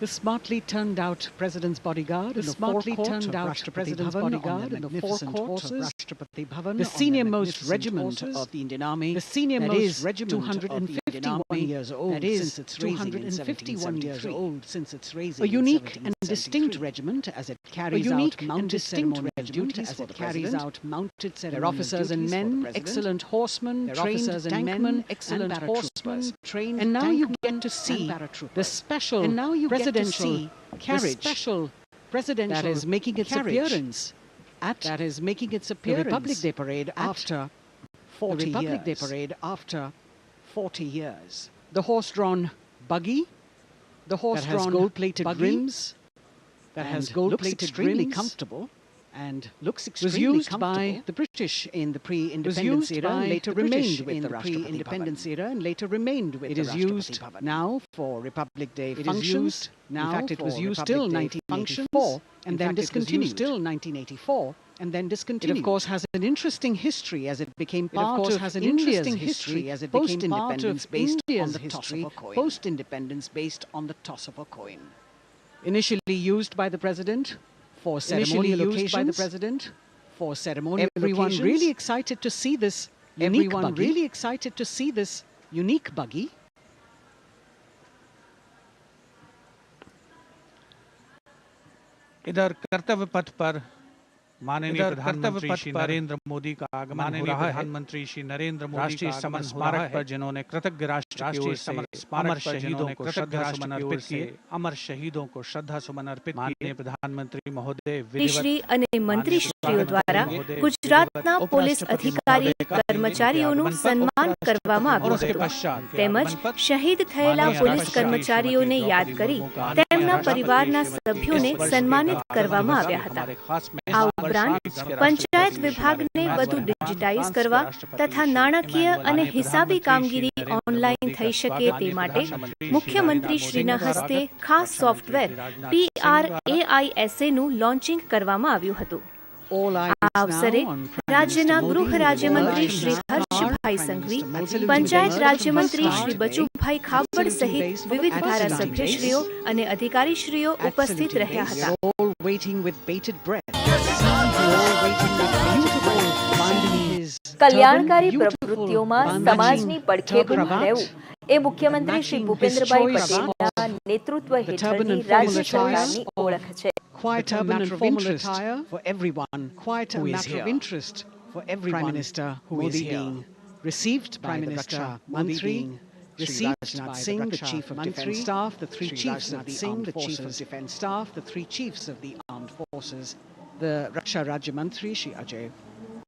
The smartly turned out president's bodyguard, the smartly turned out president's bodyguard, and the forecourt of Rashtrapati Bhavan, the senior most regiment of the Indian Army, the senior most regiment 251 years old, that is 251 years old since its raising. A unique and distinct regiment as it carries out mounted ceremonial duties for the carries out mounted ceremonial. Their officers and men, excellent horsemen, trained tankmen, excellent horsemen, trained. And now you get to see the special presidential carriage, special presidential that is making its appearance at the Republic Day parade after 40 years. Republic Day parade after 40 years. The horse-drawn buggy, the horse-drawn gold-plated rims, that has gold-plated rims, extremely comfortable, and looks extremely was used by the British in the pre-independence era, and later remained with the pre-independence era, and later remained with the Rashtrapati Bhavan. It is used now for Republic Day functions. Now, in fact, it was used till 1984, and then discontinued. Till 1984, and then discontinued. It of course has an interesting history as it became part of India's history as it became part of India's history post-independence based on the toss of a coin. Initially used by the president for ceremonial occasions. By the president for ceremonial occasions. Really excited to see this unique buggy. Really excited to see this unique buggy. इधर कर्तव्य पथ पर माननीय प्रधानमंत्री श्री नरेंद्र मोदी का आगमन हो रहा है। प्रधानमंत्री श्री नरेंद्र मोदी राष्ट्रीय समर स्मारक पर जिन्होंने कृतज्ञ राष्ट्र की ओर से अमर शहीदों को श्रद्धासुमन अर्पित किए, अमर शहीदों को श्रद्धासुमन अर्पित किए। प्रधानमंत्री महोदय श्री અને મંત્રીશ્રીઓ દ્વારા ગુજરાતના પોલીસ અધિકારી કર્મચારીઓનું સન્માન કરવામાં આવ્યું હતું તેમજ શહીદ થયેલા પોલીસ કર્મચારીઓને યાદ કરી તેમના પરિવારના સભ્યોને સન્માનિત કરવામાં આવ્યા હતા। આ ઉપરાંત પંચાયત વિભાગને વધુ ડિજિટાઇઝ કરવા તથા નાણાકીય અને હિસાબી કામગીરી ઓનલાઈન થઈ શકે તે માટે મુખ્યમંત્રીશ્રીના હસ્તે ખાસ સોફ્ટવેર PRAISA નું લોન્ચિંગ કરવામાં આવ્યું હતું। આ અવસરે રાજ્યના ગૃહ રાજ્યમંત્રી શ્રી હર્ષભાઈ સંઘવી, પંચાયત રાજ્યમંત્રી શ્રી બચુભાઈ ખાબડ સહિત વિવિધ ધારાસભ્યશ્રીઓ અને અધિકારીશ્રીઓ ઉપસ્થિત રહ્યા હતા। કલ્યાણકારી પ્રવૃત્તિઓમાં સમાજની પડખે ઊભા રહેવું એ મુખ્યમંત્રી શ્રી ભૂપેન્દ્રભાઈ પટેલના નેતૃત્વ હેઠળની રાજ્ય સરકારની ઓળખ છે। Quite a matter of interest for everyone. Quite a matter of interest for every Prime Minister who is being received by Prime Minister Mantri, received by Singh, the Chief of Defence Staff, the three chiefs of the Singh, the Chief of Defence Staff, the three chiefs of the Armed Forces, the Raksha Rajya Mantri Shri Ajay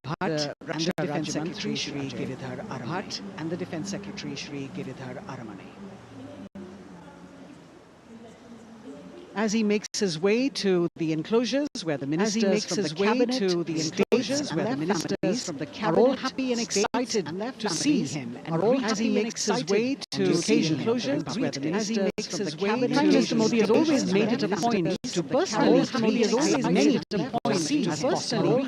Bhatt, and the Defence Secretary Shri Giridhar Aramani, and the Defence Secretary Shri Giridhar Aramani. As he makes his way to the enclosures where the ministers from the cabinet, to the enclosures where the ministers from the cabinet are all happy and excited to see him, and as he makes his way to the enclosures where the ministers from the cabinet, Prime Minister Modi has always made it a point to personally made it a point to personally on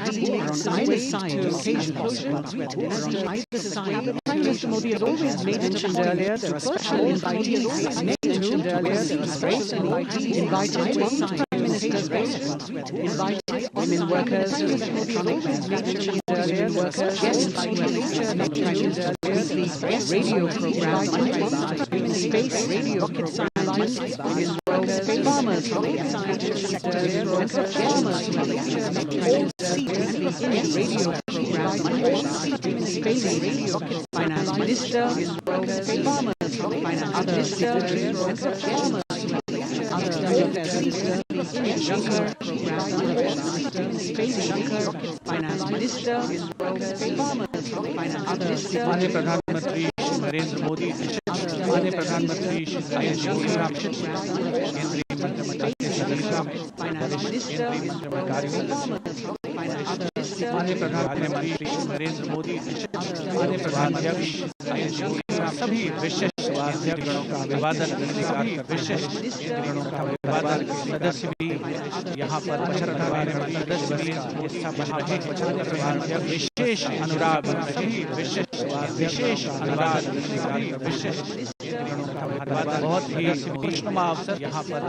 either side to enclosures where the ministers on either side. Prime Minister Modi has always made it a point earlier. There are special invitees. Mentioned earlier, there are special invitees. Invited Prime Minister's rest, invited women workers, electronic workers, guests, radio program, space, radio rocket scientists, farmers, rocket scientists, radio program, space, rocket finance minister, farmers, finance minister, finance minister, माननीय प्रधानमंत्री श्री नरेंद्र मोदी, माननीय प्रधानमंत्री श्री केंद्रीय मंत्रिमंडल के सदस्य, माननीय प्रधानमंत्री श्री नरेंद्र मोदी, माननीय प्रधानाध्यक्ष सभी विशिष्ट अध्यक्षगणों का अभिवादन स्वीकार कर विशिष्ट गणों का अभिवादन सदस्य भी यहाँ पर सदस्य भी विशेष अनुराग विशेष अनुराग विशिष्ट बहुत ही खुशनुमा अवसर यहाँ पर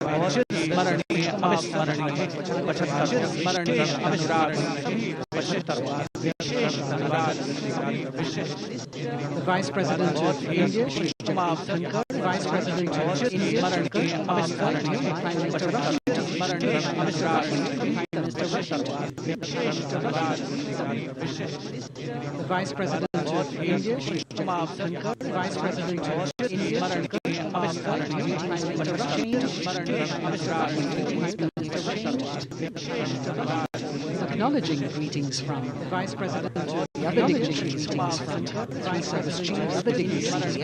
बहुत स्मरणीय अविस्मरणीय 75 स्मरणीय अनुराग The Vice President of India, Shri Jagdeep Dhankar, Vice President of India, Prime Minister the Vice President of India, Shri Jagdeep Dhankar, Vice President of India, acknowledging greetings from the Vice President of the other dignitaries from the Vice Service Chiefs, other dignitaries,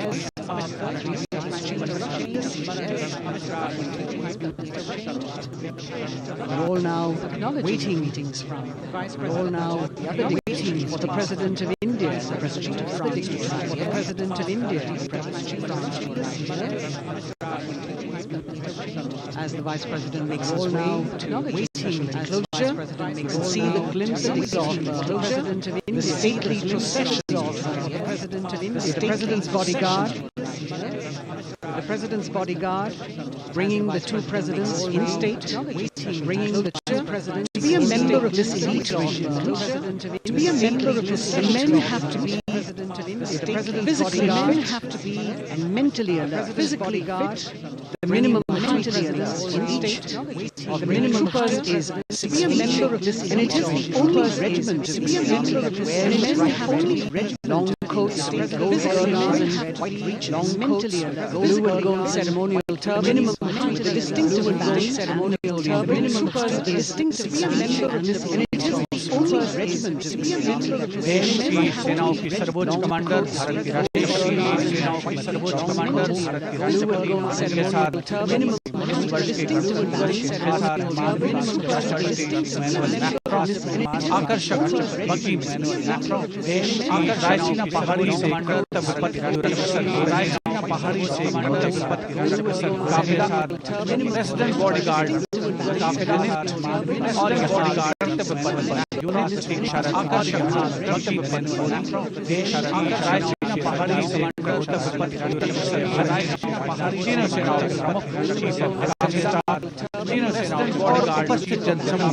we're all now waiting meetings from the Vice President, all now waiting for the President of India, the President of France, the President of India, the President of France, as the Vice President makes his way to waiting closure, see the glimpses of the President of India, the stately processions of the President of India, the President's bodyguard, bringing the two presidents in state, bringing the two presidents. To be a member of this elite regime, to be a member of this, men have to be President of India. Physically, men have to be and mentally alert. Physically fit, the minimum mentally alert in state. The minimum person is to be a member of this, and it is the only regiment to be a member of this. And men have only long coats, gold collars, and white breeches, long mentally alert, gold ceremonial turban, minimum the distinctive ceremonial turban, minimum the distinctive member of this, and it is the only regiment to be a member of this. देश की सेनाओं की सर्वोच्च commander, Bharat की राष्ट्रीय सेनाओं की सर्वोच्च कमांडर, भारत की राष्ट्रपति के साथ आकर्षक बकी रायसीना पहाड़ी से पहाड़ी से प्रेसिडेंट बॉडीगार्ड और पहाड़ी से तीनों सेनाओं के प्रमुख उपस्थित जनसमूह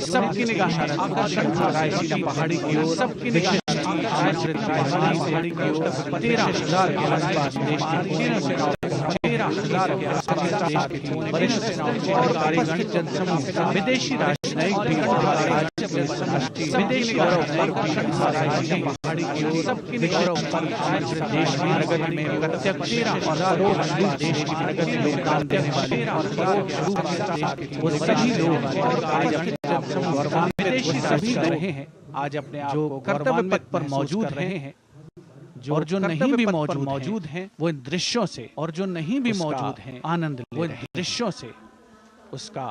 सबकी निगाह रायसीना पहाड़ी की ओर, सबकी निगाह पहाड़ी की ओर 13,000 के आसपास देश की तीनों सेनाओं 13,000 के आसपास वरिष्ठ सेनाओं के अधिकारीगण जनसमूह विदेशी राजनयिक विदेशी गौरव पहाड़ी की ओर, सबकी गौरव देश की प्रगति में प्रत्यक्ष 13,000 देश की प्रगति में योगदान देने वाले वो सभी लोग आज अपने आप को विदेशी सभी रहे हैं, आज अपने आप को कर्तव्य पथ पर मौजूद रहे हैं, और जो नहीं भी मौजूद हैं वो इन दृश्यों से, और जो नहीं भी मौजूद हैं आनंद ले रहे हैं, दृश्यों से उसका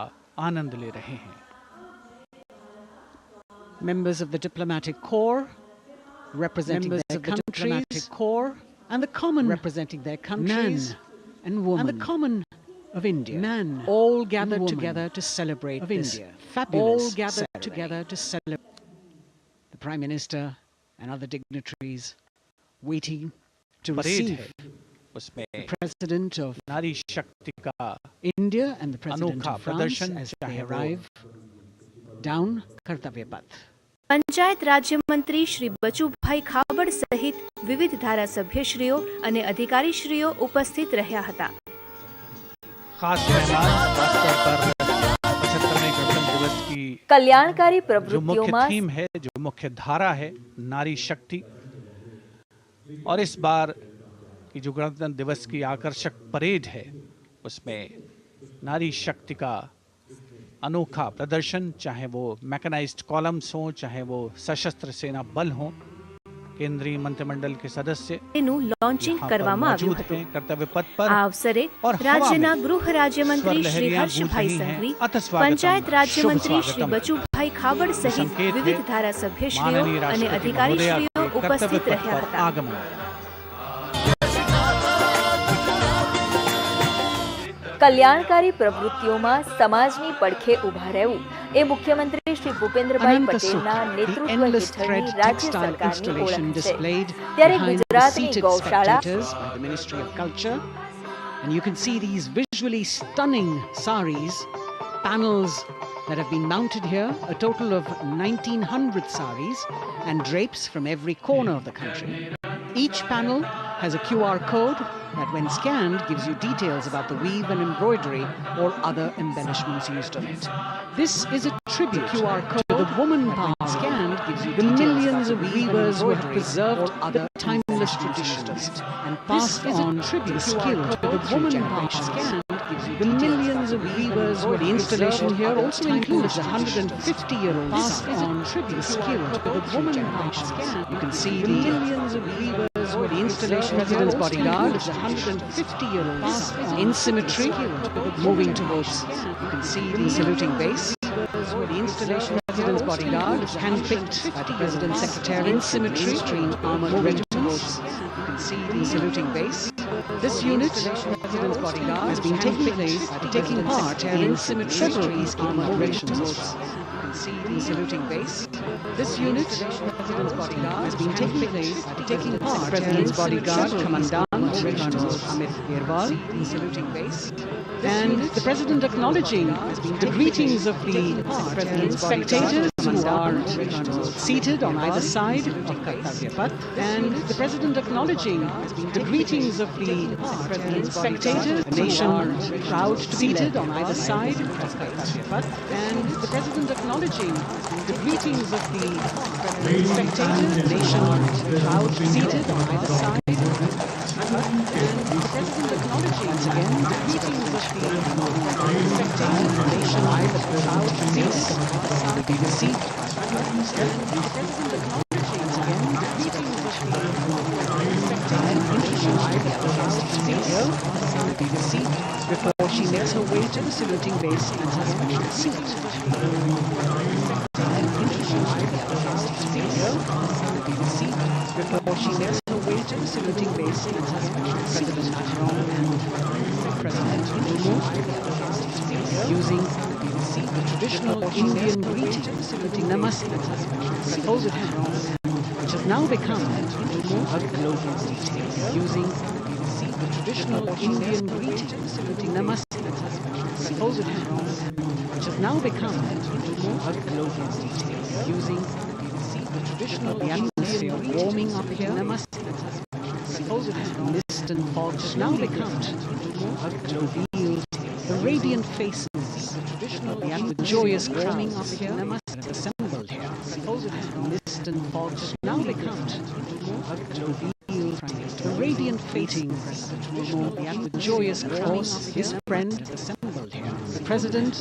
आनंद ले रहे हैं। Members of the diplomatic corps representing their countries, and the common representing their countries, and women, and the common of India, man, all gathered together to celebrate this fabulous, all gathered together to celebrate. The Prime Minister and other dignitaries waiting to receive the President of नारी शक्ति का India and the President of France as they arrive down Kartavya path. Panchayat રાજ્ય મંત્રી શ્રી બચુભાઈ ખાબડ સહિત વિવિધ ધારાસભ્યશ્રીઓ અને અધિકારીશ્રીઓ ઉપસ્થિત રહ્યા હતા। खास मेहमान खासतौर पर 75वें गणतंत्र दिवस की कल्याणकारी जो प्रवृत्तियों मुख्य में थीम है, जो मुख्य धारा है, नारी शक्ति, और इस बार की जो गणतंत्र दिवस की आकर्षक परेड है उसमें नारी शक्ति का अनोखा प्रदर्शन, चाहे वो मैकेनाइज्ड कॉलम्स हो, चाहे वो सशस्त्र सेना बल हो, केंद्रीय मंत्रिमंडल के सदस्य लॉन्चिंग કરવામાં આવ્યું હતું। कर्तव्य पथ पर આ અવસરે રાજ્યના ગૃહ રાજ્યમંત્રી શ્રી હર્ષભાઈ સંઘવી, પંચાયત રાજ્યમંત્રી શ્રી બચુભાઈ ખાબડ સહિત વિવિધ ધારાસભ્યશ્રીઓ અને અધિકારીશ્રીઓ ઉપસ્થિત રહ્યા હતા। કલ્યાણકારી પ્રવૃત્તિઓમાં સમાજની પડખે ઊભા રહેવું એ મુખ્યમંત્રી શ્રી ભૂપેન્દ્રભાઈ પટેલના નેતૃત્વ હેઠળની રાજ્ય સરકારની ઓળખ છે. ત્યારે ગુજરાતની ગૌશાળા And you can see these visually stunning saris, panels that have been mounted here, a total of 1900 saris and drapes from every corner of the country. Each panel has a QR code that when scanned gives you details about the weave and embroidery or other embellishments used on it. This is a tribute QR code to the woman power scanned gives you the millions of weavers who have preserved other timeless traditions and passed on the skill to the woman power scanned gives you the millions of weavers who the installation here also includes a 150-year-old passed on the skill to the woman power scanned. You can see the millions of weavers where the installation President's bodyguard is a 150-year-old in symmetry moving towards. You can see the saluting base where the installation President's bodyguard is handpicked by the President's secretary in symmetry between armored regiments. You can see the saluting base. This unit, President's bodyguard, has been taking part in several armored regiments. You can see the saluting base. This unit, President's bodyguard, has been taking part. President's bodyguard, Commandant Colonel Amit Birwal, the saluting base. And the President acknowledging the greetings of the President's spectators who are seated on either side of Kartavya Path. And the President acknowledging the greetings of the President's spectators, a nation proud to be seated on either side of Kartavya Path. And the President acknowledging the greetings of the President's spectators, a nation proud to be seated on either side. And the President acknowledging once again the greetings of the spectators, a nation proud to be seated will be the seat. And the President acknowledging once again the greetings of the spectators, a nation proud to be here will be the seat before she makes her way to the saluting base and her special seat. Before she makes her way to the saluting base and her special President Macron and President Trudeau using the traditional Indian greeting, Namaste, folded hands, which has now become a global greeting, using the traditional Indian greeting, Namaste, folded hands, which has now become a global greeting, using the traditional atmosphere warming up here, Namaste, mist and fog has now become a global. The radiant faces, the joyous crowding up here, Namaste, assembled here. Mist and fog has now become a global. The radiant facing the joyous cross, his friend, assembled here. The President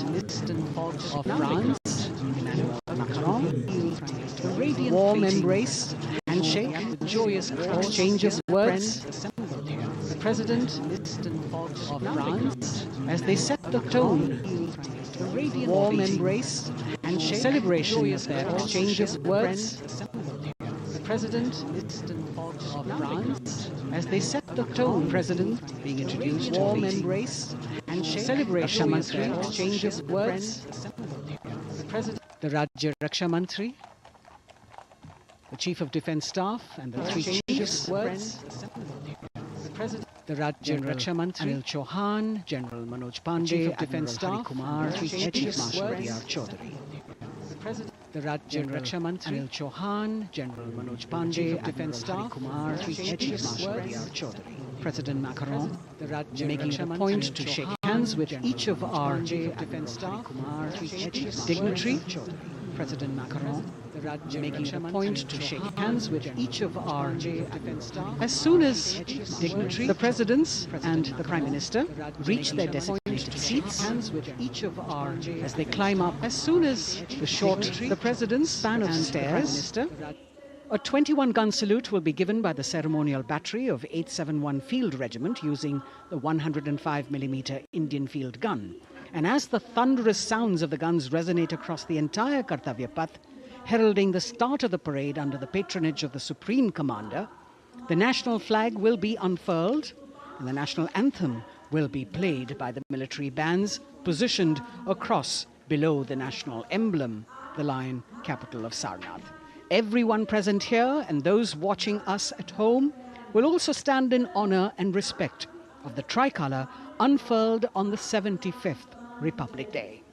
of France, Emmanuel Macron, the radiant warm embrace, handshake, the joyous exchange of words, assembled here. The President of France, as they set the tone, the radiant warm embrace, handshake, celebration of their exchange of words, assembled here. The President of France, as they set the tone, President being introduced, warm embrace, handshake, celebration of their exchange of words, assembled here. The President, the Rajya Raksha Mantri, the Chief of Defence Staff and the three chiefs, words, the President, the Rajya Raksha Mantri, Anil Chauhan, General Manoj Pandey, Chief of Defence Staff, Kumar, Chief Marshal B.R. Chaudhary. The President, the Rajya Raksha Mantri, Anil Chauhan, General Manoj Pandey, Chief of Defence Staff, Kumar, Chief Marshal B.R. Chaudhary. President Macron, the Rajya making it a point to shake hands with each of our defence staff, dignitary. President Macron, the Rajya making it a point to shake hands with each of our defence staff. As soon as dignitary, the presidents and the Prime Minister reach their designated seats, hands with each of our as they climb up. As soon as the president's span of stairs, a 21-gun salute will be given by the ceremonial battery of 871 Field Regiment using the 105mm Indian field gun. And as the thunderous sounds of the guns resonate across the entire Kartavya Path, heralding the start of the parade under the patronage of the Supreme Commander, the national flag will be unfurled and the national anthem will be played by the military bands positioned across below the national emblem the lion capital of Sarnath. Everyone present here and those watching us at home will also stand in honor and respect of the tricolour unfurled on the 75th Republic Day.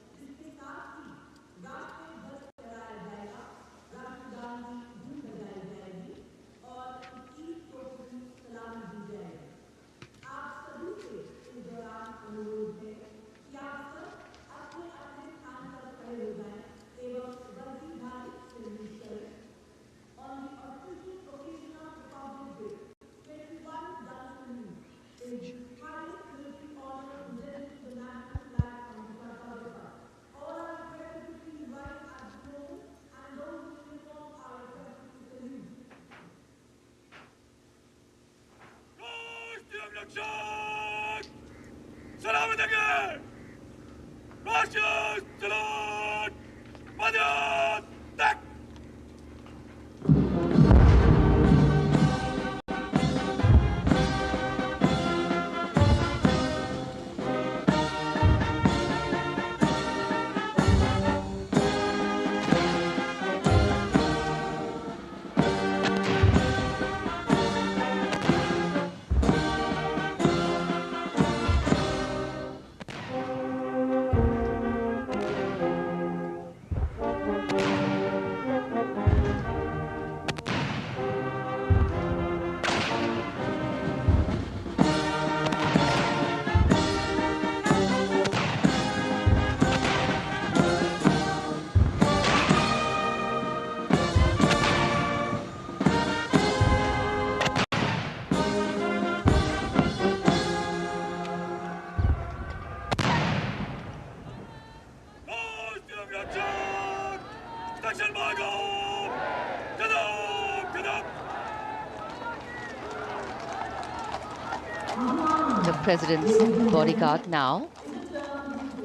The president's bodyguard now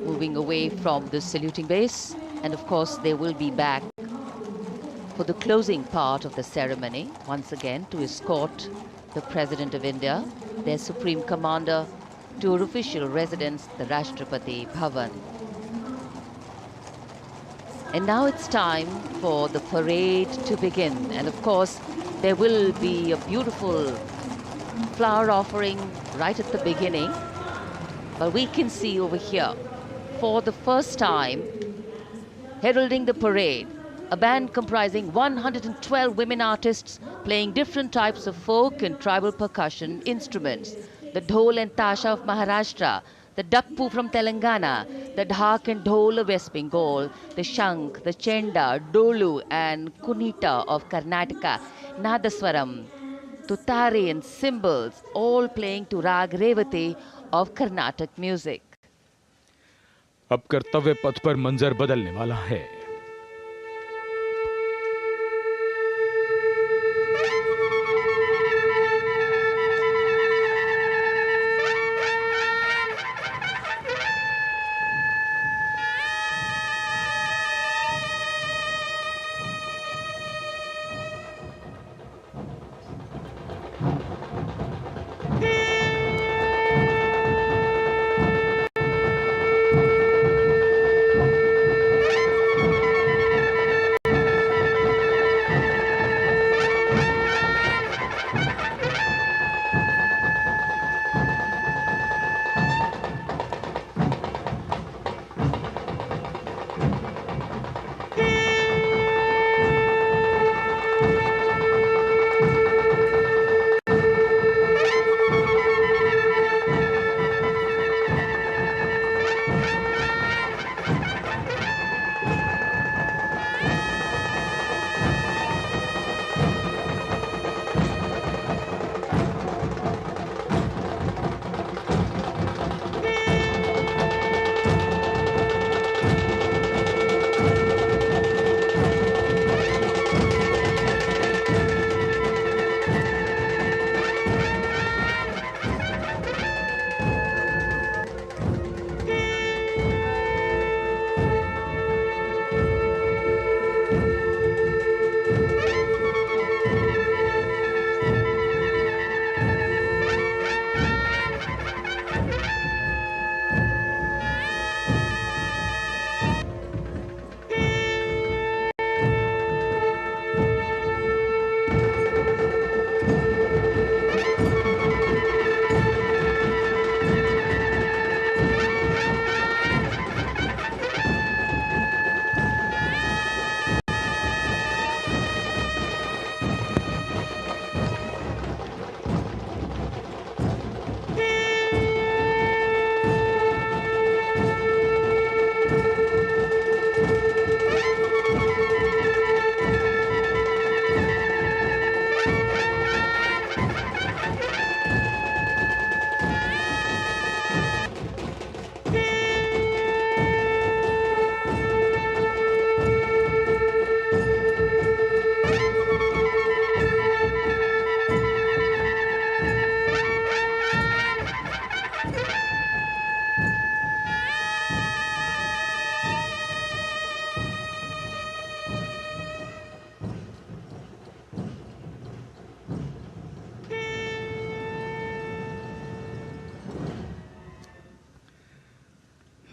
moving away from the saluting base, and of course they will be back for the closing part of the ceremony once again to escort the President of India, their Supreme Commander, to her official residence, the Rashtrapati Bhavan. And now it's time for the parade to begin, and of course there will be a beautiful flower offering right at the beginning. But we can see over here, for the first time, heralding the parade, a band comprising 112 women artists playing different types of folk and tribal percussion instruments. The dhol and tasha of Maharashtra, the dakpu from Telangana, the dhak and dhol of West Bengal, the shank, the chenda, dolu and kunita of Karnataka, nadaswaram, tutari and cymbals, all playing to Rag Revati of Carnatic music. अब कर्तव्य पथ पर मंजर बदलने वाला है।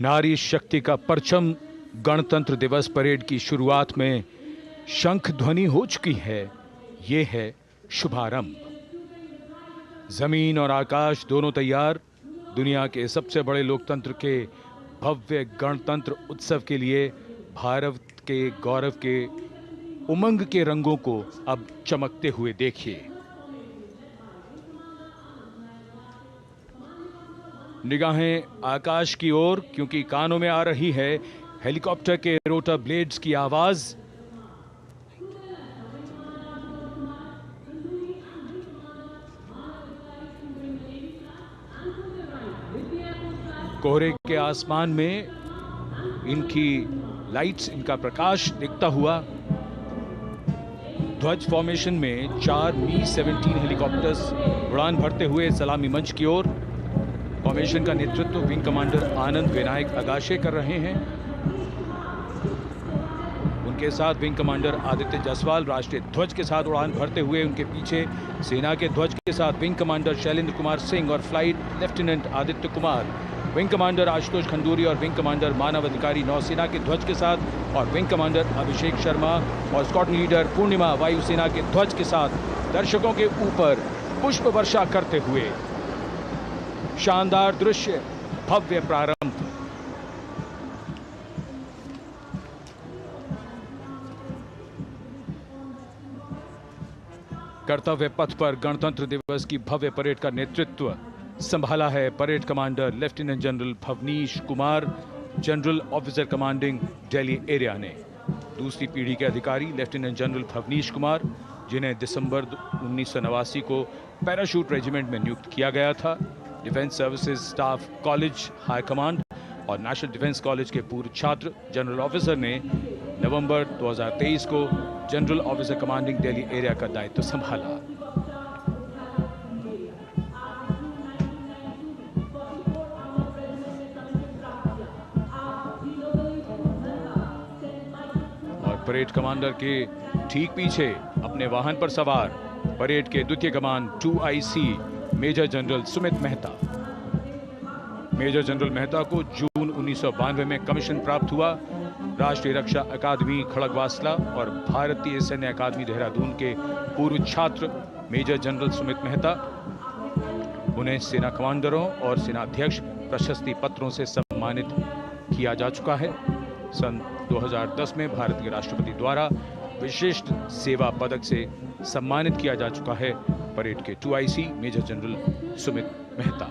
नारी शक्ति का परचम गणतंत्र दिवस परेड की शुरुआत में शंख ध्वनि हो चुकी है। ये है शुभारंभ। जमीन और आकाश दोनों तैयार, दुनिया के सबसे बड़े लोकतंत्र के भव्य गणतंत्र उत्सव के लिए भारत के गौरव के उमंग के रंगों को अब चमकते हुए देखिए। निगाहें आकाश की ओर, क्योंकि कानों में आ रही है हेलीकॉप्टर के रोटर ब्लेड्स की आवाज। कोहरे के आसमान में इनकी लाइट्स, इनका प्रकाश दिखता हुआ ध्वज फॉर्मेशन में 4 मी-17 हेलीकॉप्टर्स उड़ान भरते हुए सलामी मंच की ओर। फॉर्मेशन का नेतृत्व विंग कमांडर आनंद विनायक अगाशे कर रहे हैं। उनके साथ विंग कमांडर आदित्य जायसवाल राष्ट्रीय ध्वज के साथ उड़ान भरते हुए, उनके पीछे सेना के ध्वज के साथ विंग कमांडर शैलेंद्र कुमार सिंह और flight lieutenant Aditya Kumar, wing commander Ashutosh Khanduri और विंग कमांडर मानव अधिकारी नौसेना के ध्वज के साथ, और विंग कमांडर अभिषेक शर्मा और स्क्वाड्रन लीडर पूर्णिमा वायुसेना के ध्वज के साथ दर्शकों के ऊपर पुष्प वर्षा करते हुए। शानदार दृश्य, भव्य प्रारंभ। कर्तव्य पथ पर गणतंत्र दिवस की भव्य परेड का नेतृत्व संभाला है parade commander lieutenant general Bhavnish Kumar, general officer commanding Delhi area ने। दूसरी पीढ़ी के अधिकारी लेफ्टिनेंट जनरल भवनीश कुमार, जिन्हें दिसंबर 1989 को पैराशूट रेजिमेंट में नियुक्त किया गया था। Defence services staff college high command और नेशनल डिफेंस कॉलेज के पूर्व छात्र जनरल ऑफिसर ने नवंबर 2023 को general officer commanding Delhi area का दायित्व संभाला। और परेड कमांडर के ठीक पीछे अपने वाहन पर सवार परेड के द्वितीय कमान 2IC major general Sumit Mehta. Major general Mehta को जून 1992 में कमीशन प्राप्त हुआ। राष्ट्रीय रक्षा अकादमी खड़गवासला और भारतीय सैन्य अकादमी देहरादून के पूर्व छात्र मेजर जनरल सुमित मेहता। उन्हें सेना कमांडरों और सेनाध्यक्ष प्रशस्ति पत्रों से सम्मानित किया जा चुका है। सन 2010 में भारत के राष्ट्रपति द्वारा विशिष्ट सेवा पदक से सम्मानित किया जा चुका है परेड के 2IC major general Sumit Mehta.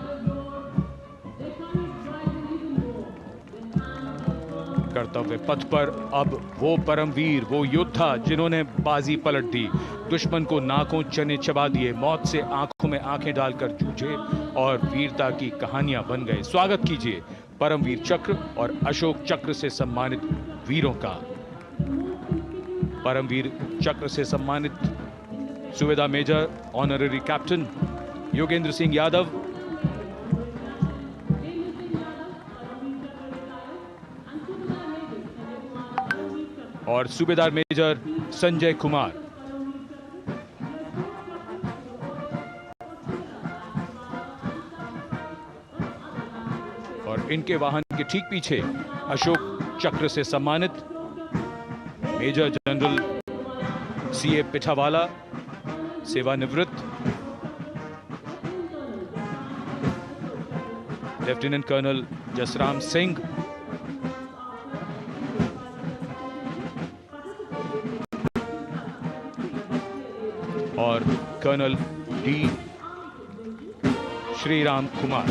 कर्तव्य पथ पर अब वो परमवीर, वो योद्धा जिन्होंने बाजी पलट दी, दुश्मन को नाकों चने चबा दिए, मौत से आंखों में आंखें डालकर जूझे और वीरता की कहानियां बन गए। स्वागत कीजिए परमवीर चक्र और अशोक चक्र से सम्मानित वीरों का। परमवीर चक्र से सम्मानित Subedar major honorary captain Yogendra Singh Yadav, और सूबेदार मेजर संजय कुमार। और इनके वाहन के ठीक पीछे अशोक चक्र से सम्मानित मेजर जनरल CA पिठावाला, सेवानिवृत्त, लेफ्टिनेंट कर्नल जसराम सिंह, और कर्नल D श्रीराम कुमार।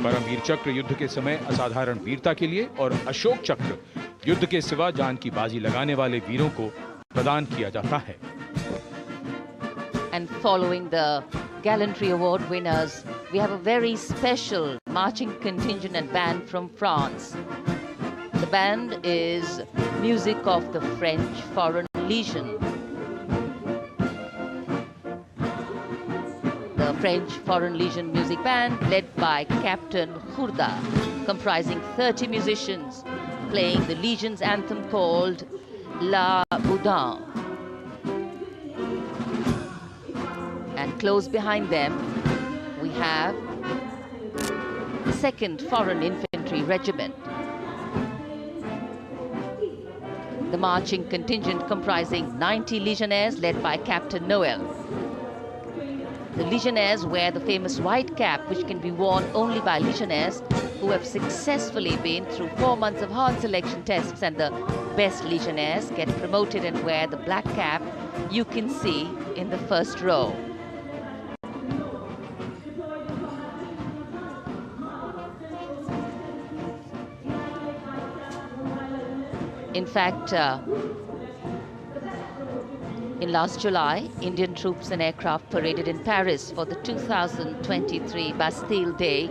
परमवीर चक्र युद्ध के समय असाधारण वीरता के लिए और अशोक चक्र युद्ध के सिवा जान की बाजी लगाने वाले वीरों को प्रदान किया जाता है। And following the gallantry award winners, we have a very special marching contingent and band from France. The band is music of the French Foreign Legion. The French Foreign Legion music band led by Captain Khurda, comprising 30 musicians, playing the Legion's anthem called La Boudin. And close behind them, we have the 2nd Foreign Infantry Infantry Regiment. The marching contingent comprising 90 legionnaires led by Captain Noel. The legionnaires wear the famous white cap, which can be worn only by legionnaires who have successfully been through 4 months of hard selection tests, and the best legionnaires get promoted and wear the black cap you can see in the first row. In fact, in last July, Indian troops and aircraft paraded in Paris for the 2023 Bastille Day,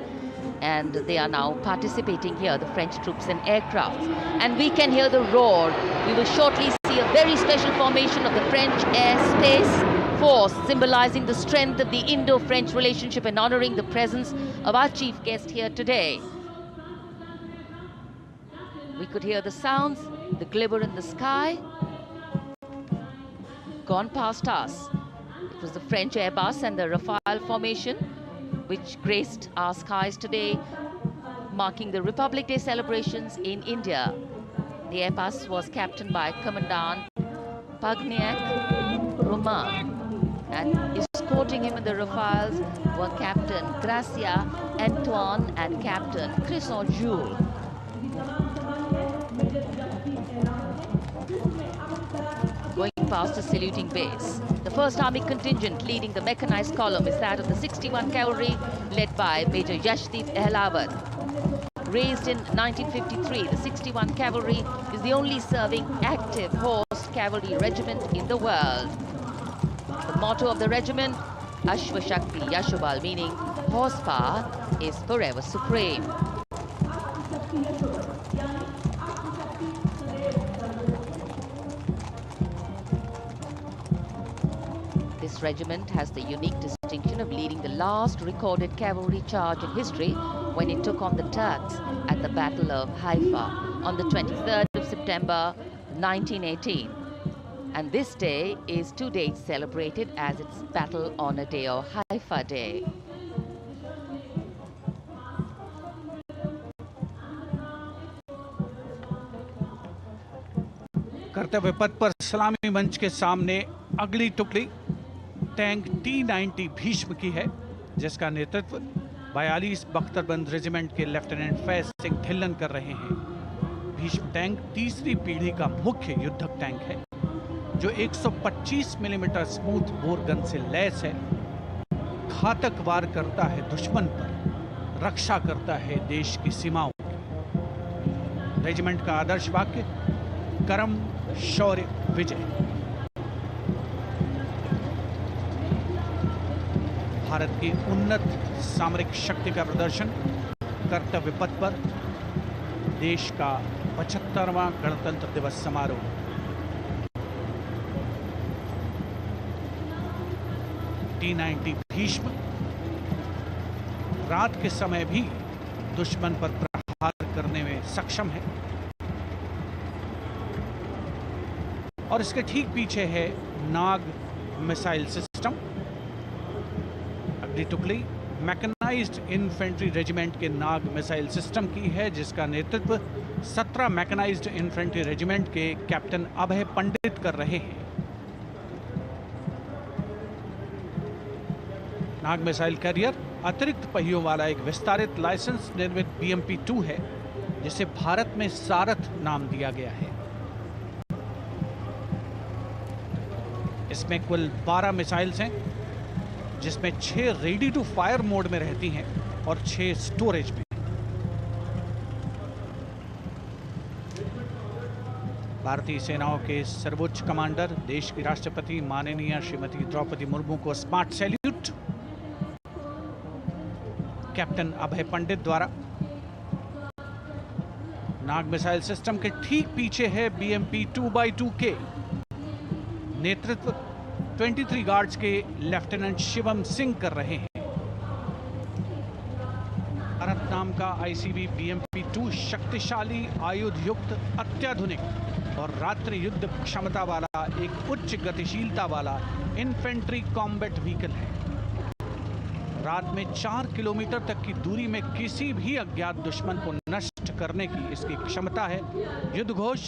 and they are now participating here, the French troops and aircrafts. And we can hear the roar. We will shortly see a very special formation of the French Air Space Force, symbolizing the strength of the Indo-French relationship and honoring the presence of our chief guest here today. We could hear the sounds, the glimmer in the sky. Gone past us. It was the French Airbus and the Rafale formation which graced our skies today, marking the Republic Day celebrations in India. The Airbus was captained by Commandant Pagniak Roman, and escorting him in the Rafales were Captain Gracia Antoine and Captain Crisson Jules. Going past the saluting base. The 1st Army contingent leading the mechanized column is that of the 61 Cavalry, led by Major Yashdeep Ehlawat. Raised in 1953, the 61 Cavalry is the only serving active horse cavalry regiment in the world. The motto of the regiment, Ashwa Shakti Yashobal, meaning horsepower is forever supreme. This regiment has the unique distinction of leading the last recorded cavalry charge in history when it took on the Turks at the Battle of Haifa on the 23rd of September 1918. And this day is to date celebrated as its Battle Honor Day or Haifa Day. कर्तव्य पथ पर सलामी मंच के सामने अगली टुकड़ी tank T-90 Bhishma की है, जिसका नेतृत्व 42 बख्तरबंद रेजिमेंट के लेफ्टिनेंट फैज सिंह ढिल्लन कर रहे हैं। भीष्म टैंक तीसरी पीढ़ी का मुख्य युद्धक टैंक है, जो 125 मिलीमीटर स्मूथ बोर गन से लैस है। घातक वार करता है दुश्मन पर, रक्षा करता है देश की सीमाओं की। रेजिमेंट का आदर्श वाक्य कर्म शौर्य विजय। भारत की उन्नत सामरिक शक्ति का प्रदर्शन कर्तव्य पथ पर देश का 75वां गणतंत्र दिवस समारोह। T-90 भीष्म रात के समय भी दुश्मन पर प्रहार करने में सक्षम है। और इसके ठीक पीछे है नाग मिसाइल सिस्टम। अगली टुकड़ी मैकेनाइज्ड इन्फेंट्री रेजिमेंट के नाग मिसाइल सिस्टम की है, जिसका नेतृत्व 17 मैकेनाइज्ड इन्फेंट्री रेजिमेंट के कैप्टन अभय पंडित कर रहे हैं। नाग मिसाइल कैरियर अतिरिक्त पहियों वाला एक विस्तारित लाइसेंस निर्मित BMP-2 है, जिसे भारत में सारथ नाम दिया गया है। इसमें कुल 12 मिसाइल्स हैं, जिसमें 6 रेडी टू फायर मोड में रहती हैं और 6 स्टोरेज में। भारतीय सेनाओं के सर्वोच्च कमांडर देश की राष्ट्रपति माननीय श्रीमती द्रौपदी मुर्मू को स्मार्ट सैल्यूट कैप्टन अभय पंडित द्वारा। नाग मिसाइल सिस्टम के ठीक पीछे है BMP-2x2K। नेतृत्व 23 गार्ड्स के लेफ्टिनेंट शिवम सिंह कर रहे हैं। भारत नाम का ICB BMP-2 शक्तिशाली आयुध युक्त अत्याधुनिक और रात्रि युद्ध क्षमता वाला एक उच्च गतिशीलता वाला इन्फेंट्री कॉम्बैट व्हीकल है। रात में 4 किलोमीटर तक की दूरी में किसी भी अज्ञात दुश्मन को नष्ट करने की इसकी क्षमता है। युद्ध घोष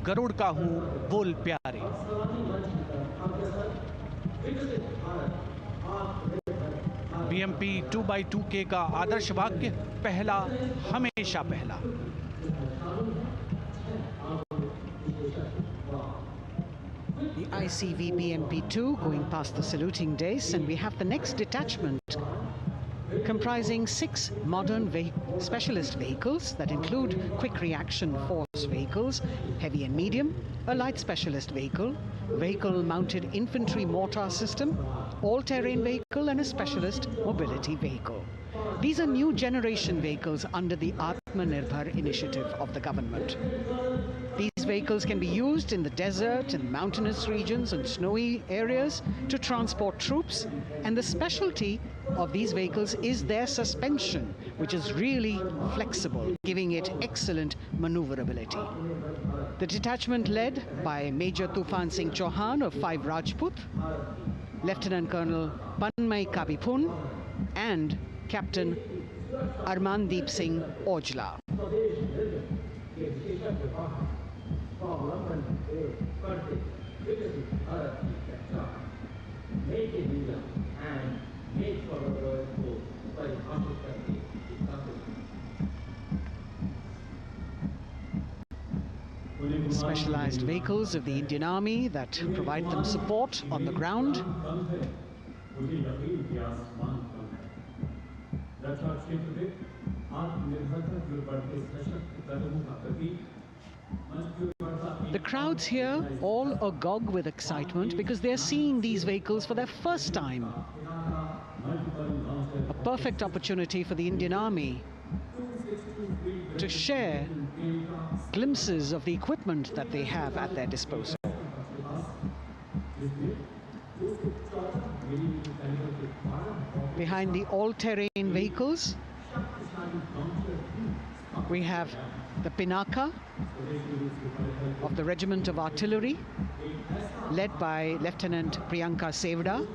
गरुड़ का हूं बोल प्यारे। BMP 2x2K का आदर्श वाक्य पहला हमेशा पहला। The ICV BMP-2 going past the saluting days, and we have the next detachment comprising 6 modern specialist vehicles that include quick reaction force vehicles, heavy and medium, a light specialist vehicle, vehicle-mounted infantry mortar system, all-terrain vehicle and a specialist mobility vehicle. These are new generation vehicles under the Atmanirbhar initiative of the government. These vehicles can be used in the desert and mountainous regions and snowy areas to transport troops, and the specialty of these vehicles is their suspension, which is really flexible, giving it excellent maneuverability. The detachment led by Major Tufan Singh Chauhan of 5 Rajput, Lieutenant Colonel Panmay Kabipun and Captain Armandeep Singh Ojla. Specialized vehicles of the Indian Army that provide them support on the ground. The crowds here all agog with excitement because they're seeing these vehicles for their first time. A perfect opportunity for the Indian Army to share glimpses of the equipment that they have at their disposal. Behind the all-terrain vehicles, we have the Pinaka of the Regiment of Artillery, led by Lieutenant Priyanka Sevda.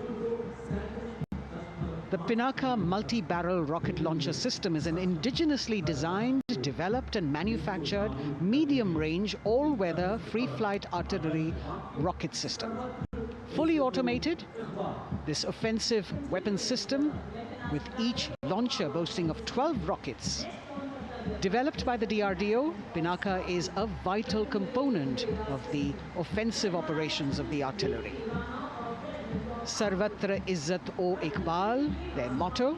The Pinaka multi-barrel rocket launcher system is an indigenously designed, developed and manufactured medium-range, all-weather, free-flight artillery rocket system. Fully automated, this offensive weapon system, with each launcher boasting of 12 rockets, developed by the DRDO, Pinaka is a vital component of the offensive operations of the artillery. Sarvatra Izzat-o Iqbal, their motto,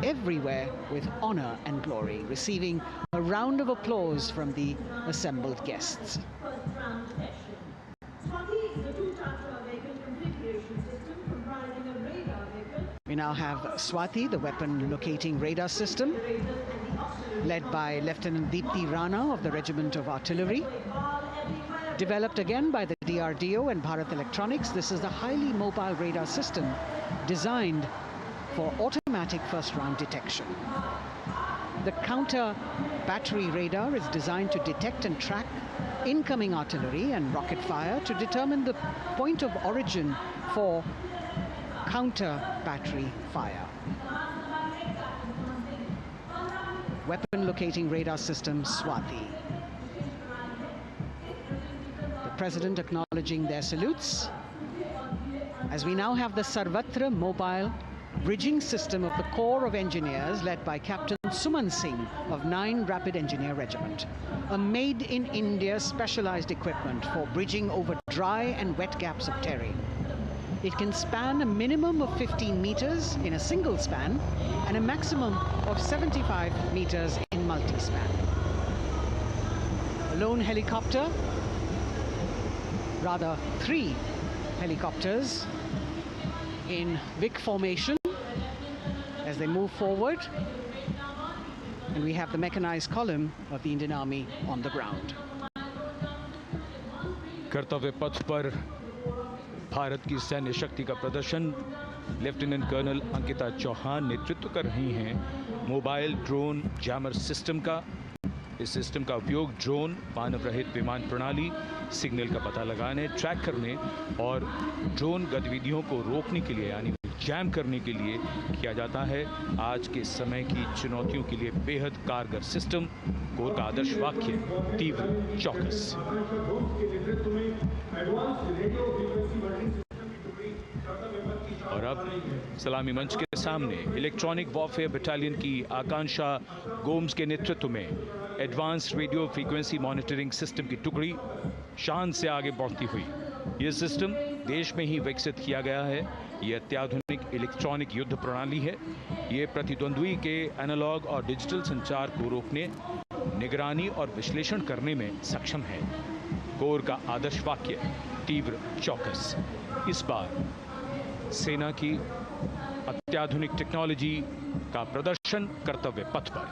everywhere with honor and glory, receiving a round of applause from the assembled guests. We now have Swati, the weapon locating radar system, led by Lieutenant Deepti Rana of the Regiment of Artillery. Developed again by the DRDO and Bharat Electronics, this is a highly mobile radar system designed for automatic first-round detection. The counter battery radar is designed to detect and track incoming artillery and rocket fire to determine the point of origin for counter battery fire. Weapon locating radar system Swati. The President acknowledging their salutes, as we now have the Sarvatra mobile bridging system of the Corps of Engineers led by Captain Suman Singh of 9 Rapid Engineer Regiment, a made-in-India specialized equipment for bridging over dry and wet gaps of terrain. It can span a minimum of 15 meters in a single span and a maximum of 75 meters in multi-span. A lone helicopter, rather 3 helicopters in Vic formation as they move forward, and we have the mechanized column of the Indian Army on the ground. कर्तव्य पथ पर भारत की सैन्य शक्ति का प्रदर्शन lieutenant colonel Ankita Chauhan नेतृत्व कर रही हैं मोबाइल ड्रोन जैमर सिस्टम का। इस सिस्टम का उपयोग ड्रोन, मानव रहित विमान प्रणाली, सिग्नल का पता लगाने, ट्रैक करने और ड्रोन गतिविधियों को रोकने के लिए यानी जैम करने के लिए किया जाता है। आज के समय की चुनौतियों के लिए बेहद कारगर सिस्टम। कोर का आदर्श वाक्य तीव्र चौकस। और अब सलामी मंच के सामने इलेक्ट्रॉनिक वॉरफेयर बटालियन की आकांक्षा गोम्स के नेतृत्व में advance radio frequency monitoring system की टुकड़ी शान से आगे बढ़ती हुई। यह सिस्टम देश में ही विकसित किया गया है। यह अत्याधुनिक इलेक्ट्रॉनिक युद्ध प्रणाली है। यह प्रतिद्वंद्वी के एनालॉग और डिजिटल संचार को रोकने, निगरानी और विश्लेषण करने में सक्षम है। कोर का आदर्श वाक्य तीव्र चौकस। इस बार सेना की अत्याधुनिक टेक्नोलॉजी का प्रदर्शन कर्तव्य पथ पर।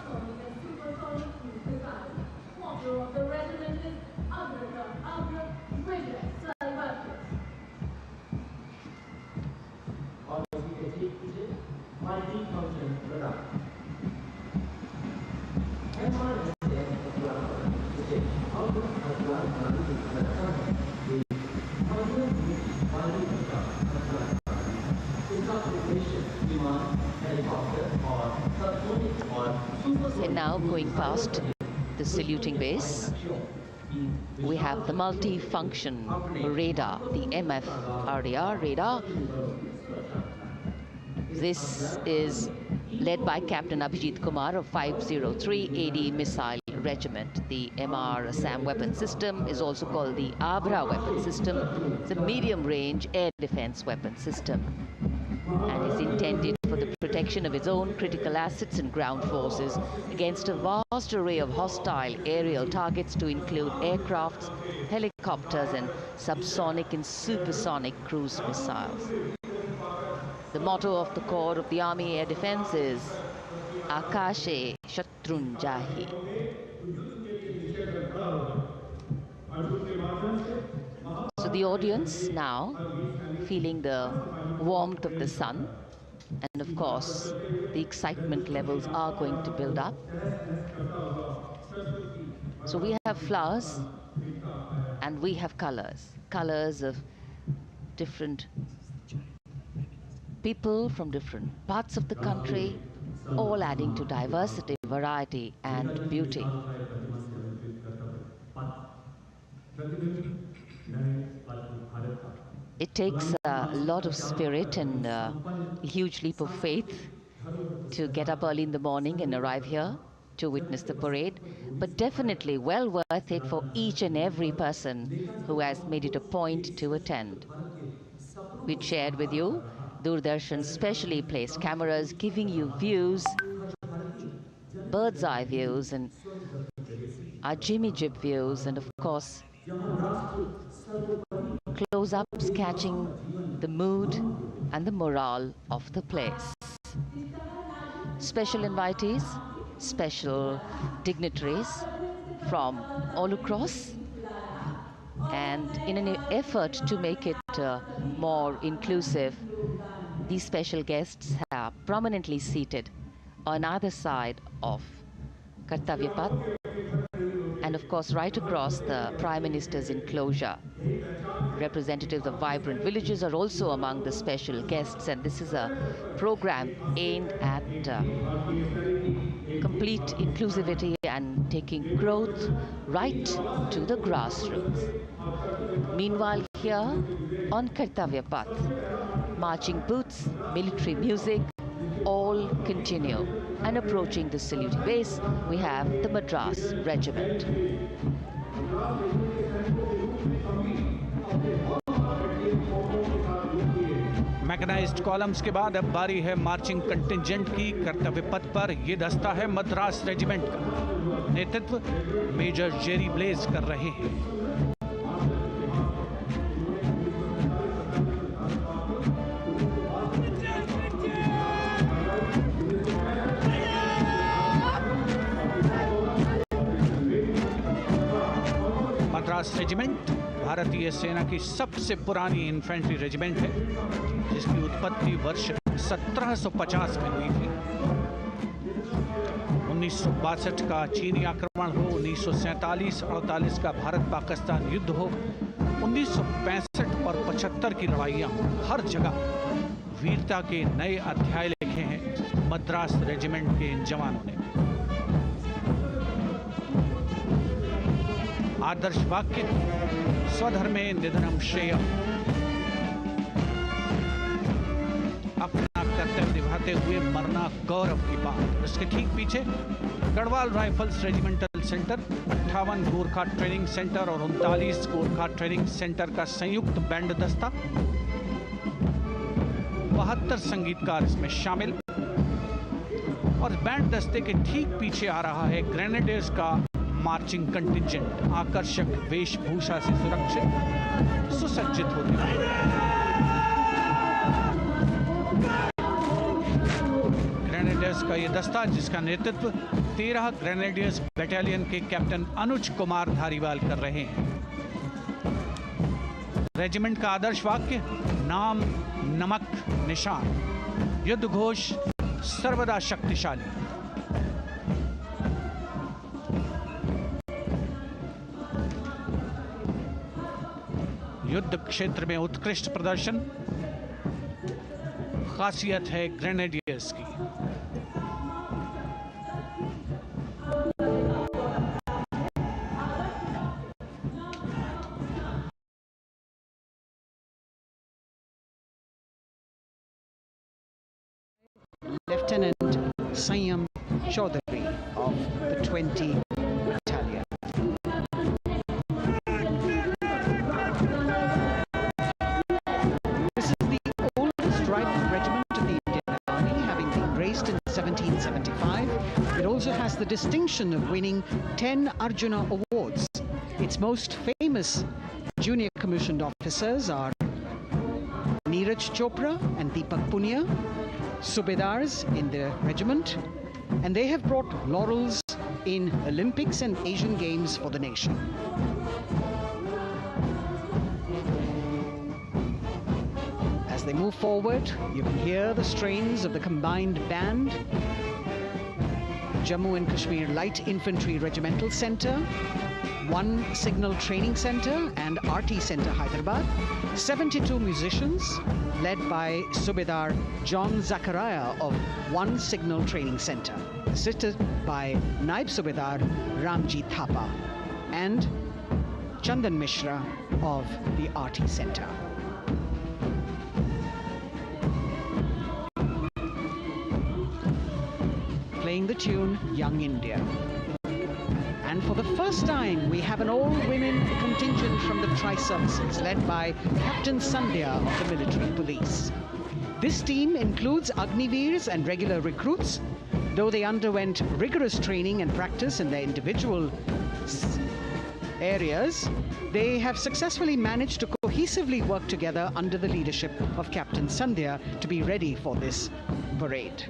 And now going past the saluting base, we have the multi-function radar, the MF-RDR radar. This is led by Captain Abhijit Kumar of 503 AD Missile Regiment. The MR-SAM weapon system is also called the Abra weapon system. It's a medium-range air defense weapon system and is intended for the protection of its own critical assets and ground forces against a vast array of hostile aerial targets to include aircrafts, helicopters and subsonic and supersonic cruise missiles. The motto of the Corps of the Army Air Defense is Akashe Shatrunjahi. So the audience now feeling the warmth of the sun, and of course the excitement levels are going to build up. So we have flowers and we have colors of different people from different parts of the country, all adding to diversity, variety and beauty. It takes a lot of spirit and a huge leap of faith to get up early in the morning and arrive here to witness the parade, but definitely well worth it for each and every person who has made it a point to attend. We shared with you Doordarshan's specially placed cameras giving you views, bird's eye views and our Jimmy Jib views, and of course close-ups catching the mood and the morale of the place. Special invitees, special dignitaries from all across, and in an effort to make it more inclusive, these special guests are prominently seated on either side of Kartavya Path, and of course right across the Prime Minister's enclosure. Representatives of vibrant villages are also among the special guests, and this is a program aimed at complete inclusivity and taking growth right to the grassroots. Meanwhile, here on Kartavya Path, marching boots, military music, all continue. And approaching the saluting base, we have the Madras Regiment. Mechanised columns के बाद अब बारी है marching contingent की। कर्तव्य पथ पर ये दस्ता है मद्रास रेजिमेंट का। नेतृत्व मेजर जेरी ब्लेज कर रहे हैं। मद्रास रेजिमेंट भारतीय सेना की सबसे पुरानी इन्फेंट्री रेजिमेंट है, जिसकी उत्पत्ति वर्ष 1750 में हुई थी। 1962 का चीनी आक्रमण हो, 1947-48 का भारत पाकिस्तान युद्ध हो, 1965 और 75 की लड़ाइयाँ हो, हर जगह वीरता के नए अध्याय लिखे हैं मद्रास रेजिमेंट के इन जवानों ने। आदर्श वाक्य स्वधर्मे निधनम श्रेयः, अपना कर्तव्य निभाते हुए मरना गौरव की बात। इसके ठीक पीछे Garhwal rifles regimental centre, 58 Gorkha training centre और 39 गोरखा ट्रेनिंग सेंटर का संयुक्त बैंड दस्ता, 72 संगीतकार इसमें शामिल। और बैंड दस्ते के ठीक पीछे आ रहा है ग्रेनेडियर्स का मार्चिंग कंटिंजेंट, आकर्षक वेशभूषा से सुरक्षित सुसज्जित होते हैं। ग्रेनेडियर्स का यह दस्ता, जिसका नेतृत्व 13 ग्रेनेडियर्स बटालियन के कैप्टन अनुज कुमार धारीवाल कर रहे हैं। रेजिमेंट का आदर्श वाक्य नाम नमक निशान, युद्ध घोष सर्वदा शक्तिशाली। युद्ध क्षेत्र में उत्कृष्ट प्रदर्शन खासियत है ग्रेनेडियर्स की। Lieutenant Sanyam Chaudhary of the 20 Battalion. This is the oldest rifle regiment of the Indian Army, having been raised in 1775. It also has the distinction of winning 10 Arjuna Awards. Its most famous junior commissioned officers are Neeraj Chopra and Deepak Punia, Subedars in the regiment, and they have brought laurels in Olympics and Asian Games for the nation. As they move forward, you can hear the strains of the combined band. Jammu and Kashmir Light Infantry Regimental Centre, 1 Signal Training Centre and RT Centre Hyderabad, 72 musicians led by Subedar John Zachariah of 1 Signal Training Centre, assisted by Naib Subedar Ramji Thapa and Chandan Mishra of the RT Centre. Playing the tune Young India. And for the first time, we have an all-women contingent from the Tri-Services, led by Captain Sandhya of the Military Police. This team includes Agniveers and regular recruits. Though they underwent rigorous training and practice in their individual areas, they have successfully managed to cohesively work together under the leadership of Captain Sandhya to be ready for this parade.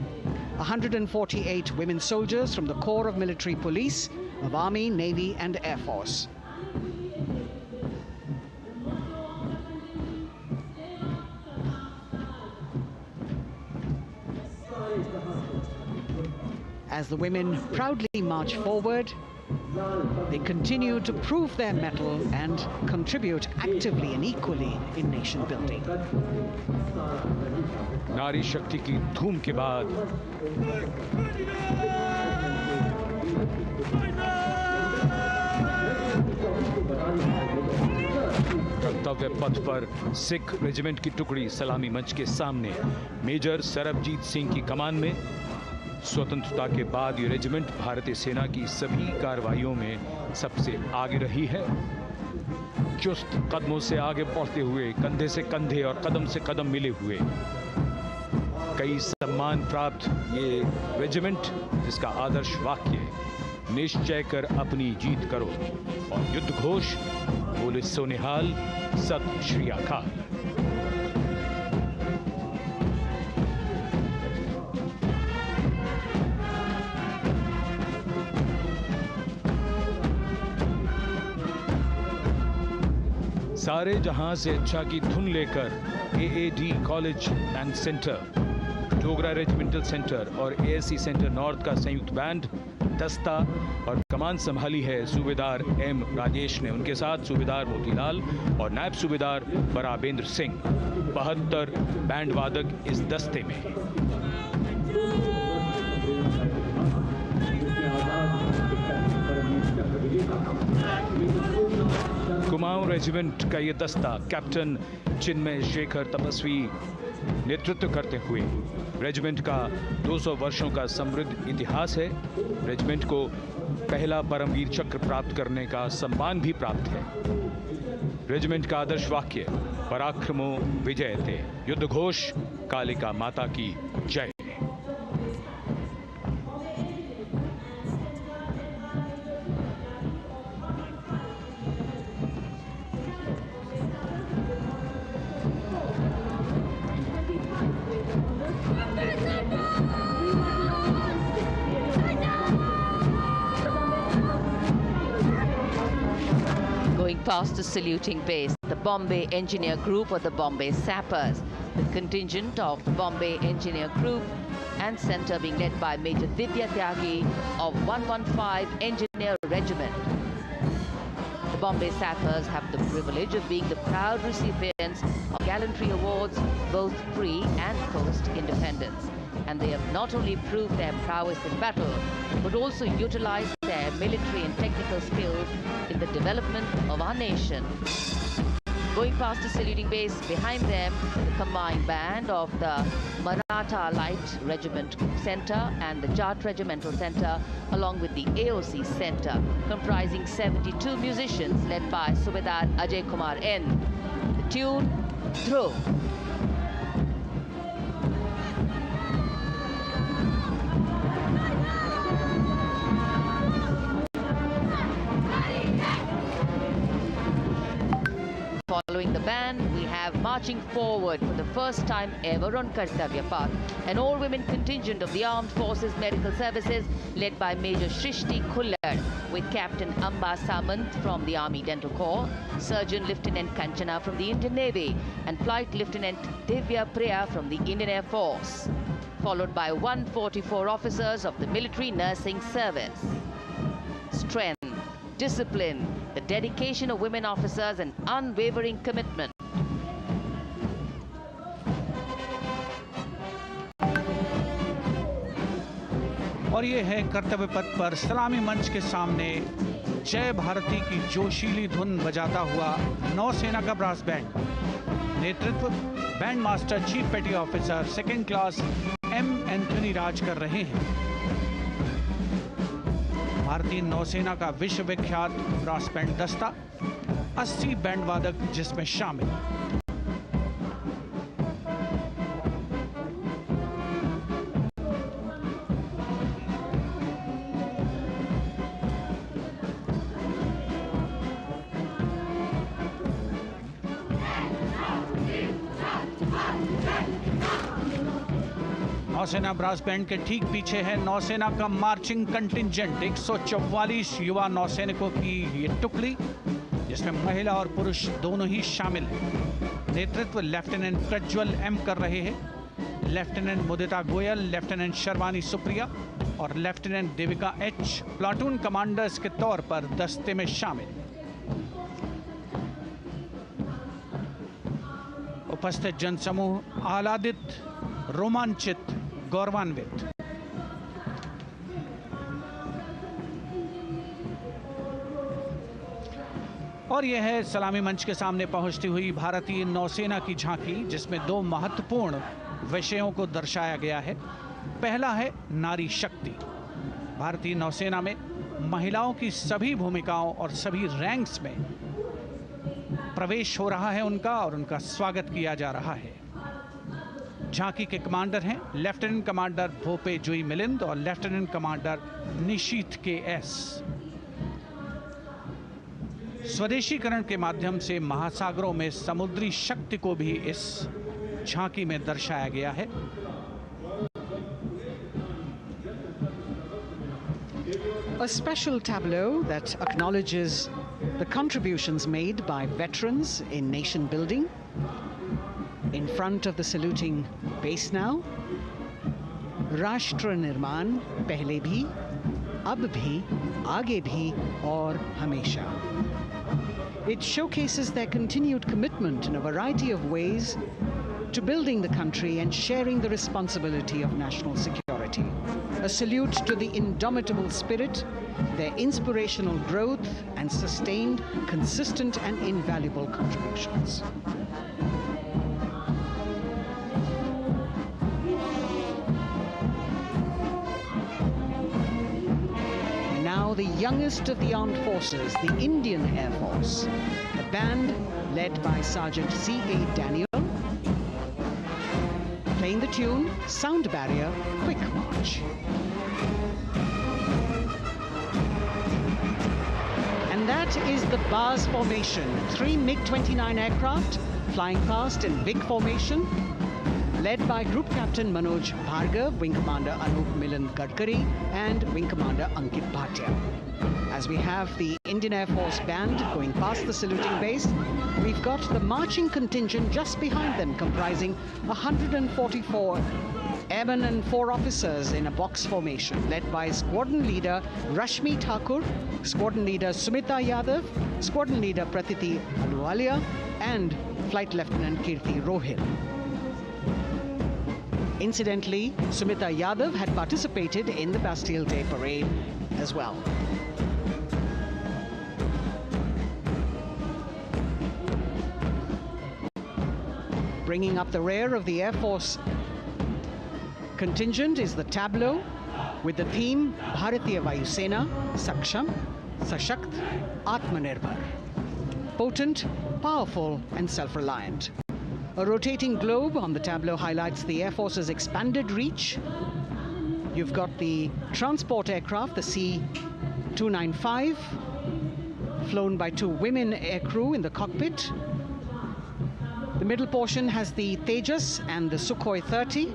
148 women soldiers from the Corps of Military Police of Army, Navy and Air Force. As the women proudly march forward, they continue to prove their mettle and contribute actively and equally in nation building. नारी शक्ति की धूम के बाद कर्तव्य पथ पर Sikh regiment की टुकड़ी सलामी मंच के सामने मेजर सरबजीत सिंह की कमान में। स्वतंत्रता के बाद ये रेजिमेंट भारतीय सेना की सभी कार्रवाइयों में सबसे आगे रही है। चुस्त कदमों से आगे बढ़ते हुए, कंधे से कंधे और कदम से कदम मिले हुए, कई सम्मान प्राप्त ये रेजिमेंट, जिसका आदर्श वाक्य निश्चय कर अपनी जीत करो और युद्ध घोष बोले सोनिहाल सत श्री अकाल। सारे जहां से अच्छा की धुन लेकर AAD college and centre, Dogra regimental centre और एएससी सेंटर नॉर्थ का संयुक्त बैंड दस्ता और कमान संभाली है सूबेदार एम राजेश ने। उनके साथ सूबेदार मोतीलाल और नायब सूबेदार बराबेंद्र सिंह। 72 बैंड वादक इस दस्ते में हैं। कुमाऊं रेजिमेंट का ये दस्ता कैप्टन चिन्मय शेखर तपस्वी नेतृत्व करते हुए, रेजिमेंट का 200 वर्षों का समृद्ध इतिहास है। रेजिमेंट को पहला परमवीर चक्र प्राप्त करने का सम्मान भी प्राप्त है। रेजिमेंट का आदर्श वाक्य पराक्रमो विजयते, युद्ध घोष कालिका माता की जय। Going past the saluting base, the Bombay Engineer Group or the Bombay Sappers, the contingent of the Bombay Engineer Group and Centre being led by Major Divya Tyagi of 115 Engineer Regiment. The Bombay Sappers have the privilege of being the proud recipients of gallantry awards, both pre and post independence. And they have not only proved their prowess in battle, but also utilized their military and technical skills in the development of our nation. Going past the saluting base, behind them, the combined band of the Maratha Light Regiment Centre and the Jat Regimental Centre, along with the AOC Centre, comprising 72 musicians led by Subedar Ajay Kumar N. The tune, Dhruv. Following the band, we have marching forward for the first time ever on Kartavya Path, an all-women contingent of the Armed Forces Medical Services led by Major Shrishti Khullar, with Captain Amba Samant from the Army Dental Corps, Surgeon Lieutenant Kanchana from the Indian Navy, and Flight Lieutenant Divya Priya from the Indian Air Force, followed by 144 officers of the Military Nursing Service. Strength, discipline, the dedication of women officers and unwavering commitment. और ये है कर्तव्य पथ पर सलामी मंच के सामने जय भारती की जोशीली धुन बजाता हुआ नौसेना का ब्रास बैंड। नेतृत्व band master chief petty officer second class M Anthony Raj कर रहे हैं। भारतीय नौसेना का विश्व विख्यात ब्रास बैंड दस्ता, 80 बैंड वादक जिसमें शामिल। नौसेना ब्रास बैंड के ठीक पीछे है नौसेना का मार्चिंग कंटिंजेंट, 144 युवा नौसैनिकों की ये टुकड़ी, जिसमें महिला और पुरुष दोनों ही शामिल हैं। नेतृत्व लेफ्टिनेंट प्रज्वल एम कर रहे हैं। लेफ्टिनेंट मुदिता गोयल, लेफ्टिनेंट शर्वानी सुप्रिया और lieutenant Devika H platoon commanders के तौर पर दस्ते में शामिल। उपस्थित जनसमूह आह्लादित, रोमांचित, गौरवान्वित। और यह है सलामी मंच के सामने पहुंचती हुई भारतीय नौसेना की झांकी, जिसमें दो महत्वपूर्ण विषयों को दर्शाया गया है। पहला है नारी शक्ति। भारतीय नौसेना में महिलाओं की सभी भूमिकाओं और सभी रैंक्स में प्रवेश हो रहा है उनका, और उनका स्वागत किया जा रहा है। झांकी के कमांडर हैं लेफ्टिनेंट कमांडर भोपे जुई मिलिंद और लेफ्टिनेंट कमांडर निशीथ के एस। स्वदेशीकरण के माध्यम से महासागरों में समुद्री शक्ति को भी इस झांकी में दर्शाया गया है। A special tableau that acknowledges the contributions made by veterans in nation building. In front of the saluting base now, Rashtra Nirman Pehle Bhi, अब भी, आगे भी और हमेशा. It showcases their continued commitment in a variety of ways to building the country and sharing the responsibility of national security. A salute to the indomitable spirit, their inspirational growth, and sustained, consistent, and invaluable contributions. And now the youngest of the armed forces, the Indian Air Force, a band led by Sergeant C.A. Daniel, playing the tune Sound Barrier Quick March. And that is the Bars formation. 3 MiG-29 aircraft flying past in big formation, led by Group Captain Manoj Bhargav, Wing Commander Anup Milan Gadkari, and Wing Commander Ankit Bhatia. As we have the Indian Air Force band going past the saluting base, we've got the marching contingent just behind them, comprising 144 airmen and 4 officers in a box formation, led by Squadron Leader Rashmi Thakur, Squadron Leader Sumita Yadav, Squadron Leader Pratiti Aluwalia, and Flight Lieutenant Kirti Rohil. Incidentally, Sumita Yadav had participated in the Bastille Day Parade as well. Bringing up the rear of the Air Force contingent is the tableau with the theme Bharatiya Vayu Sena, Saksham, Sashakt, Atmanirbhar. Potent, powerful, and self-reliant. A rotating globe on the tableau highlights the Air Force's expanded reach. You've got the transport aircraft, the C-295, flown by 2 women aircrew in the cockpit. The middle portion has the Tejas and the Sukhoi 30.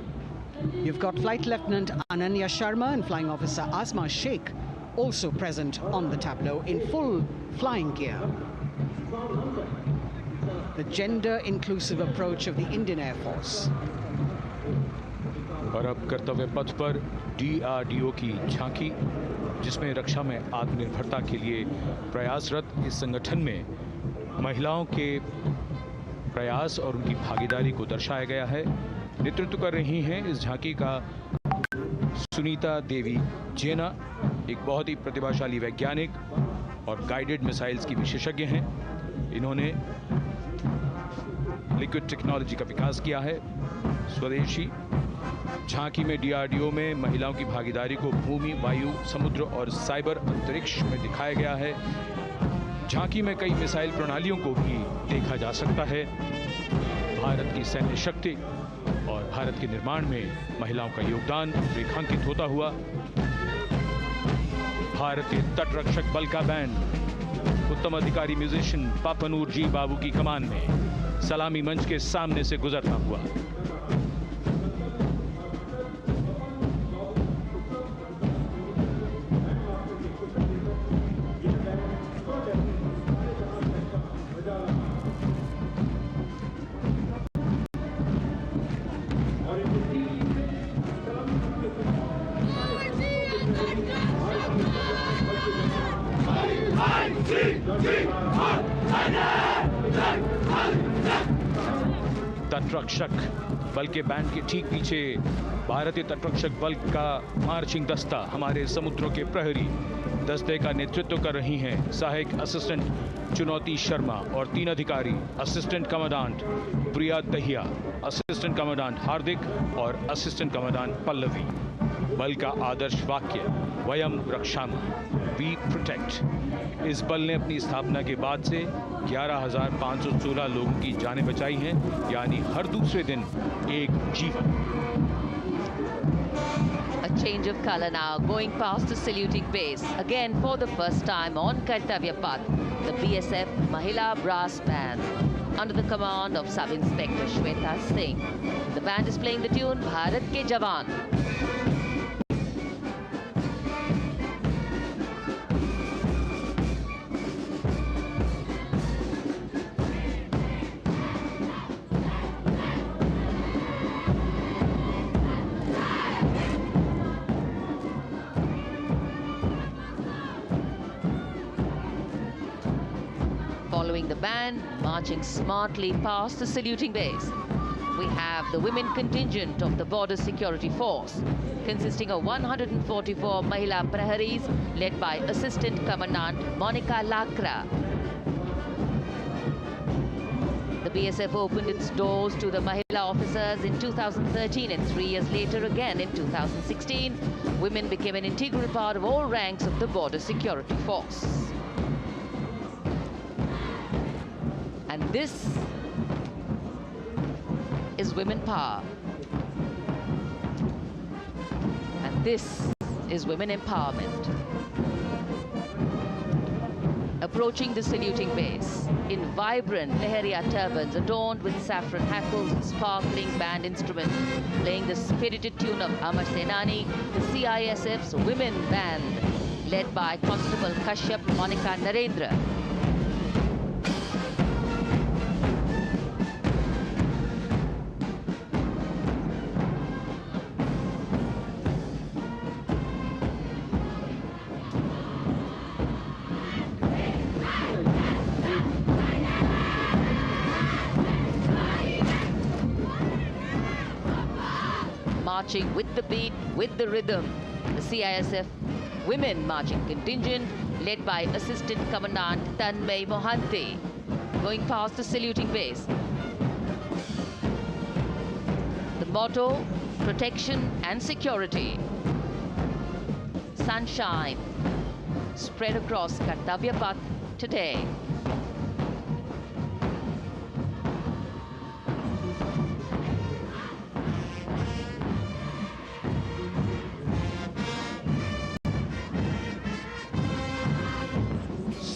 You've got Flight Lieutenant Ananya Sharma and Flying Officer Asma Sheikh also present on the tableau in full flying gear. The gender-inclusive approach of the Indian Air Force. और अब कर्तव्य पथ पर DRDO की झांकी, जिसमें रक्षा में आत्मनिर्भरता के लिए प्रयासरत इस संगठन में महिलाओं के प्रयास और उनकी भागीदारी को दर्शाया गया है। नेतृत्व कर रही हैं इस झांकी का सुनीता देवी जेना, एक बहुत ही प्रतिभाशाली वैज्ञानिक और गाइडेड मिसाइल्स की विशेषज्ञ हैं। इन्होंने लिक्विड टेक्नोलॉजी का विकास किया है, स्वदेशी। झांकी में DRDO में महिलाओं की भागीदारी को भूमि, वायु, समुद्र और साइबर अंतरिक्ष में दिखाया गया है। झांकी में कई मिसाइल प्रणालियों को भी देखा जा सकता है। भारत की सैन्य शक्ति और भारत के निर्माण में महिलाओं का योगदान रेखांकित होता हुआ भारतीय तटरक्षक बल का बैंड उत्तम अधिकारी म्यूजिशियन पापनूर जी बाबू की कमान में सलामी मंच के सामने से गुजरता हुआ। तटरक्षक बल के बैंड के ठीक पीछे भारतीय तटरक्षक बल का मार्चिंग दस्ता हमारे समुद्रों के प्रहरी दस्ते का नेतृत्व कर रही हैं सहायक असिस्टेंट चुनौती शर्मा और 3 अधिकारी, असिस्टेंट कमांडेंट प्रिया दहिया, असिस्टेंट कमांडेंट हार्दिक और असिस्टेंट कमांडेंट पल्लवी। बल का आदर्श वाक्य वयम रक्षामः, वी प्रोटेक्ट। इस बल ने अपनी स्थापना के बाद से 11,516 लोगों की जानें बचाई हैं, यानी हर दूसरे दिन एक जीवन। A change of color now, going past the saluting base. Again, for the first time on Kartavya Path, the BSF Mahila Brass Band, under the command of Sub-Inspector Shweta Singh. The band is playing the tune Bharat Ke Jawan. band marching smartly past the saluting base. We have the women contingent of the Border Security Force, consisting of 144 Mahila Praharis, led by Assistant Commandant Monica Lakra. The BSF opened its doors to the Mahila officers in 2013, and 3 years later again in 2016. Women became an integral part of all ranks of the Border Security Force. And this is women power. And this is women empowerment. Approaching the saluting base in vibrant Leheria turbans adorned with saffron hackles and sparkling band instruments, playing the spirited tune of Amar Senani, the CISF's women band, led by Constable Kashyap Monica Narendra. Marching with the beat, with the rhythm, the CISF women marching contingent, led by Assistant Commandant Tanmay Mohanty, going past the saluting base. The motto, protection and security. Sunshine spread across Kartavya Path today.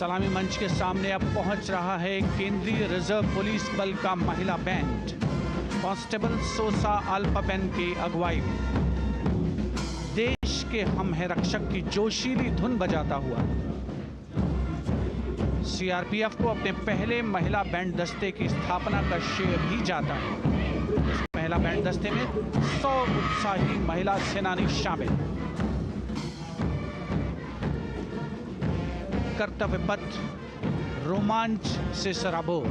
सलामी मंच के सामने अब पहुंच रहा है केंद्रीय reserve police बल का महिला बैंड। कांस्टेबल सोसा अल्पाबेन की अगुवाई में देश के हम है रक्षक की जोशीली धुन बजाता हुआ सीआरपीएफ को अपने पहले महिला बैंड दस्ते की स्थापना का श्रेय भी जाता है। इस महिला बैंड दस्ते में 100 उत्साही महिला सेनानी शामिल। कर्तव्य पथ रोमांच से सराबोर।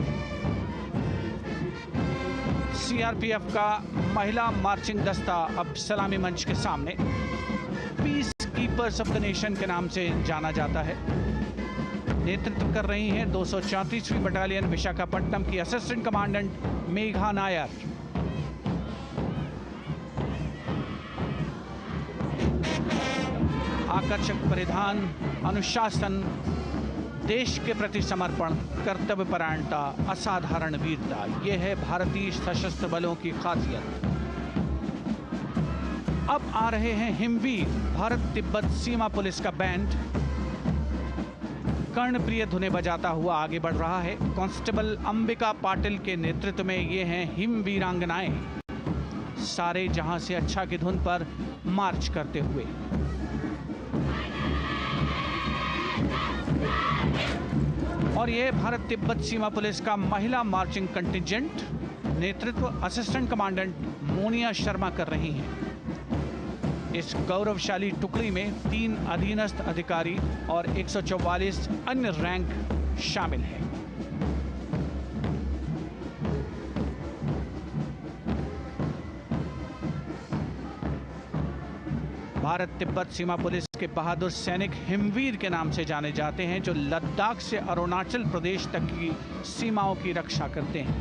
सीआरपीएफ का महिला मार्चिंग दस्ता अब सलामी मंच के सामने peace keepers of the nation के नाम से जाना जाता है। नेतृत्व कर रही हैं 234वीं बटालियन विशाखापट्टनम की असिस्टेंट कमांडेंट मेघा नायर। आकर्षक परिधान, अनुशासन, देश के प्रति समर्पण, कर्तव्य परायणता, असाधारण वीरता, यह है भारतीय सशस्त्र बलों की खासियत। अब आ रहे हैं हिमवीर भारत तिब्बत सीमा पुलिस का बैंड। कर्णप्रिय धुनें बजाता हुआ आगे बढ़ रहा है। कांस्टेबल अंबिका पाटिल के नेतृत्व में ये हैं हिमवीरांगनाएं, सारे जहां से अच्छा की धुन पर मार्च करते हुए। और यह भारत तिब्बत सीमा पुलिस का महिला मार्चिंग कंटिजेंट, नेतृत्व असिस्टेंट कमांडेंट मोनिया शर्मा कर रही हैं। इस गौरवशाली टुकड़ी में 3 अधीनस्थ अधिकारी और 144 अन्य रैंक शामिल हैं। भारत तिब्बत सीमा पुलिस के बहादुर सैनिक हिमवीर के नाम से जाने जाते हैं, जो लद्दाख से अरुणाचल प्रदेश तक की सीमाओं की रक्षा करते हैं।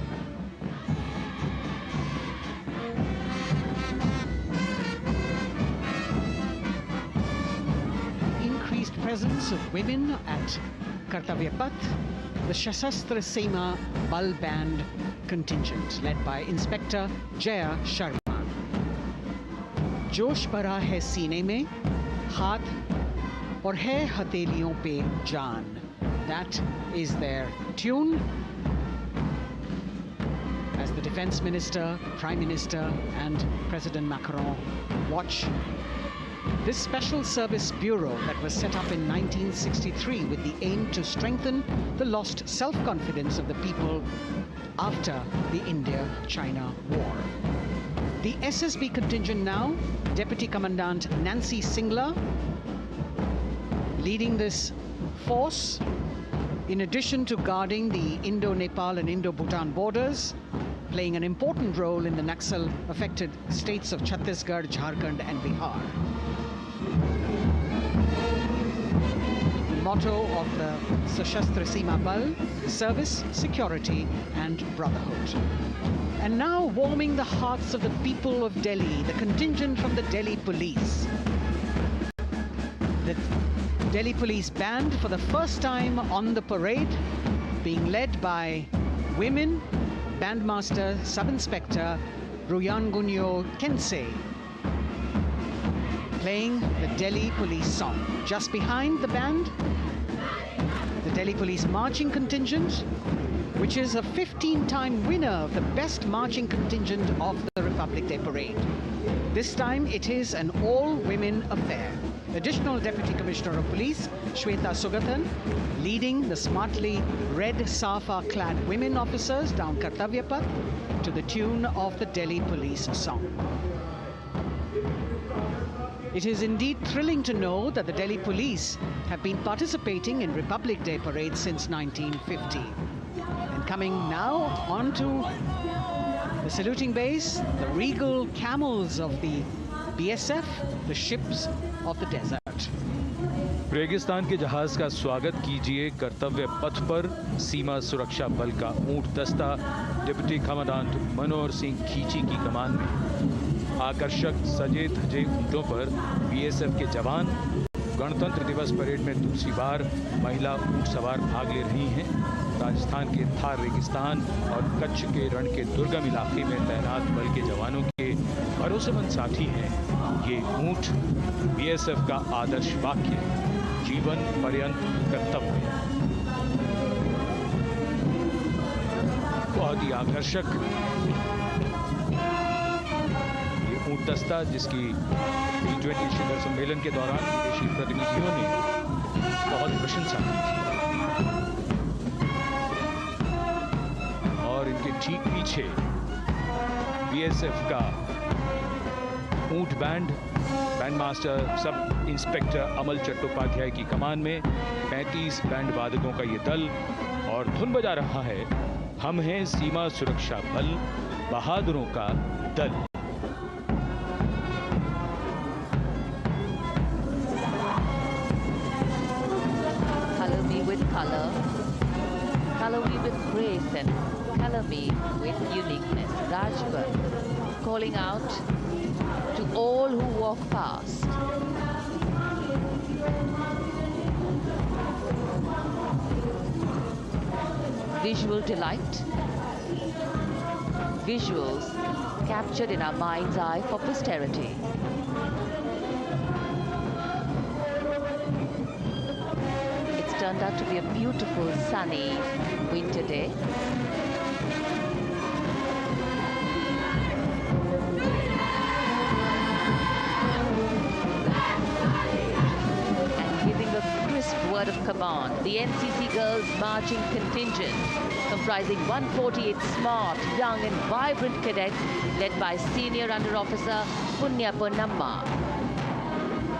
Increased presence of women at Kartavya Path, the Shasastra Seema Bal Band contingent, led by Inspector Jaya Sharma. जोश भरा है सीने में, हाथ और है हथेलियों पे जान. That is their tune. As the Defense Minister, Prime Minister and President Macron watch this Special Service Bureau that was set up in 1963 with the aim to strengthen the lost self-confidence of the people after the India-China war. The SSB contingent now, Deputy Commandant Nancy Singla, leading this force In addition to guarding the Indo-Nepal and Indo-Bhutan borders, playing an important role in the Naxal-affected states of Chhattisgarh, Jharkhand and Bihar. The motto of the Sashastra Seema Bal, service, security and brotherhood. And now warming the hearts of the people of Delhi, the contingent from the Delhi police. The Delhi police band for the first time on the parade, being led by women, Bandmaster Sub-Inspector Ruyangunyo Kensei, playing the Delhi police song. Just behind the band, the Delhi police marching contingent, which is a 15-time winner of the best marching contingent of the Republic Day Parade. This time it is an all-women affair. Additional Deputy Commissioner of Police, Shweta Sugathan, leading the smartly red safa-clad women officers down Kartavya Path to the tune of the Delhi police song. It is indeed thrilling to know that the Delhi police have been participating in Republic Day Parade since 1950. And coming now onto the saluting base, the regal camels of the BSF, the ships of the desert. रेगिस्तान के जहाज का स्वागत कीजिए कर्तव्य पथ पर सीमा सुरक्षा बल का ऊंट दस्ता डिप्टी कमांडेंट मनोहर सिंह खींची की कमान में। आकर्षक सजे धजे ऊंटों पर बीएसएफ के जवान। गणतंत्र दिवस परेड में दूसरी बार महिला ऊंट सवार भाग ले रही हैं। राजस्थान के थार रेगिस्तान और कच्छ के रण के दुर्गम इलाके में तैनात बल के जवानों के भरोसेमंद साथी हैं। ये ऊंट बीएसएफ का आदर्श वाक्य, जीवन पर्यंत कर्तव्य। बहुत ही आकर्षक ये ऊंट दस्ता, जिसकी G20 शिखर सम्मेलन के दौरान विदेशी प्रतिनिधियों ने बहुत प्रशंसा की थी। और इनके ठीक पीछे बीएसएफ का ऊंट बैंड मास्टर सब इंस्पेक्टर अमल चट्टोपाध्याय की कमान में 35 बैंड वादकों का ये दल, और धुन बजा रहा है हम हैं सीमा सुरक्षा बल, बहादुरों का दल। Color me with color, color me with grace, and color me with uniqueness. Rajput calling out to all who walk past. Visual delight, visuals captured in our mind's eye for posterity. It's turned out to be a beautiful sunny winter day. Word of command, the NCC Girls Marching Contingent, comprising 148 smart, young and vibrant cadets led by Senior Under Officer Punya Ponnamma.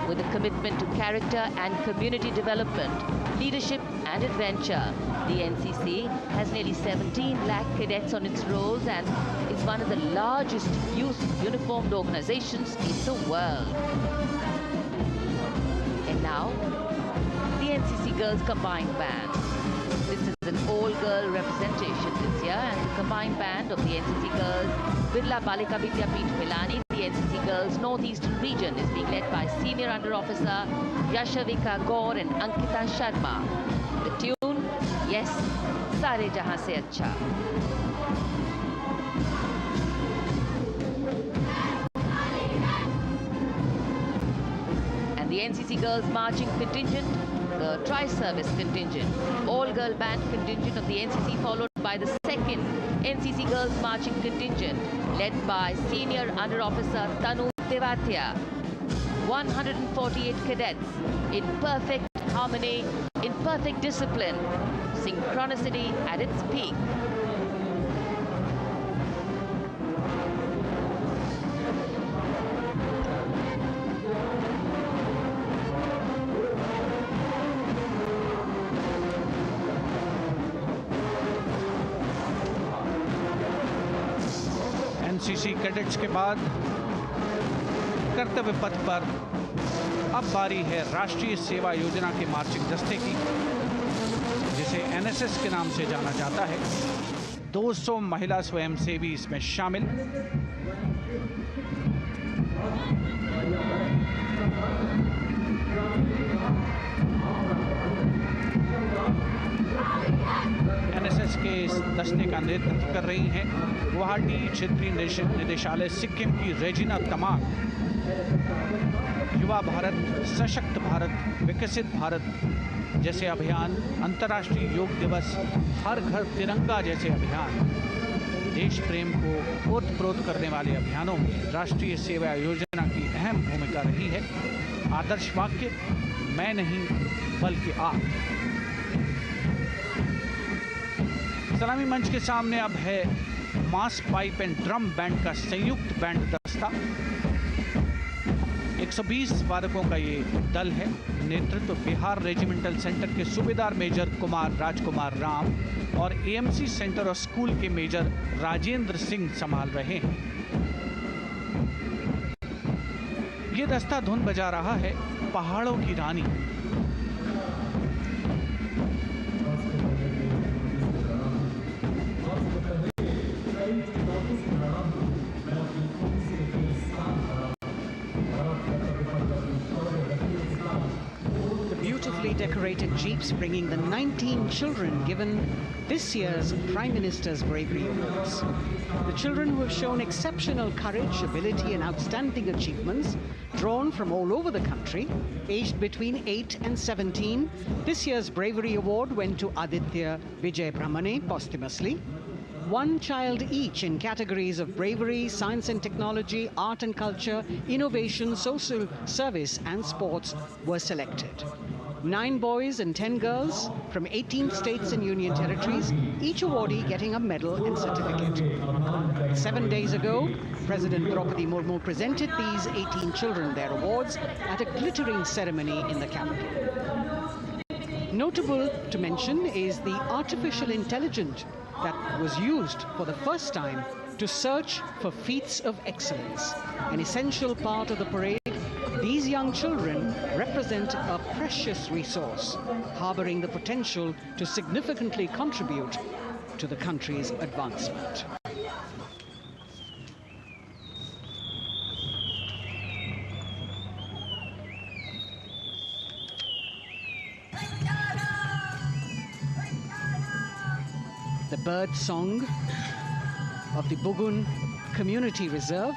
With a commitment to character and community development, leadership and adventure, the NCC has nearly 17 lakh cadets on its rolls and is one of the largest youth uniformed organizations in the world. And now, the NCC Girls Combined Band. This is an all-girl representation this year, and the combined band of the NCC Girls Birla Balika Vidyapeeth Milani, the NCC Girls Northeastern region, is being led by Senior Under Officer Yashavika Gaur and Ankita Sharma. The tune, yes, Sare Jahan Se Acha. And the NCC Girls Marching Contingent, the Tri-Service Contingent, all-girl band contingent of the NCC, followed by the second NCC Girls Marching Contingent, led by Senior Under Officer Tanu Tevatia. 148 cadets in perfect harmony, in perfect discipline, synchronicity at its peak. NCC cadets के बाद कर्तव्य पथ पर अब बारी है राष्ट्रीय सेवा योजना के मार्चिंग दस्ते की, जिसे एनएसएस के नाम से जाना जाता है। 200 महिला स्वयंसेवी इसमें शामिल। एनएसएस के इस दस्ते का नेतृत्व कर रही हैं गुवाहाटी क्षेत्रीय निदेशालय सिक्किम की रेजिना तमांग। युवा भारत, सशक्त भारत, विकसित भारत जैसे अभियान, अंतर्राष्ट्रीय योग दिवस, हर घर तिरंगा जैसे अभियान, देश प्रेम को ओतप्रोत करने वाले अभियानों में राष्ट्रीय सेवा योजना की अहम भूमिका रही है। आदर्श वाक्य, मैं नहीं बल्कि आप। सलामी मंच के सामने अब है मास पाइप एंड ड्रम बैंड का संयुक्त बैंड दस्ता। 120 वादकों का ये दल है। नेतृत्व बिहार रेजिमेंटल सेंटर के सूबेदार मेजर कुमार राजकुमार राम और एएमसी सेंटर और स्कूल के मेजर राजेंद्र सिंह संभाल रहे हैं। ये दस्ता धुन बजा रहा है पहाड़ों की रानी। Beautifully decorated jeeps bringing the 19 children given this year's Prime Minister's Bravery Awards. The children who have shown exceptional courage, ability and outstanding achievements, drawn from all over the country, aged between 8 and 17. This year's Bravery Award went to Aditya Vijay Brahmane posthumously. One child each in categories of bravery, science and technology, art and culture, innovation, social service and sports were selected. 9 boys and 10 girls from 18 states and union territories, each awardee getting a medal and certificate. 7 days ago, President Draupadi Murmu presented these 18 children their awards at a glittering ceremony in the capital. Notable to mention is the artificial intelligence that was used for the first time to search for feats of excellence. An essential part of the parade, these young children represent a precious resource, harboring the potential to significantly contribute to the country's advancement. The bird song of the Bugun Community Reserve,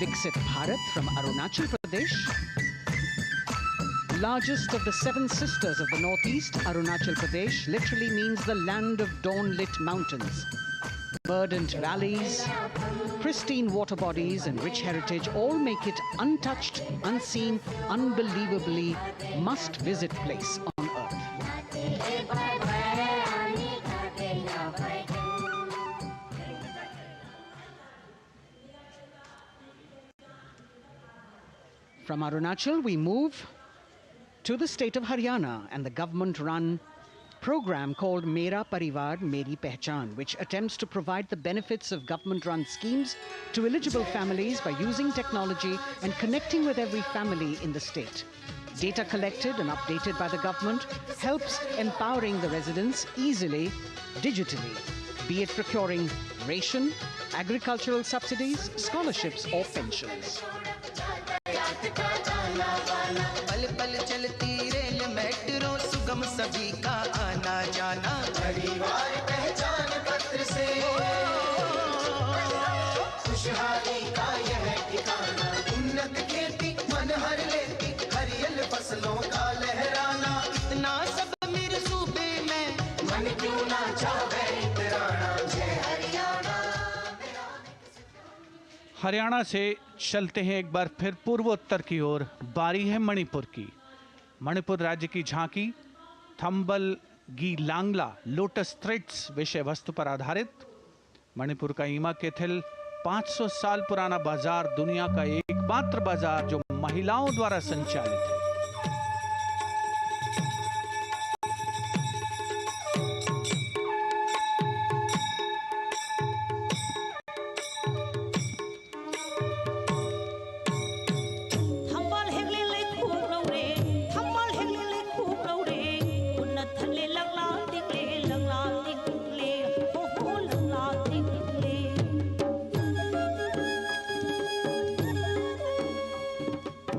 Viksit Bharat from Arunachal Pradesh. Largest of the 7 sisters of the Northeast, Arunachal Pradesh literally means the land of dawn-lit mountains. Verdant valleys, pristine water bodies and rich heritage all make it untouched, unseen, unbelievably must-visit place on earth. From Arunachal, we move to the state of Haryana and the government-run program called Mera Parivar Meri Pehchan, which attempts to provide the benefits of government-run schemes to eligible families by using technology and connecting with every family in the state. Data collected and updated by the government helps empowering the residents easily, digitally, be it procuring ration, agricultural subsidies, scholarships or pensions. पल पल चलती rail metro सुगम सभी का आना जाना परिवार पहचान पत्र से खुशहाली का यह ठिकाना उन्नत खेती मन हर लेती हरियल फसलों का लहराना इतना सब मेरे सूबे में मन क्यों ना चाहे इतराना जय हरियाणा। हरियाणा से चलते हैं एक बार फिर पूर्वोत्तर की ओर। बारी है मणिपुर की। मणिपुर राज्य की झांकी थंबल गी लांगला लोटस थ्रेड्स विषय वस्तु पर आधारित। मणिपुर का ईमा केथिल 500 साल पुराना बाजार, दुनिया का एकमात्र बाजार जो महिलाओं द्वारा संचालित है।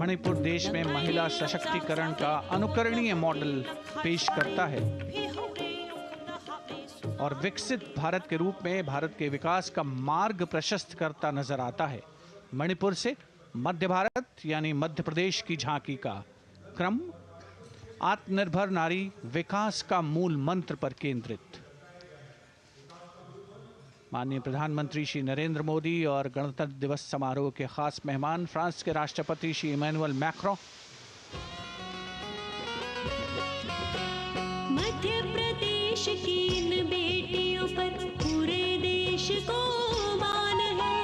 मणिपुर देश में महिला सशक्तिकरण का अनुकरणीय मॉडल पेश करता है और विकसित भारत के रूप में भारत के विकास का मार्ग प्रशस्त करता नजर आता है। मणिपुर से मध्य भारत यानी मध्य प्रदेश की झांकी का क्रम आत्मनिर्भर नारी विकास का मूल मंत्र पर केंद्रित। माननीय प्रधानमंत्री श्री नरेंद्र मोदी और गणतंत्र दिवस समारोह के खास मेहमान फ्रांस के राष्ट्रपति श्री इमैनुअल मैक्रों, मध्य प्रदेश की इन बेटियों पर पूरे देश को मान है।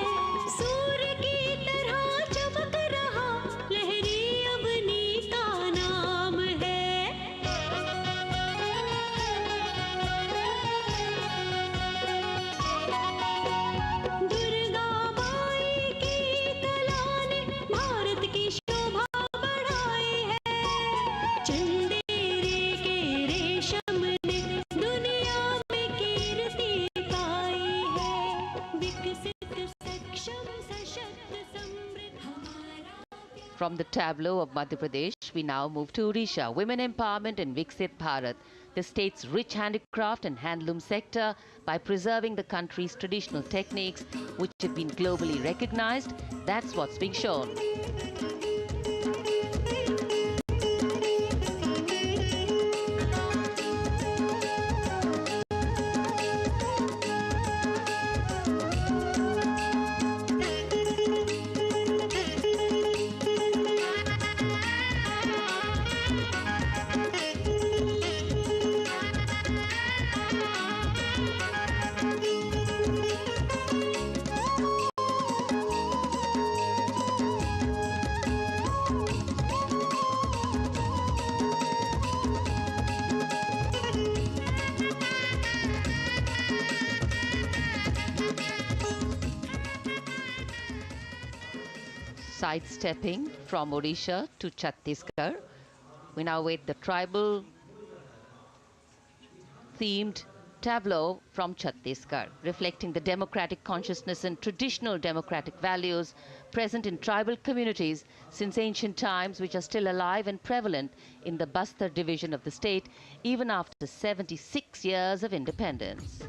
सूर्य की तरह चमक रहा लहरी अवनी का नाम है। दुर्गा माई की कला ने भारत की शोभा बढ़ाई है। चंदेरे के रेशम ने दुनिया में कीर्ति पाई है। विकसित सक्षम सशक्त समृद्ध हमारा From the tableau of Madhya Pradesh, we now move to Odisha. Women empowerment in Viksit Bharat, the state's rich handicraft and handloom sector, by preserving the country's traditional techniques, which have been globally recognized. That's what's being shown. Sidestepping from Odisha to Chhattisgarh, we now wait the tribal themed tableau from Chhattisgarh, reflecting the democratic consciousness and traditional democratic values present in tribal communities since ancient times, which are still alive and prevalent in the Bastar division of the state, even after 76 years of independence.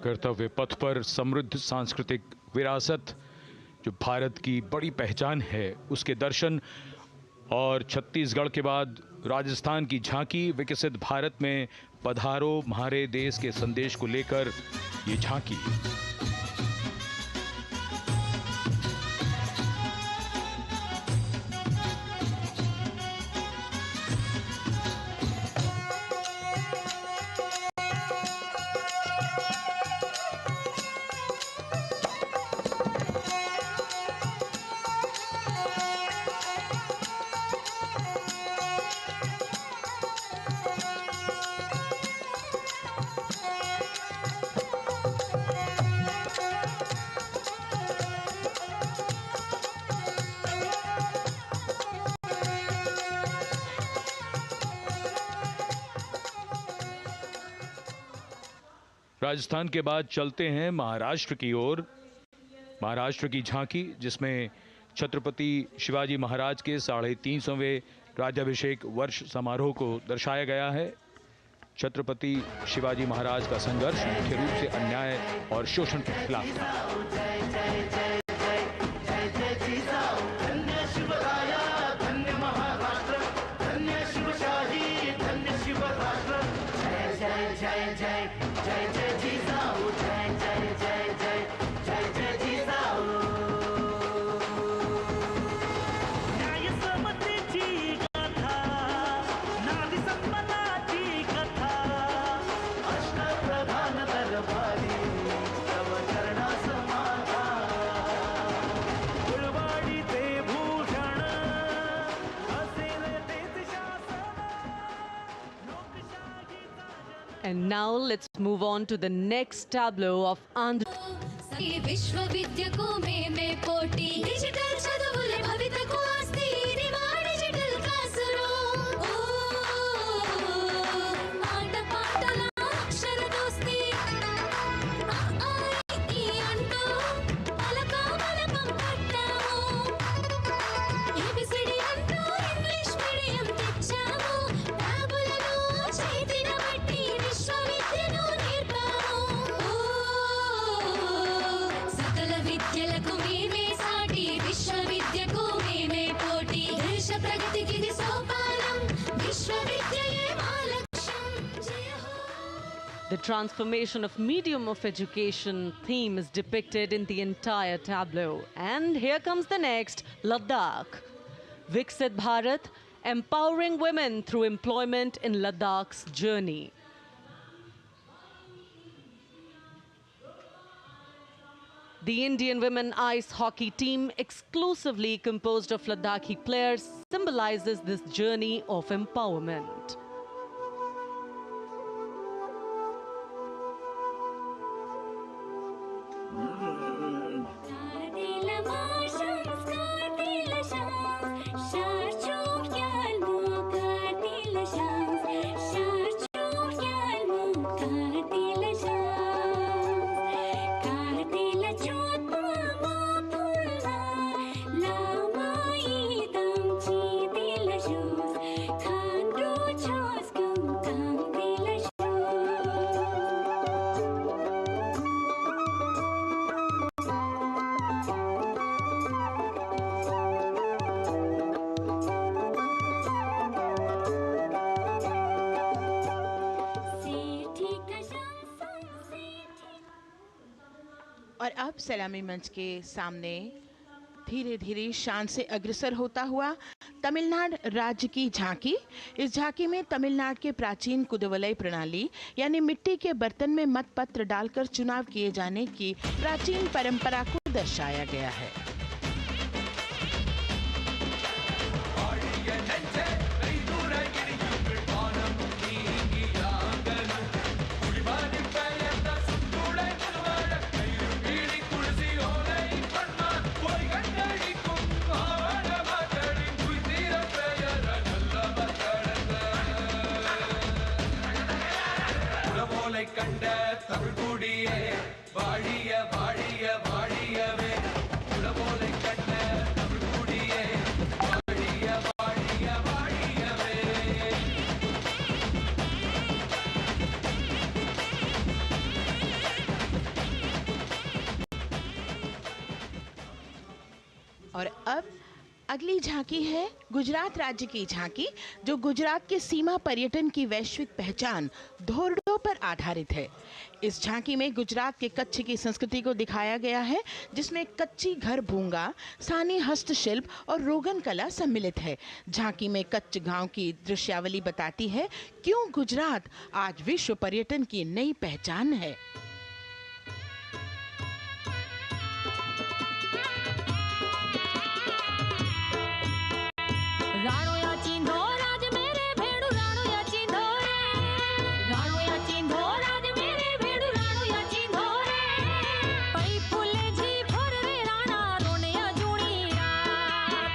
कर्तव्य पथ पर समृद्ध सांस्कृतिक विरासत जो भारत की बड़ी पहचान है उसके दर्शन, और छत्तीसगढ़ के बाद राजस्थान की झांकी विकसित भारत में पधारो म्हारे देश के संदेश को लेकर ये झांकी। राजस्थान के बाद चलते हैं महाराष्ट्र की ओर। महाराष्ट्र की झांकी जिसमें छत्रपति शिवाजी महाराज के 350वें राज्याभिषेक वर्ष समारोह को दर्शाया गया है। छत्रपति शिवाजी महाराज का संघर्ष मुख्य रूप से अन्याय और शोषण के खिलाफ था। Now let's move on to the next tableau of Andhra. విశ్వవిద్యకు మేమే పోటీ డిజిటల్ చదువుల భవితకు ఆస్తి ఇది మా డిజిటల్ క్లాసులో ఆట పాటల అక్షర దోస్తి ఈ అంటూ పలక పలకం పట్టాము ఏబిసిడి అంటూ ఇంగ్లీష్ మీడియం తెచ్చాము ట్యాబులలో చేతిన బట్టి విశ్వవిద్యను నేర్పాము సకల విద్యలకు మేమే సాటి విశ్వవిద్యకు మేమే పోటీ దేశ ప్రగతికి ఇది సోపానం విశ్వవిద్యయే మా లక్ష్యం జయ హో. The transformation of medium of education theme is depicted in the entire tableau. And here comes the next, Ladakh. Viksit Bharat, empowering women through employment in Ladakh's journey. The Indian women ice hockey team, exclusively composed of Ladakhi players, symbolizes this journey of empowerment. Kartavya Kartavya Sharchok yalmo Kartavya Sharchok yalmo Kartavya Kartavya chotma mapulna lamai tam chidila shos khandro chos kum kamdila और अब सलामी मंच के सामने धीरे धीरे शान से अग्रसर होता हुआ तमिलनाडु राज्य की झांकी। इस झांकी में तमिलनाडु के प्राचीन कुदवलय प्रणाली यानी मिट्टी के बर्तन में मतपत्र डालकर चुनाव किए जाने की प्राचीन परंपरा को दर्शाया गया है। கண்ட தமிழ் குடியே வாழிய வாழிய வாழியவே உலகோலை கண்ட தமிழ் குடியே வாழிய வாழிய வாழியவே और अब अगली झांकी है गुजरात राज्य की झांकी, जो गुजरात के सीमा पर्यटन की वैश्विक पहचान धोरडों पर आधारित है। इस झांकी में गुजरात के कच्छ की संस्कृति को दिखाया गया है, जिसमें कच्ची घर भूंगा, स्थानीय हस्तशिल्प और रोगन कला सम्मिलित है। झांकी में कच्छ गांव की दृश्यावली बताती है क्यों गुजरात आज विश्व पर्यटन की नई पहचान है। राणो या चिंधो राज मेरे भेड़ू राणो या चिंधो रे राणो या चिंधो राज मेरे भेड़ू राणो या चिंधो रे पई फुले जी भर रे राणा रोने अजूणी रा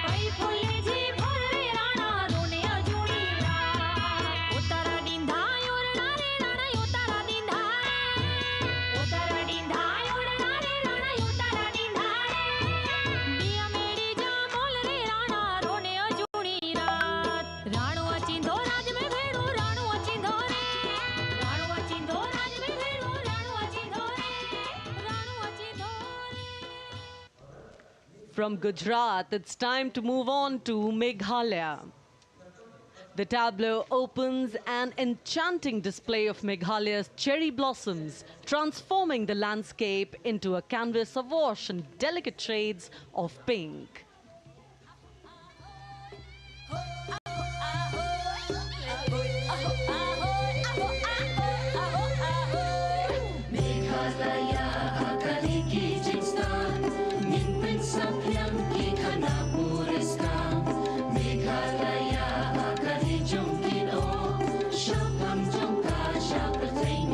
पई फुले जी भर रे राणा रोने अजूणी रा उतारा डिंधा योरना रे राणा उतारा डिंधा उतारा डिंधा योरना रे राणा उतारा डिंधा बिया मेरी जा मोल रे राणा रोने अजूणी राणो अचिंधो राज में भेड़ो राणो अचिंधो रे राणो अचिंधो राज में भेड़ो राणो अचिंधो रे राणो अचिंधो रे। From Gujarat, it's time to move on to Meghalaya. The tableau opens an enchanting display of Meghalaya's cherry blossoms, transforming the landscape into a canvas awash in delicate shades of pink. Meghalaya आकली की जिस्तान निंपिन सभ्यम की घना पुरस्कार मेघालया आकली जुमकिन ओ Shobham jhumka शाप्रथेन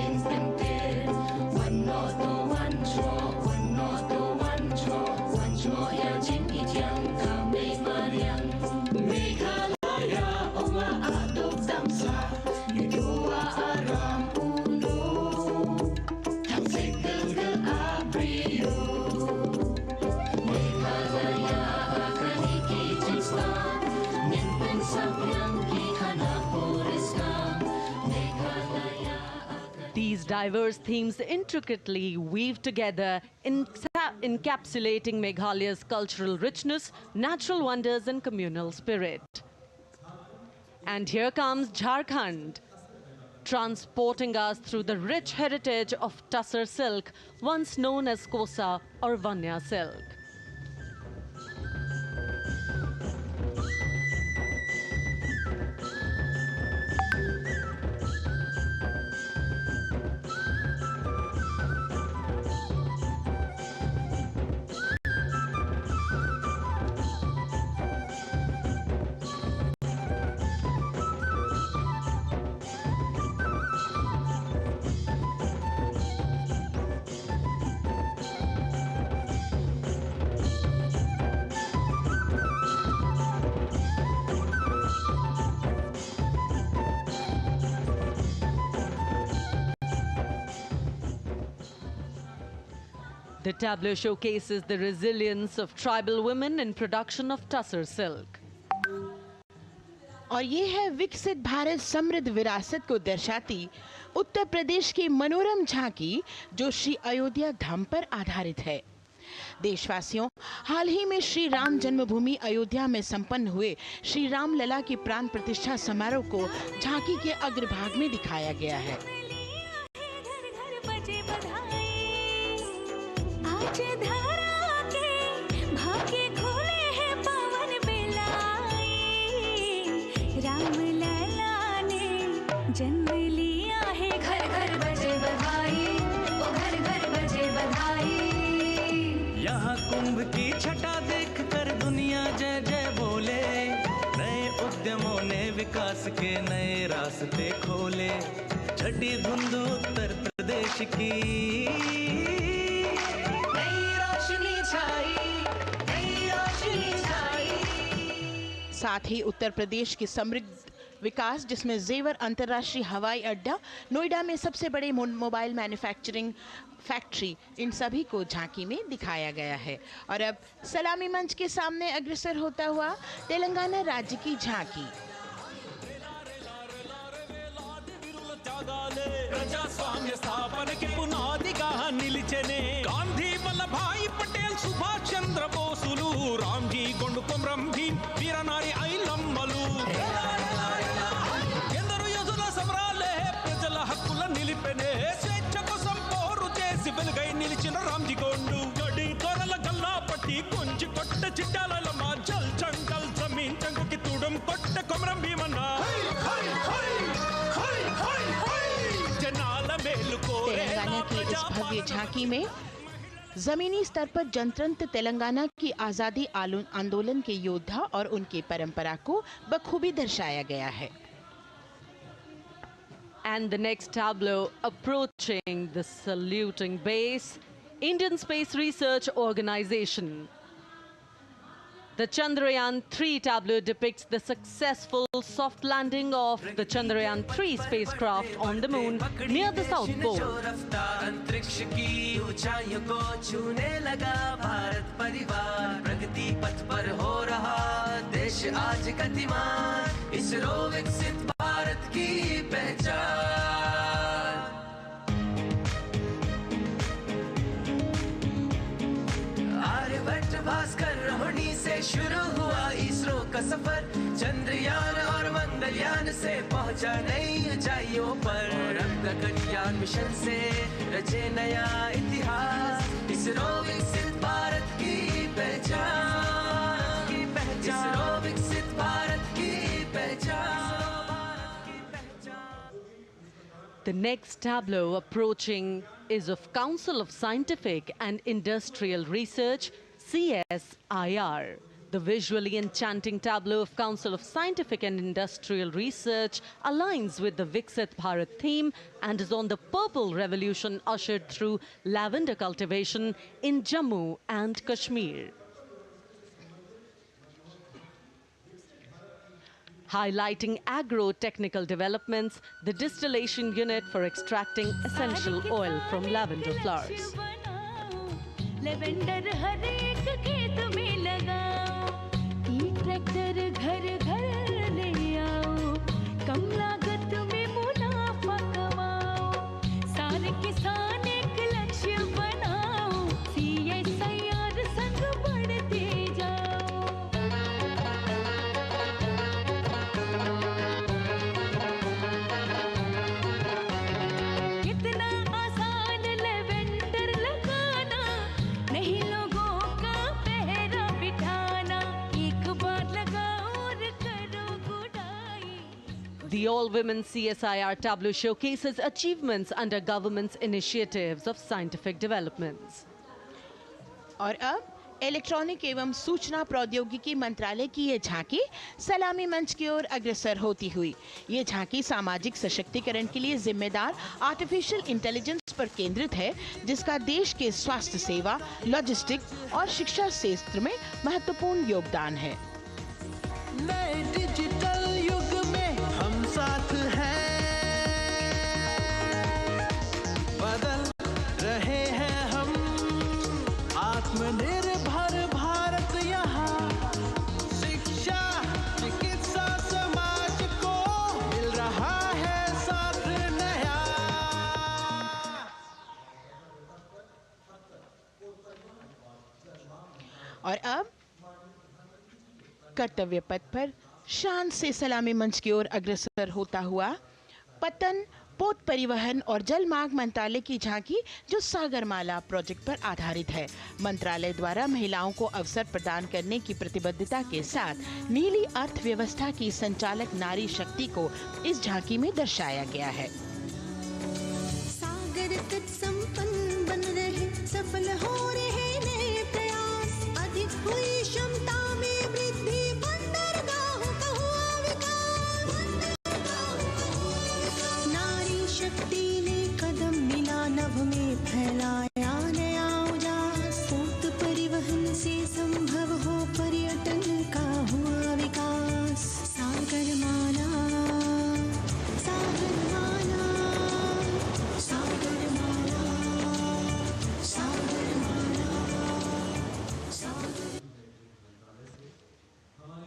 These diverse themes intricately weave together, encapsulating Meghalaya's cultural richness, natural wonders, and communal spirit. And here comes Jharkhand, transporting us through the rich heritage of Tussar silk, once known as Kosa or Vanya silk. The tableau showcases the resilience of tribal women in production of Tussar silk. और ये है विकसित भारत समृद्ध विरासत को दर्शाती उत्तर प्रदेश की मनोरम झांकी जो श्री अयोध्या धाम पर आधारित है। देशवासियों, हाल ही में श्री राम जन्मभूमि अयोध्या में संपन्न हुए श्री राम लला की प्राण प्रतिष्ठा समारोह को झांकी के अग्रभाग में दिखाया गया है। जन्म लिया है, घर घर बजे बधाई, ओ घर घर बजे बधाई। यहाँ कुंभ की छटा देख कर दुनिया जय जय बोले, नए उद्यमों ने विकास के नए रास्ते खोले। छठी धुंध उत्तर प्रदेश की नई रोशनी छाई, नई रोशनी छाई। साथ ही उत्तर प्रदेश की समृद्ध विकास जिसमें जेवर अंतर्राष्ट्रीय हवाई अड्डा, नोएडा में सबसे बड़े मोबाइल मैन्युफैक्चरिंग फैक्ट्री, इन सभी को झांकी में दिखाया गया है। और अब सलामी मंच के सामने अग्रसर होता हुआ तेलंगाना राज्य की झांकी। ప్రజాస్వామ్య స్థాపనకి పునాదిగా నిలిచెనే గాంధీ వల్లభాయ్ పటేల్ సుభాష్ చంద్ర బోసులు రామ్జీ గొండు కొమరం భీం వీరనారి ఐలమ్మలు ఎందరో యోధుల సమరాలే ప్రజల హక్కుల నిలిపెనే స్వేచ్ఛ కోసం పోరు చేసి వెలుగై నిలిచిన రామ్జీ గొండు గడి దొరల గల్లా పట్టి కొంచి కొట్ట చిట్టాలమ్మ జల్ జంగల్ జమీన్ జంగుకి తుడం కొట్ట కొమరం భీమన్న तेलंगाना की इस भव्य झांकी में जमीनी स्तर पर जनतंत्र तेलंगाना की आजादी आंदोलन के योद्धा और उनकी परंपरा को बखूबी दर्शाया गया है। And the next tableau approaching the saluting base, Indian Space Research Organization. The Chandrayaan-3 tableau depicts the successful soft landing of the Chandrayaan-3 spacecraft on the moon near the South Pole. अंतरिक्ष की ऊंचाइयों को छूने लगा भारत परिवार, प्रगति पथ पर हो रहा देश आज गतिमान, इसरो विकसित भारत की पहचान। आर्यभट्ट भास्कर रोहिणी से शुरू हुआ इसरो का सफर, चंद्रयान और मंगलयान से पहुंचा नई ऊंचाइयों पर, और अब गगनयान मिशन से रचे नया इतिहास, इसरो विकसित भारत की पहचान, इसरो विकसित भारत की पहचान। The next tableau approaching is of Council of Scientific and Industrial Research, CSIR. The visually enchanting tableau of Council of Scientific and Industrial Research aligns with the Viksit Bharat theme and is on the purple revolution ushered through lavender cultivation in Jammu and Kashmir. Highlighting agro-technical developments, the distillation unit for extracting essential oil from lavender flowers. Lavender हर एक खेत में लगाओ, ई tractor घर घर ले आओ, कम लागत में मुनाफा कमाओ, सारे किसान एक लक्ष्य बनाओ, CSIR संग बढ़ते जाओ। कितना आसान लेवेंडर लगाना, नहीं लोगों का पहरा बिठाना, एक बार लगाओ और करो गुडाई। The all-women CSIR tableau showcases achievements under government's initiatives of scientific developments. और अब इलेक्ट्रॉनिक एवं सूचना प्रौद्योगिकी मंत्रालय की ये झांकी सलामी मंच की ओर अग्रसर होती हुई। ये झांकी सामाजिक सशक्तिकरण के लिए जिम्मेदार आर्टिफिशियल इंटेलिजेंस पर केंद्रित है, जिसका देश के स्वास्थ्य सेवा, लॉजिस्टिक और शिक्षा क्षेत्र में महत्वपूर्ण योगदान है। नए डिजिटल युग में हम साथ हैं, बदल रहे हैं हम, आत्मनिर्भर भारत यहाँ, शिक्षा चिकित्सा समाज को मिल रहा है साथ नया। और अब कर्तव्य पथ पर शान से सलामी मंच की ओर अग्रसर होता हुआ पतन, पोत परिवहन और जल मार्ग मंत्रालय की झांकी, जो सागरमाला प्रोजेक्ट पर आधारित है। मंत्रालय द्वारा महिलाओं को अवसर प्रदान करने की प्रतिबद्धता के साथ नीली अर्थव्यवस्था की संचालक नारी शक्ति को इस झांकी में दर्शाया गया है। सागर तट संपन्न बन रहे, सफल हो रहे नए प्रयास, अधिक हुई क्षमता में वृद्धि, बंदरगाहों का हुआ विकास, नारी शक्ति ने कदम मिला नभ में फैलाया नया उजास, पोत परिवहन से संभव हो पर्यटन का हुआ विकास, Sagarmala Sagarmala Sagarmala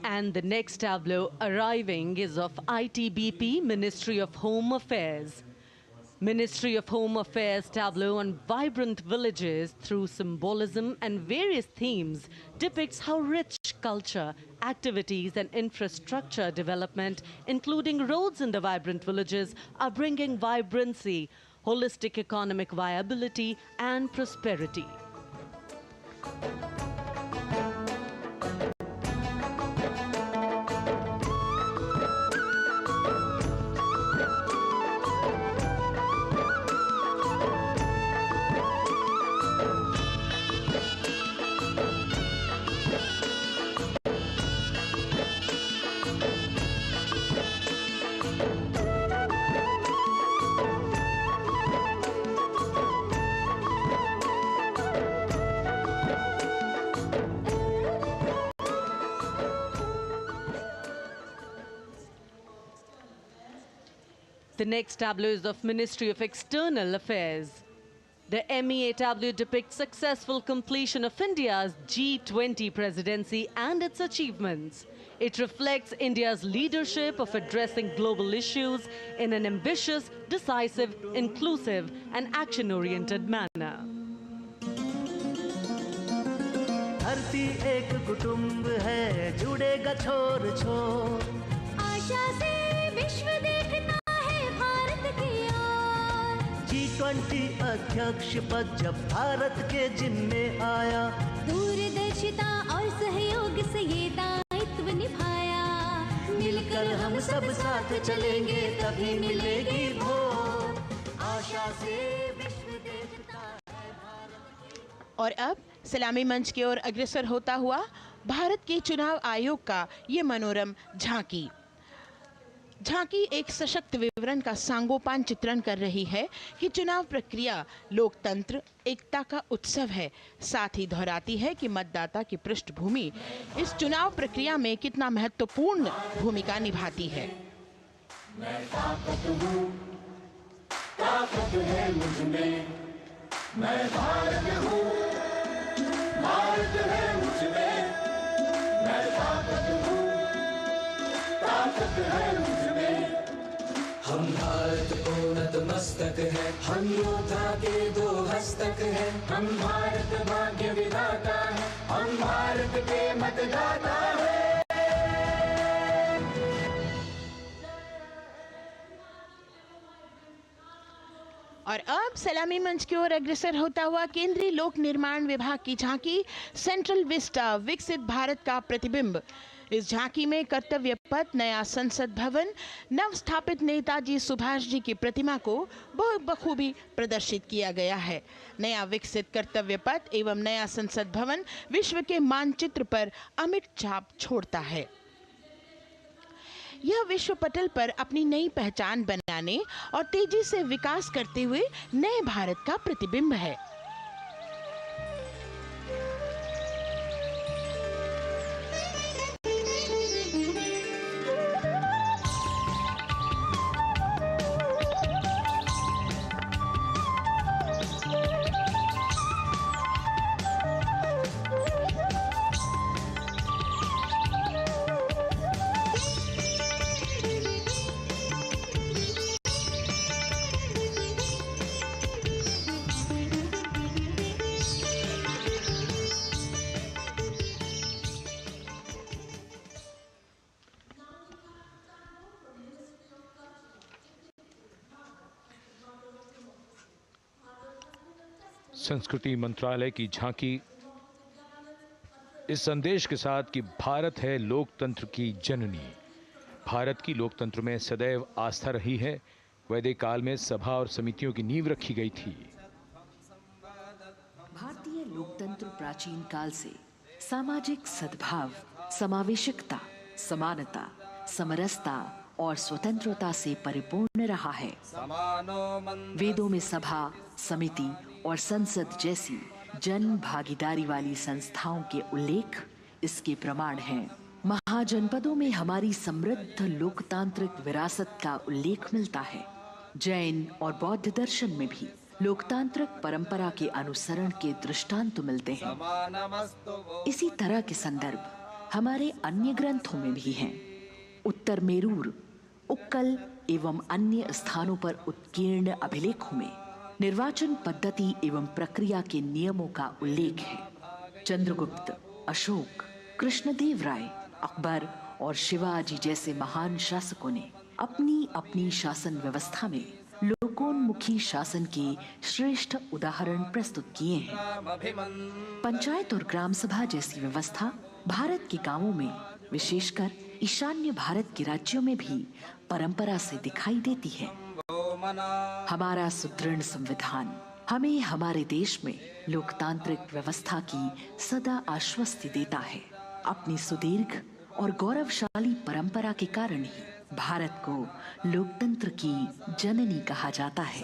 And the next tableau arriving is of ITBP, Ministry of Home Affairs. Ministry of Home Affairs tableau on vibrant villages through symbolism and various themes depicts how rich culture, activities and infrastructure development, including roads in the vibrant villages, are bringing vibrancy, holistic economic viability and prosperity. The next tableau is of Ministry of External Affairs. The MEA tableau depicts successful completion of India's G20 presidency and its achievements. It reflects India's leadership of addressing global issues in an ambitious, decisive, inclusive and action-oriented manner. धरती एक कुटुंब है, जुड़ेगा छोर छोर, आशा से विश्व देखता है भारत की ओर, G20 अध्यक्ष पद जब भारत के जिम्मे आया, दूरदर्शिता और सहयोग से ये दायित्व निभाया, मिलकर हम सब साथ चलेंगे तभी मिलेगी भोर, आशा से विश्व देखता है भारत। और अब सलामी मंच की ओर अग्रसर होता हुआ भारत के चुनाव आयोग का ये मनोरम झांकी एक सशक्त विवरण का सांगोपान चित्रण कर रही है कि चुनाव प्रक्रिया लोकतंत्र, एकता का उत्सव है। साथ ही दोहराती है कि मतदाता की पृष्ठभूमि इस चुनाव प्रक्रिया में कितना महत्वपूर्ण भूमिका निभाती है। मैं ताकत हूँ, ताकत है मुझ में, मैं भारत हूँ, ताकत है मुझमें। हम भारत को नतमस्तक है, हम योद्धा के दो हस्तक है। हम भारत भाग्य विधाता है, हम भारत के मतदाता है। और अब सलामी मंच की ओर अग्रसर होता हुआ केंद्रीय लोक निर्माण विभाग की झांकी सेंट्रल विस्टा, विकसित भारत का प्रतिबिंब। इस झांकी में कर्तव्य पथ, नया संसद भवन, नव स्थापित नेताजी सुभाष जी की प्रतिमा को बखूबी प्रदर्शित किया गया है। नया विकसित कर्तव्य पथ एवं नया संसद भवन विश्व के मानचित्र पर अमिट छाप छोड़ता है। यह विश्व पटल पर अपनी नई पहचान बनाने और तेजी से विकास करते हुए नए भारत का प्रतिबिंब है। संस्कृति मंत्रालय की झांकी इस संदेश के साथ कि भारत है लोकतंत्र की जननी। भारत की लोकतंत्र में सदैव आस्था रही है। वैदिक काल में सभा और समितियों की नींव रखी गई थी। भारतीय लोकतंत्र प्राचीन काल से सामाजिक सद्भाव, समावेशकता, समानता, समरसता और स्वतंत्रता से परिपूर्ण रहा है। वेदों में सभा, समिति और संसद जैसी जन भागीदारी वाली संस्थाओं के उल्लेख इसके प्रमाण हैं। महाजनपदों में हमारी समृद्ध लोकतांत्रिक विरासत का उल्लेख मिलता है। जैन और बौद्ध दर्शन में भी लोकतांत्रिक परंपरा के अनुसरण के दृष्टांत मिलते हैं। इसी तरह के संदर्भ हमारे अन्य ग्रंथों में भी हैं। उत्तर मेरूर, उक्कल एवं अन्य स्थानों पर उत्कीर्ण अभिलेखों में निर्वाचन पद्धति एवं प्रक्रिया के नियमों का उल्लेख है। चंद्रगुप्त, अशोक, कृष्णदेव राय, अकबर और शिवाजी जैसे महान शासकों ने अपनी अपनी शासन व्यवस्था में लोकोन्मुखी शासन के श्रेष्ठ उदाहरण प्रस्तुत किए हैं। पंचायत और ग्राम सभा जैसी व्यवस्था भारत के गांवों में, विशेषकर ईशान्य भारत के राज्यों में भी परंपरा से दिखाई देती है। हमारा सुदृढ़ संविधान हमें हमारे देश में लोकतांत्रिक व्यवस्था की सदा आश्वस्ति देता है। अपनी सुदीर्घ और गौरवशाली परंपरा के कारण ही भारत को लोकतंत्र की जननी कहा जाता है।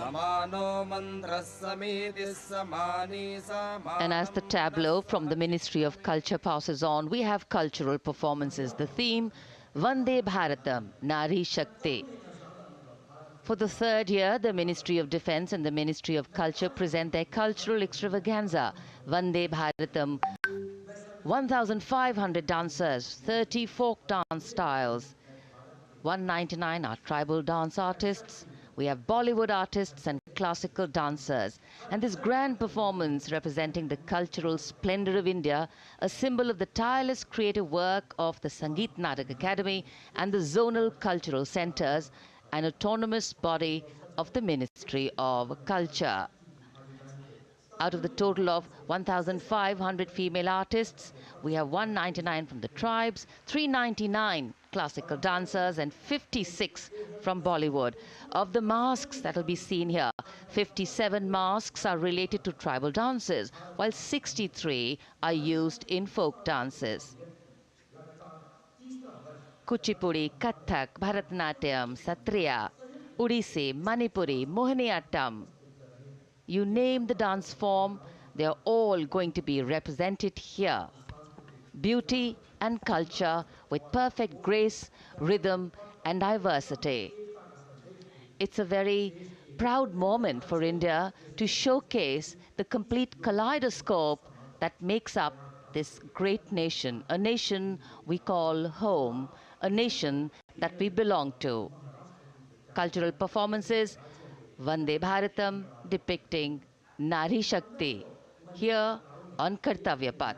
And as the tableau from the Ministry of Culture passes on, we have cultural performances. The theme, Vande Bharatam, Nari Shakti. For the third year, the Ministry of Defence and the Ministry of Culture present their cultural extravaganza, Vande Bharatam. 1,500 dancers, 30 folk dance styles. 199 are tribal dance artists. We have Bollywood artists and classical dancers. And this grand performance representing the cultural splendor of India, a symbol of the tireless creative work of the Sangeet Natak Academy and the zonal cultural centers, an autonomous body of the Ministry of Culture. Out of the total of 1,500 female artists, we have 199 from the tribes, 399 classical dancers and 56 from Bollywood. Of the masks that will be seen here, 57 masks are related to tribal dances, while 63 are used in folk dances. Kuchipudi, Kathak, Bharatanatyam, Satriya, Odissi, Manipuri, Mohiniyattam. You name the dance form, they are all going to be represented here. Beauty and culture with perfect grace, rhythm and diversity. It's a very proud moment for India to showcase the complete kaleidoscope that makes up this great nation, a nation we call home, a nation that we belong to. Cultural performances, Vande Bharatam depicting Nari Shakti here on Kartavya Path.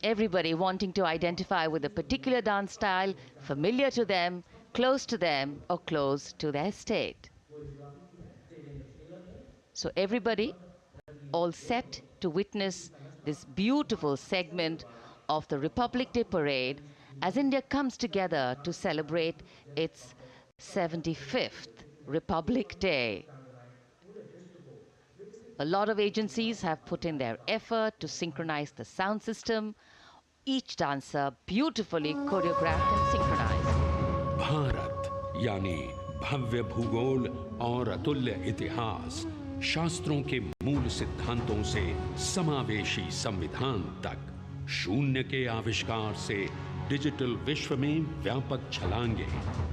Everybody wanting to identify with a particular dance style familiar to them, close to them, or close to their state. So everybody all set to witness this beautiful segment of the Republic Day Parade as India comes together to celebrate its 75th Republic Day. A lot of agencies have put in their effort to synchronize the sound system. Each dancer beautifully choreographed and synchronized. Bharat यानी भव्य भूगोल और अतुल्य इतिहास, शास्त्रों के मूल सिद्धांतों से समावेशी संविधान तक, शून्य के आविष्कार से डिजिटल विश्व में व्यापक छलांगे,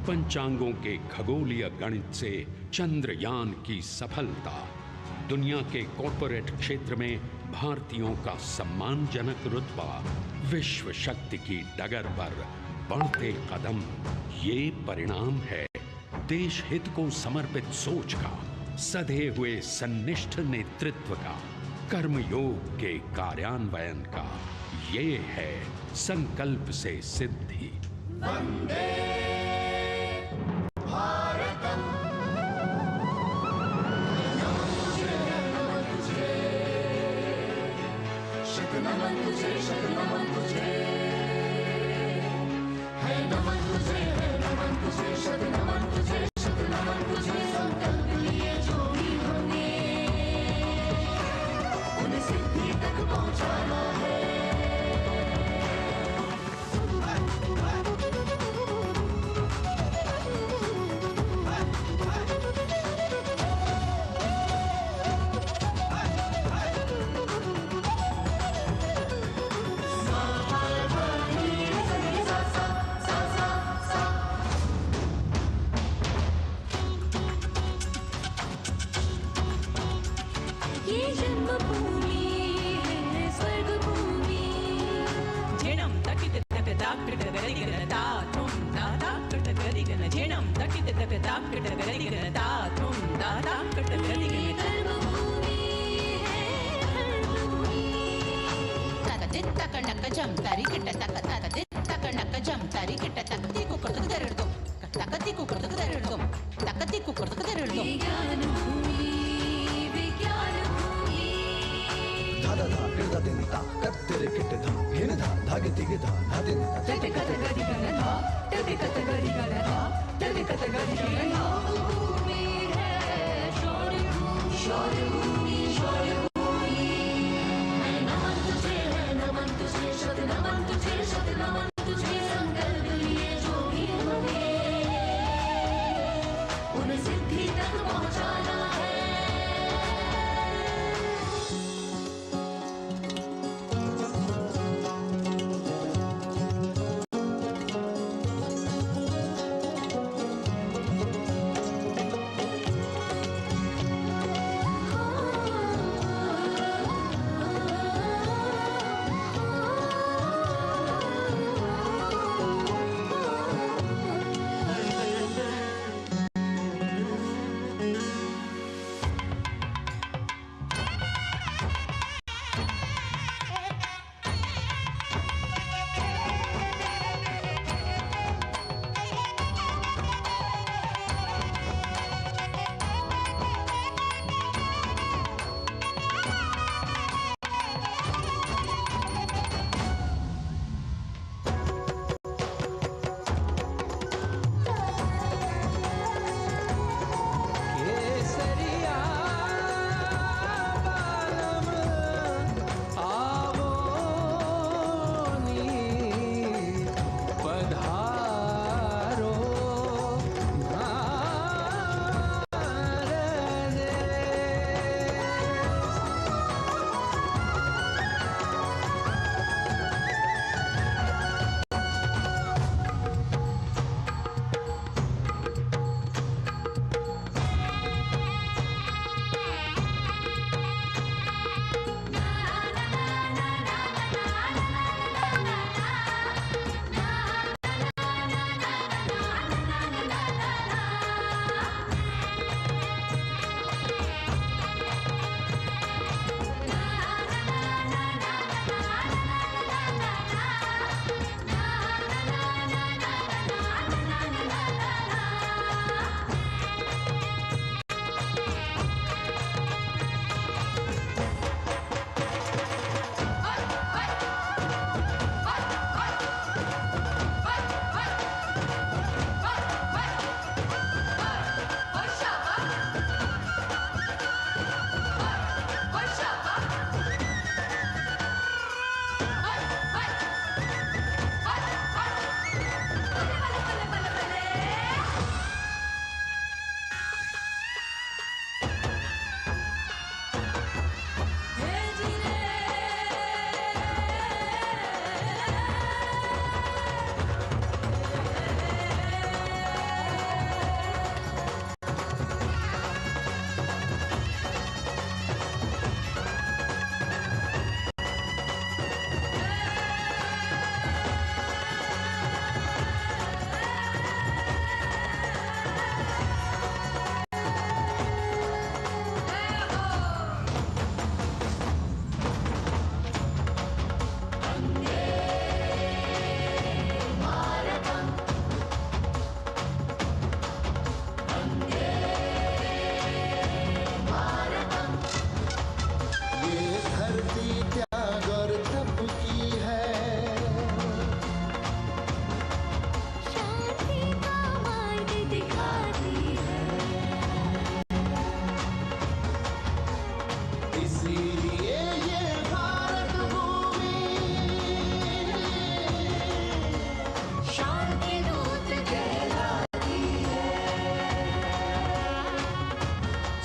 पंचांगों के खगोलीय गणित से चंद्रयान की सफलता, दुनिया के कॉर्पोरेट क्षेत्र में भारतीयों का सम्मानजनक रुतबा, विश्व शक्ति की डगर पर बढ़ते कदम, ये परिणाम है देश हित को समर्पित सोच का, सधे हुए सन्निष्ठ नेतृत्व का, कर्मयोग के कार्यान्वयन का। ये है संकल्प से सिद्धि। वंदे भारतम। नमन तुझे, शत नमन तुझे, है नमन तुझे, है नमन तुझे, शत नमन तुझे, शत नमन तुझे। संकल्प लिए जो भी हमने उन्हें सिद्धि तक पहुंचाना है।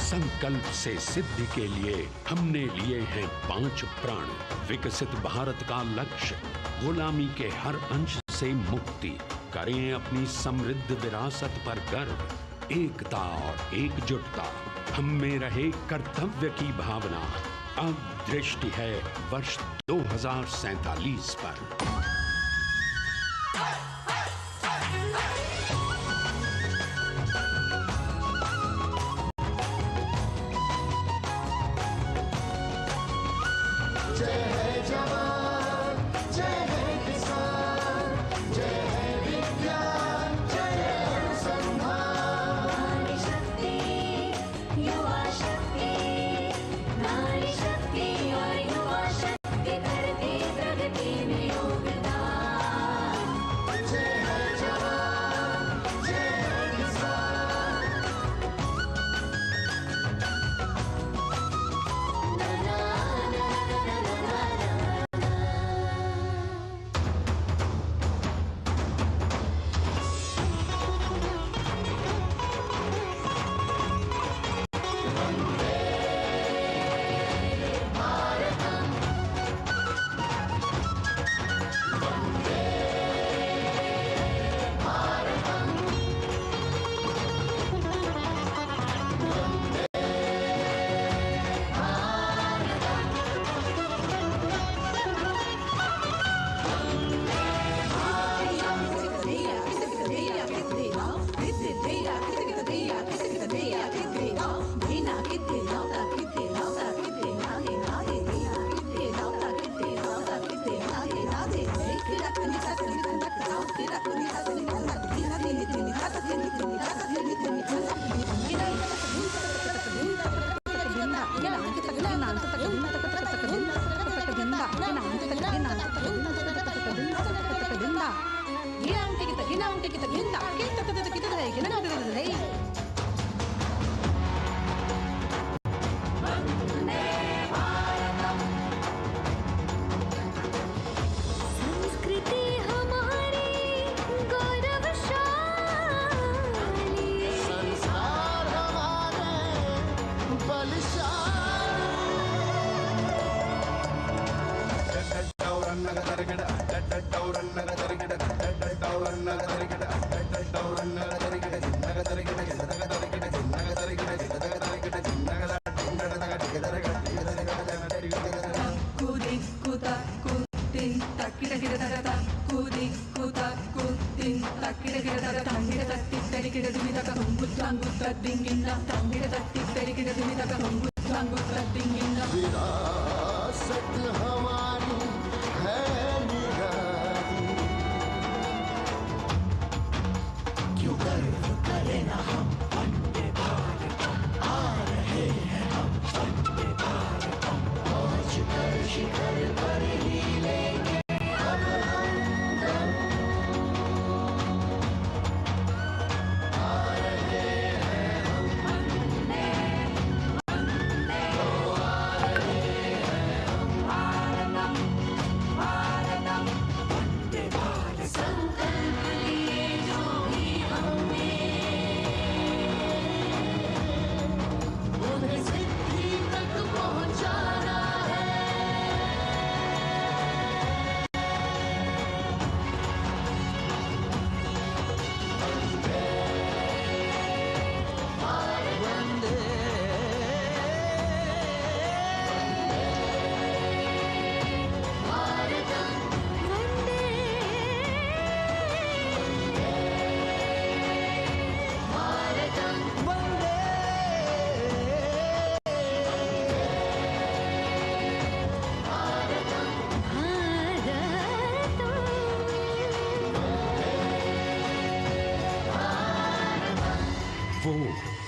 संकल्प से सिद्धि के लिए हमने लिए हैं 5 प्राण। विकसित भारत का लक्ष्य, गुलामी के हर अंश से मुक्ति। करें अपनी समृद्ध विरासत पर गर्व। एकता और एकजुटता हम में रहे कर्तव्य की भावना। अब दृष्टि है वर्ष 2047 पर।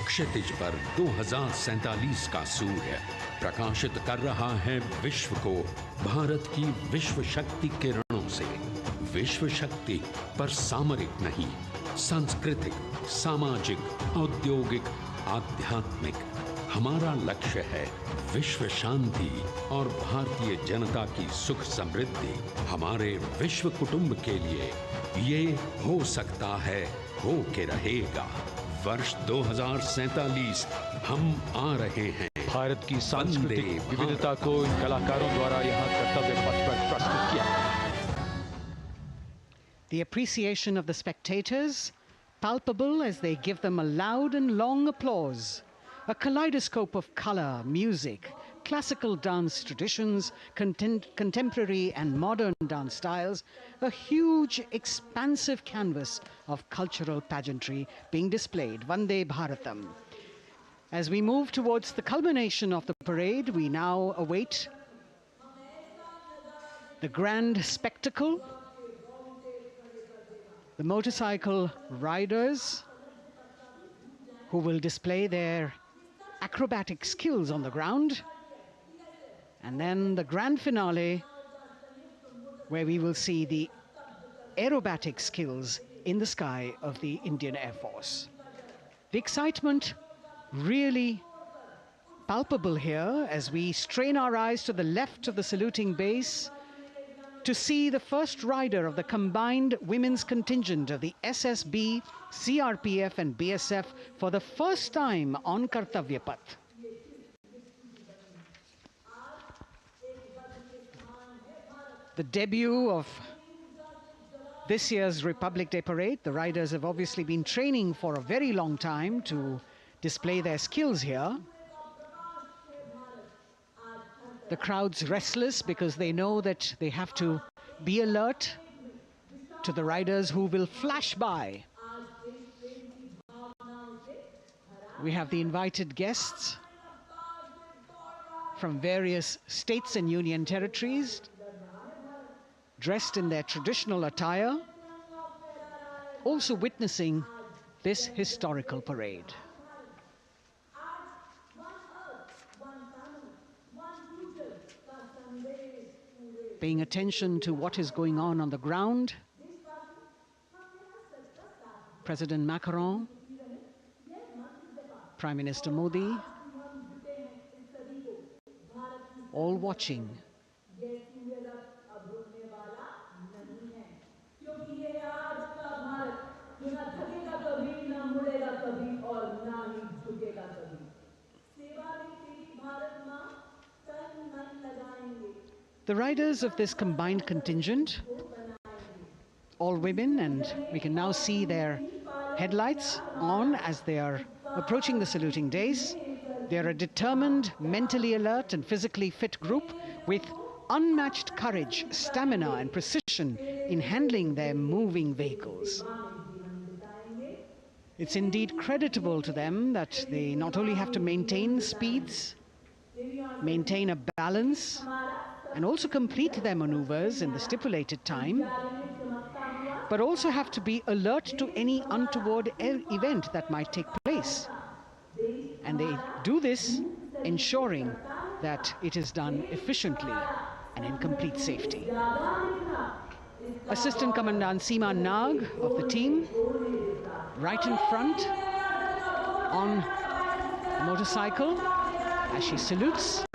क्षितिज पर 2047 का सूर्य प्रकाशित कर रहा है विश्व को भारत की विश्व शक्ति किरणों से। विश्व शक्ति पर सामरिक नहीं, सांस्कृतिक, सामाजिक, औद्योगिक, आध्यात्मिक हमारा लक्ष्य है विश्व शांति और भारतीय जनता की सुख समृद्धि। हमारे विश्व कुटुंब के लिए ये हो सकता है, हो के रहेगा। वर्ष 2047 हम आ रहे हैं। भारत की सांस्कृतिक विविधता को इन कलाकारों द्वारा यहाँ कर्तव्य पथ पर प्रस्तुत किया। The appreciation of the spectators, palpable as they give them a loud and long applause. A kaleidoscope of color, music, classical dance traditions, contemporary and modern dance styles, a huge, expansive canvas of cultural pageantry being displayed, Vande Bharatam. As we move towards the culmination of the parade, we now await the grand spectacle. The motorcycle riders who will display their acrobatic skills on the ground, and then the grand finale where we will see the aerobatic skills in the sky of the Indian Air Force. The excitement really palpable here as we strain our eyes to the left of the saluting base to see the first rider of the combined women's contingent of the SSB, CRPF and BSF for the first time on Kartavya Path. The debut of this year's Republic Day Parade. The riders have obviously been training for a very long time to display their skills here. The crowd's restless because they know that they have to be alert to the riders who will flash by. We have the invited guests from various states and union territories, dressed in their traditional attire, also witnessing this historical parade. Paying attention to what is going on the ground. President Macron, Prime Minister Modi, all watching. The riders of this combined contingent, all women, and we can now see their headlights on as they are approaching the saluting days. They are a determined, mentally alert and physically fit group with unmatched courage, stamina and precision in handling their moving vehicles. It's indeed creditable to them that they not only have to maintain speeds, maintain a balance, and also complete their maneuvers in the stipulated time, but also have to be alert to any untoward event that might take place. And they do this ensuring that it is done efficiently and in complete safety. Assistant Commandant Seema Nag of the team, right in front on a motorcycle as she salutes.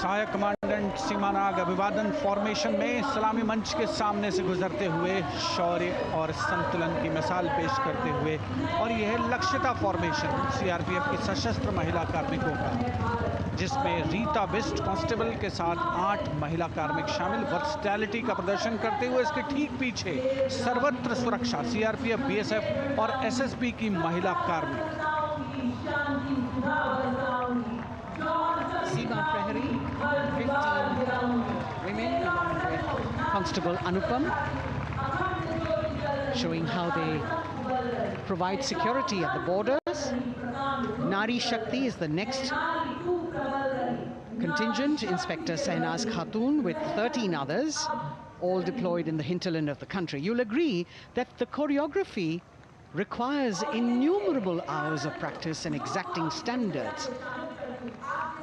सहायक commandant सीमा नाग अभिवादन formation में सलामी मंच के सामने से गुजरते हुए शौर्य और संतुलन की मिसाल पेश करते हुए, और यह है लक्ष्यता फॉर्मेशन सीआरपीएफ की सशस्त्र महिला कार्मिकों का, जिसमें रीता बिस्ट कांस्टेबल के साथ 8 महिला कार्मिक शामिल वर्सटैलिटी का प्रदर्शन करते हुए इसके ठीक पीछे सर्वत्र सुरक्षा सीआरपीएफ, बीएसएफ और एसएसबी की महिला कार्मिक। Seema Prahari, 15 women along with Constable Anupam, showing how they provide security at the borders. Nari Shakti is the next contingent, Inspector Sainaz Khatun with 13 others, all deployed in the hinterland of the country. You'll agree that the choreography requires innumerable hours of practice and exacting standards.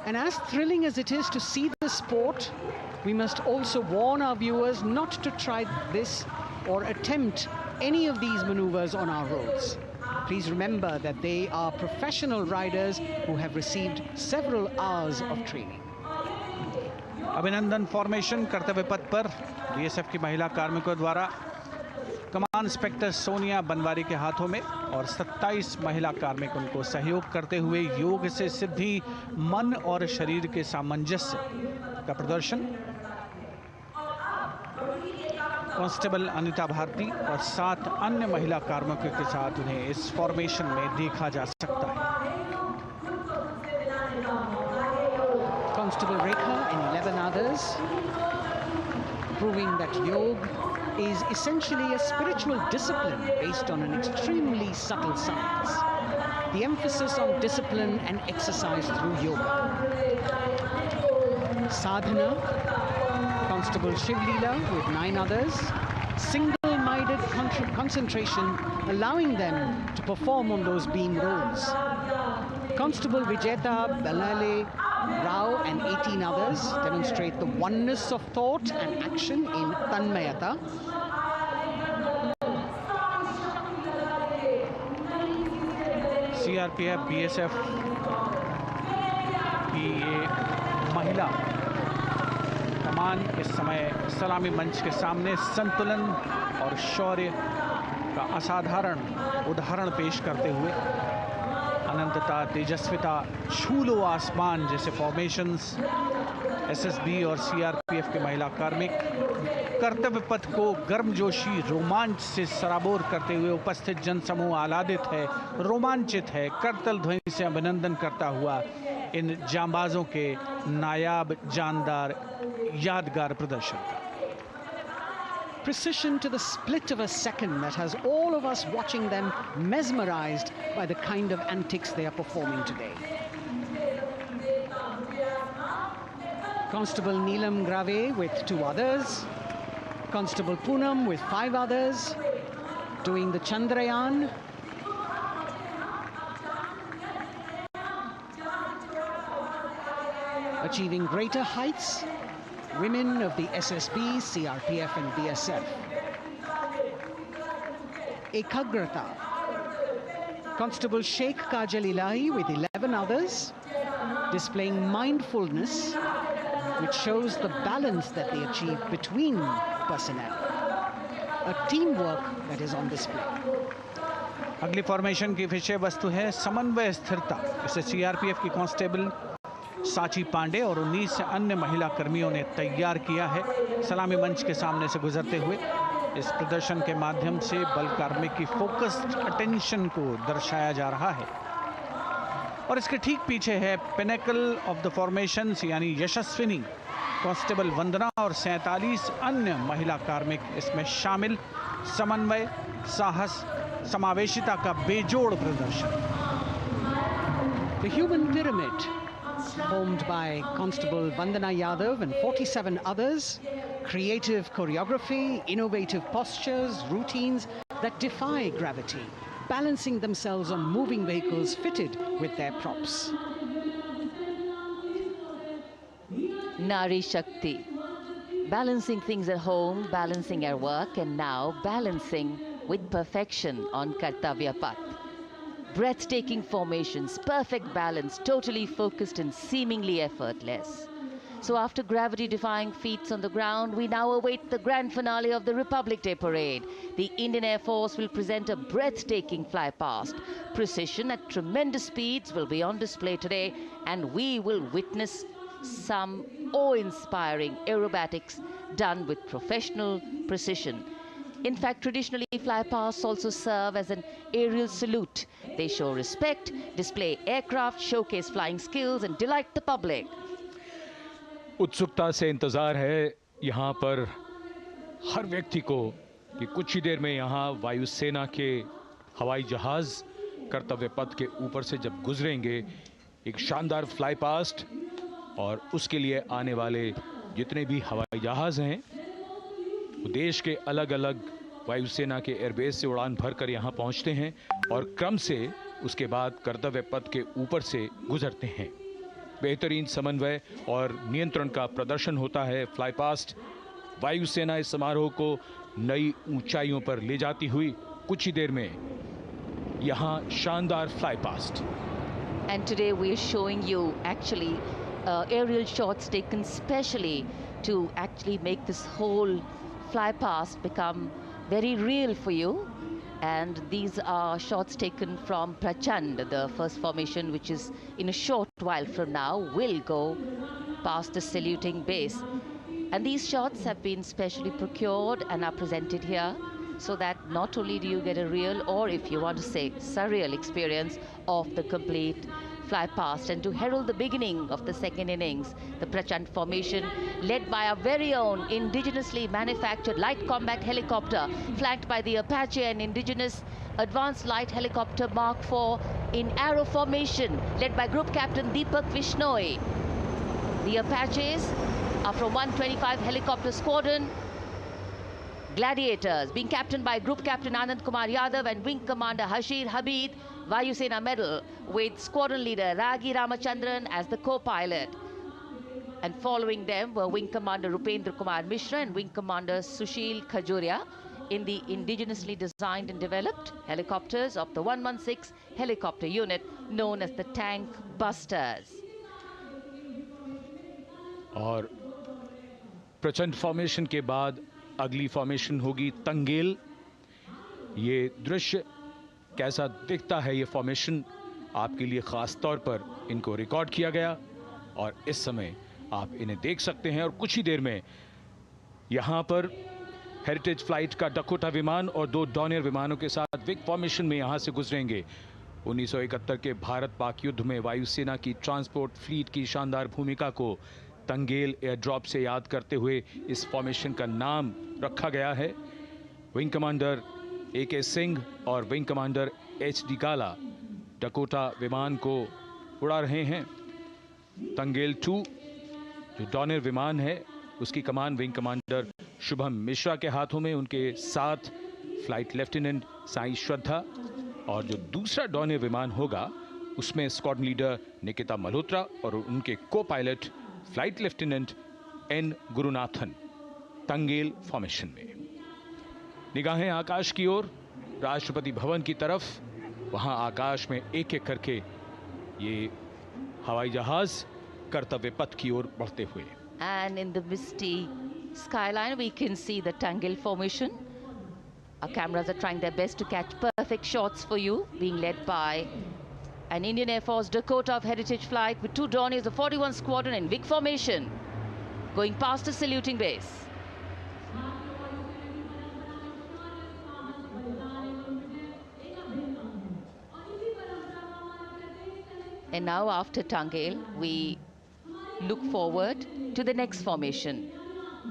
And as thrilling as it is to see the sport, we must also warn our viewers not to try this or attempt any of these maneuvers on our roads. Please remember that they are professional riders who have received several hours of training. अभिनंदन formation कर्तव्य पथ पर BSF की महिला कार्मिकों द्वारा कमान inspector Sonia Banwari के हाथों में और 27 महिला कार्मिक उनको सहयोग करते हुए योग से सिद्धि, मन और शरीर के सामंजस्य का प्रदर्शन। कांस्टेबल अनिता भारती और 7 अन्य महिला कार्मिकों के साथ उन्हें इस फॉर्मेशन में देखा जा सकता है। Constable Rekha and 11 others, proving that yoga is essentially a spiritual discipline based on an extremely subtle science. The emphasis on discipline and exercise through yoga. Sadhana, Constable Shivleela with 9 others, single-minded concentration, allowing them to perform on those beam roles. Constable Vijeta Balale Rao and 18 others demonstrate the oneness of thought and action in Tanmayata. CRPF BSF की ये महिला कमान इस समय सलामी मंच के सामने संतुलन और शौर्य का असाधारण उदाहरण पेश करते हुए अनंतता, तेजस्विता, छू लो आसमान जैसे फॉर्मेशंस एसएसबी और सीआरपीएफ के महिला कार्मिक कर्तव्य पथ को गर्मजोशी रोमांच से सराबोर करते हुए उपस्थित जनसमूह आह्लादित है, रोमांचित है, करतल ध्वनि से अभिनंदन करता हुआ इन जांबाजों के नायाब, जानदार, यादगार प्रदर्शन का। Precision to the split of a second that has all of us watching them mesmerized by the kind of antics they are performing today. Constable Neelam Grave with 2 others, Constable Poonam with 5 others, doing the Chandrayaan. Achieving greater heights, women of the SSB, CRPF and BSF. Ekagrata. Constable Sheikh Kajal Ilahi with 11 others, displaying mindfulness, which shows the balance that they achieve between personnel. A teamwork that is on display. अगली formation की विषय वस्तु है समन्वय स्थिरता। इसे CRPF की constable साची पांडे और 19 अन्य महिला कर्मियों ने तैयार किया है। सलामी मंच के सामने से गुजरते हुए इस प्रदर्शन के माध्यम से बल कार्मिक की फोकस्ड अटेंशन को दर्शाया जा रहा है और इसके ठीक पीछे है पिनेकल ऑफ द फॉर्मेशंस यानी यशस्विनी कांस्टेबल वंदना और 47 अन्य महिला कार्मिक इसमें शामिल। समन्वय, साहस, समावेशिता का बेजोड़ प्रदर्शन। The human pyramid, formed by Constable Vandana Yadav and 47 others, creative choreography, innovative postures, routines that defy gravity, balancing themselves on moving vehicles fitted with their props. Nari Shakti, balancing things at home, balancing at work, and now balancing with perfection on Kartavya Path. Breathtaking formations, perfect balance, totally focused and seemingly effortless. So after gravity-defying feats on the ground, we now await the grand finale of the Republic Day Parade. The Indian Air Force will present a breathtaking fly-past. Precision at tremendous speeds will be on display today, and we will witness some awe-inspiring aerobatics done with professional precision. In fact, traditionally, flypasts also serve as an aerial salute. They show respect, display aircraft, showcase flying skills, and delight the public. उत्सुकता से इंतजार है यहाँ पर हर व्यक्ति को कि कुछ ही देर में यहाँ वायुसेना के हवाई जहाज कर्तव्य पथ के ऊपर से जब गुजरेंगे, एक शानदार फ्लाई पास्ट और उसके लिए आने वाले जितने भी हवाई जहाज हैं वो देश के अलग अलग वायुसेना के एयरबेस से उड़ान भरकर यहाँ पहुँचते हैं और क्रम से उसके बाद कर्तव्य पथ के ऊपर से गुजरते हैं। बेहतरीन समन्वय और नियंत्रण का प्रदर्शन होता है। फ्लाई पास्ट वायुसेना इस समारोह को नई ऊंचाइयों पर ले जाती हुई कुछ ही देर में यहां शानदार fly past. And today we are showing you actually aerial shots taken specially to actually make this whole fly past become very real for you. And these are shots taken from Prachand, the first formation, which is in a short while from now will go past the saluting base. And these shots have been specially procured and are presented here so that not only do you get a real, or if you want to say surreal experience of the complete fly past, and to herald the beginning of the second innings, the Prachand formation led by our very own indigenously manufactured light combat helicopter flanked by the Apache and indigenous advanced light helicopter Mark IV in arrow formation led by Group Captain Deepak Vishnoi. The Apaches are from 125 helicopter squadron. Gladiators being captained by Group Captain Anand Kumar Yadav and Wing Commander Hashir Habib, Vayu Sena medal, with Squadron Leader Ragi Ramachandran as the co-pilot. And following them were Wing Commander Rupendra Kumar Mishra and Wing Commander Sushil Khajuria in the indigenously designed and developed helicopters of the 116 helicopter unit known as the Tank Busters. और प्रचंड formation के बाद अगली formation होगी तंगेल। ये दृश्य कैसा दिखता है, ये फॉर्मेशन आपके लिए खास तौर पर इनको रिकॉर्ड किया गया और इस समय आप इन्हें देख सकते हैं। और कुछ ही देर में यहां पर हेरिटेज फ्लाइट का डकोटा विमान और 2 डॉनियर विमानों के साथ विग फॉर्मेशन में यहां से गुजरेंगे। 1971 के भारत पाक युद्ध में वायुसेना की ट्रांसपोर्ट फ्लीट की शानदार भूमिका को तंगेल एयर ड्रॉप से याद करते हुए इस फॉर्मेशन का नाम रखा गया है। विंग कमांडर AK सिंह और विंग कमांडर HD काला डकोटा विमान को उड़ा रहे हैं। तंगेल 2 जो डॉनियर विमान है उसकी कमान विंग कमांडर शुभम मिश्रा के हाथों में, उनके साथ फ्लाइट लेफ्टिनेंट साई श्रद्धा, और जो दूसरा डॉनियर विमान होगा उसमें स्क्वाड्रन लीडर निकिता मल्होत्रा और उनके को pilot flight lieutenant N Gurunathan. Tangail formation में निगाहें आकाश की ओर, राष्ट्रपति भवन की तरफ। वहां आकाश में एक एक करके ये हवाई जहाज कर्तव्य पथ की ओर बढ़ते हुए। And in the misty skyline we can see the Tangel formation. Our cameras are trying their best to catch perfect shots for you, being led by an Indian Air Force Dakota of Heritage Flight with 2 Dorniers of 41 Squadron in big formation, going past the saluting base. And now after Tangel, we look forward to the next formation,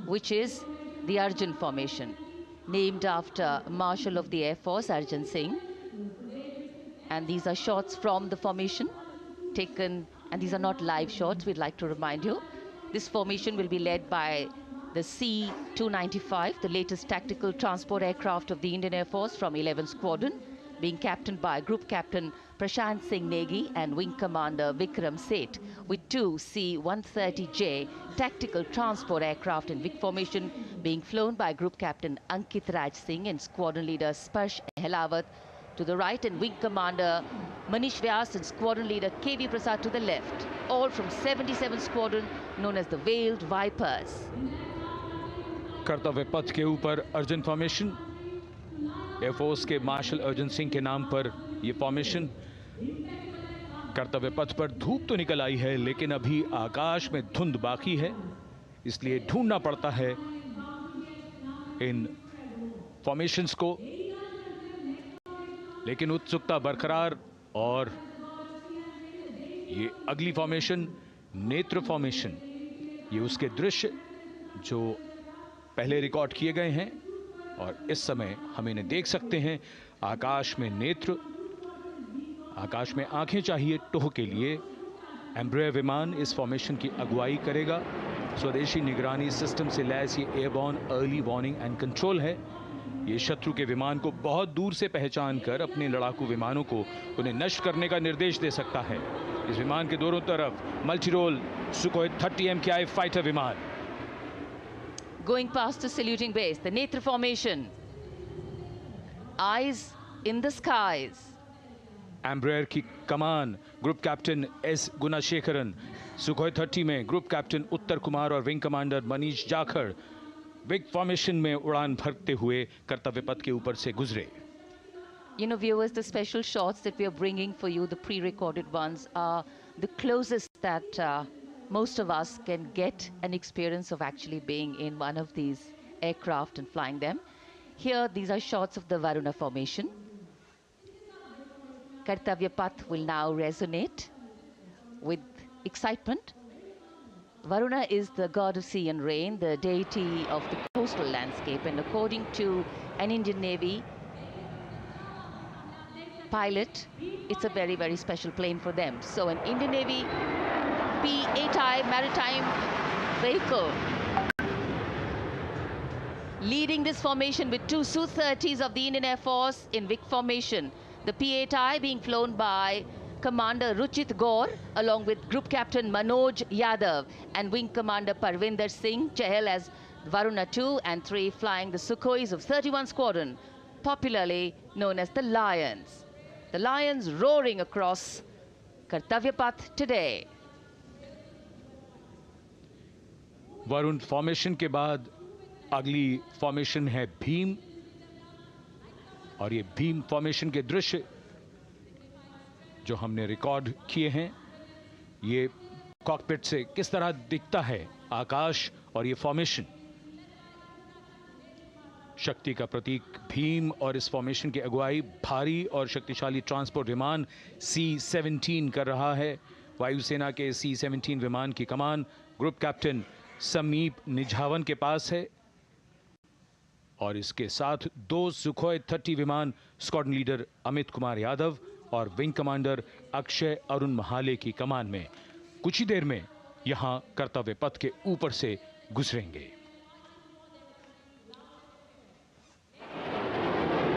which is the Arjun formation, named after Marshal of the Air Force Arjun Singh. And these are shots from the formation taken, and these are not live shots, we'd like to remind you. This formation will be led by the C-295, the latest tactical transport aircraft of the Indian Air Force from 11 Squadron, being captained by Group Captain Prashant Singh Negi and Wing Commander Vikram Seth, with 2 C-130J tactical transport aircraft in big formation being flown by Group Captain Ankit Raj Singh and Squadron Leader Sparsh Helawat to the right, and Wing Commander Manish Vyas and Squadron Leader KV Prasad to the left, all from 77 Squadron known as the Veiled Vipers. कर्तव्य पथ के ऊपर Arjun formation, air force के martial Arjun Singh के नाम पर यह formation. कर्तव्य पथ पर धूप तो निकल आई है लेकिन अभी आकाश में धुंध बाकी है, इसलिए ढूंढना पड़ता है इन फॉर्मेशंस को, लेकिन उत्सुकता बरकरार। और ये अगली फॉर्मेशन नेत्र फॉर्मेशन, ये उसके दृश्य जो पहले रिकॉर्ड किए गए हैं और इस समय हम इन्हें देख सकते हैं। आकाश में नेत्र, आकाश में आंखें चाहिए टोह के लिए। एम्ब्रेयर विमान इस फॉर्मेशन की अगुवाई करेगा। स्वदेशी निगरानी सिस्टम से लैस ये airborne early warning and control है। ये शत्रु के विमान को बहुत दूर से पहचान कर अपने लड़ाकू विमानों को उन्हें नष्ट करने का निर्देश दे सकता है। इस विमान के दोनों तरफ multi role Sukhoi 30 MKI fighter विमान। going past the saluting base. The Netra formation. Eyes in the skies. Embraer की कमान group captain S Gunasekaran, Sukhoi 30 में ग्रुप कैप्टन उत्तर कुमार और wing commander Manish Jakhar big formation में उड़ान भरते हुए कर्तव्य पथ के ऊपर से गुजरे. You know, viewers, the special shots that we are bringing for you, the pre-recorded ones, are the closest that most of us can get an experience of actually being in one of these aircraft and flying them. Here, these are shots of the Varuna formation. Kartavya Path will now resonate with excitement. Varuna is the god of sea and rain, the deity of the coastal landscape, and according to an Indian Navy pilot, it's a very, very special plane for them. So an Indian Navy P-8I maritime vehicle leading this formation with two Su-30s of the Indian Air Force in Vic formation. The P-8I being flown by Commander Ruchit Gaur along with Group Captain Manoj Yadav and Wing Commander Parvinder Singh Chahal as Varuna 2 and 3 flying the Sukhois of 31 Squadron, popularly known as the Lions. The Lions roaring across Kartavya Path today. Varun formation के बाद अगली formation है भीम, और ये Bhim formation के दृश्य जो हमने रिकॉर्ड किए हैं, ये कॉकपिट से किस तरह दिखता है आकाश और ये फॉर्मेशन. शक्ति का प्रतीक भीम और इस फॉर्मेशन की अगुवाई भारी और शक्तिशाली ट्रांसपोर्ट विमान C-17 कर रहा है. वायुसेना के C-17 विमान की कमान ग्रुप कैप्टन समीप निझावन के पास है और इसके साथ दो सुखोई 30 विमान स्क्वाड्रन लीडर अमित कुमार यादव और विंग कमांडर अक्षय अरुण महाले की कमान में कुछ ही देर में यहां कर्तव्य पथ के ऊपर से गुजरेंगे.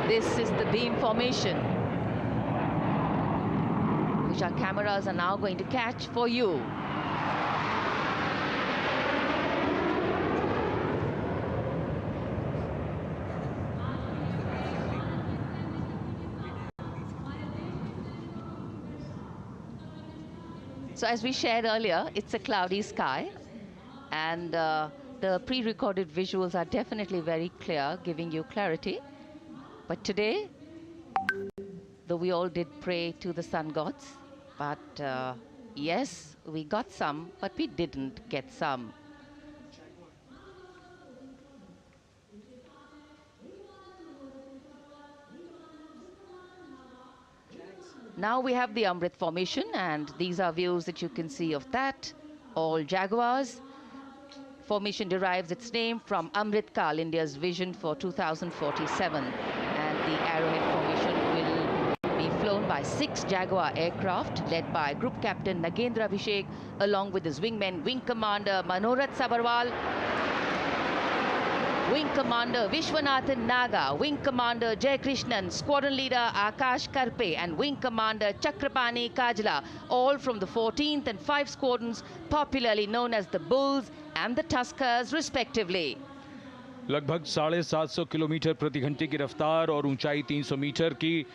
This is the beam formation, which our cameras are now going to catch for you. So as we shared earlier, it's a cloudy sky, and the pre-recorded visuals are definitely very clear, giving you clarity. But today, though we all did pray to the sun gods, but yes, we got some, but we didn't get some. Now we have the Amrit formation, and these are views that you can see of that. All Jaguars. Formation derives its name from Amrit Kal, India's vision for 2047. And the Arrowhead formation will be flown by 6 Jaguar aircraft led by Group Captain Nagendra Abhishek along with his wingmen, Wing Commander Manorat Sabarwal, Wing Commander Vishwanathan Naga, Wing Commander Jay Krishnan, Squadron Leader Akash Karpe and Wing Commander Chakrapani Kajla, all from the 14th and 5 squadrons popularly known as the Bulls and the Tuskers respectively. लगभग 750 kilometre प्रति घंटे की रफ्तार और ऊंचाई 300 metre की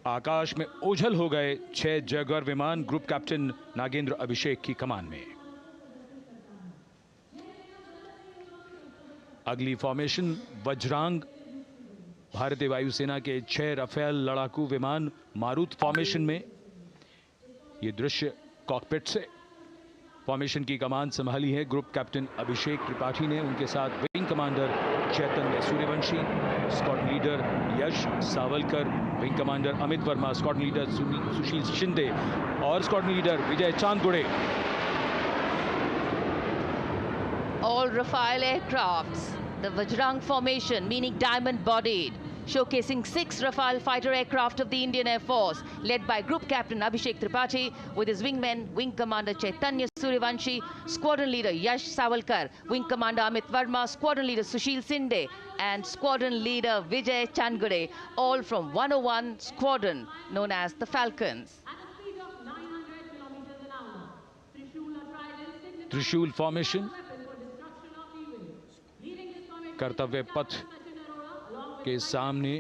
आकाश में ओझल हो गए 6 जैगुआर विमान ग्रुप कैप्टन नागेंद्र अभिषेक की कमान में. अगली फॉर्मेशन वज्रांग, भारतीय वायुसेना के 6 राफेल लड़ाकू विमान मारुत फॉर्मेशन में. ये दृश्य कॉकपिट से. फॉर्मेशन की कमान संभाली है ग्रुप कैप्टन अभिषेक त्रिपाठी ने, उनके साथ wing commander Chaitanya Suryavanshi, squadron leader Yash Savalkar, wing commander Amit Verma, squadron leader Sushil Shinde और squadron leader Vijay Chandgude. All Rafale aircrafts, the Vajrang formation, meaning diamond-bodied, showcasing 6 Rafale fighter aircraft of the Indian Air Force, led by Group Captain Abhishek Tripathi, with his wingmen, Wing Commander Chaitanya Suryavanshi, Squadron Leader Yash Savalkar, Wing Commander Amit Verma, Squadron Leader Sushil Sinde, and Squadron Leader Vijay Chandgade, all from 101 Squadron, known as the Falcons. Trishul formation. कर्तव्य पथ के सामने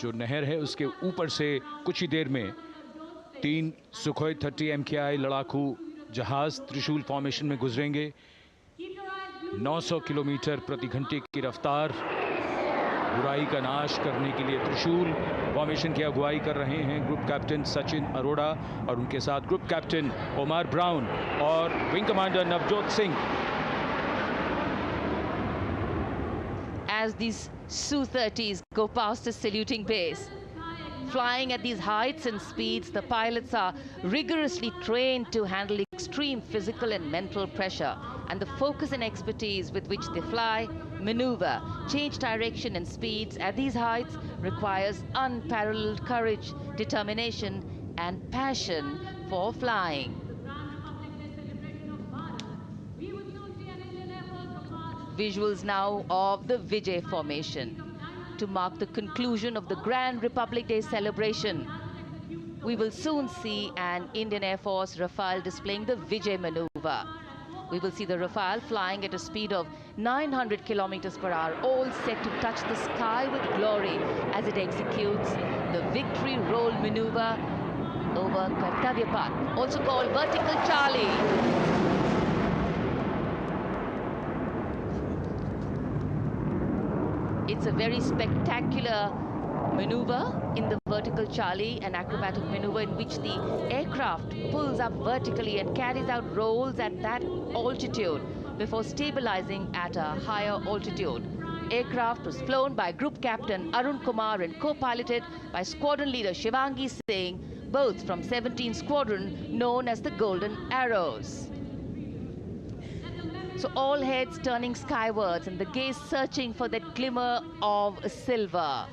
जो नहर है उसके ऊपर से कुछ ही देर में 3 सुखोई 30 MKI लड़ाकू जहाज त्रिशूल फॉर्मेशन में गुजरेंगे। 900 किलोमीटर प्रति घंटे की रफ्तार, बुराई का नाश करने के लिए त्रिशूल फॉर्मेशन की अगुवाई कर रहे हैं ग्रुप कैप्टन सचिन अरोड़ा और उनके साथ ग्रुप कैप्टन ओमार ब्राउन और wing commander Navjot Singh. As these Su-30s go past the saluting base, flying at these heights and speeds, the pilots are rigorously trained to handle extreme physical and mental pressure, and the focus and expertise with which they fly, maneuver, change direction and speeds at these heights requires unparalleled courage, determination and passion for flying. Visuals now of the Vijay formation to mark the conclusion of the Grand Republic Day celebration. We will soon see an Indian Air Force Rafale displaying the Vijay maneuver. We will see the Rafale flying at a speed of 900 kilometers per hour, all set to touch the sky with glory as it executes the victory roll maneuver over Kartavya Path, also called Vertical Charlie. It's a very spectacular maneuver in the Vertical Charlie, an acrobatic maneuver in which the aircraft pulls up vertically and carries out rolls at that altitude before stabilizing at a higher altitude. Aircraft was flown by Group Captain Arun Kumar and co-piloted by Squadron Leader Shivangi Singh, both from 17th Squadron known as the Golden Arrows. So all heads turning skywards and the gaze searching for that glimmer of silver.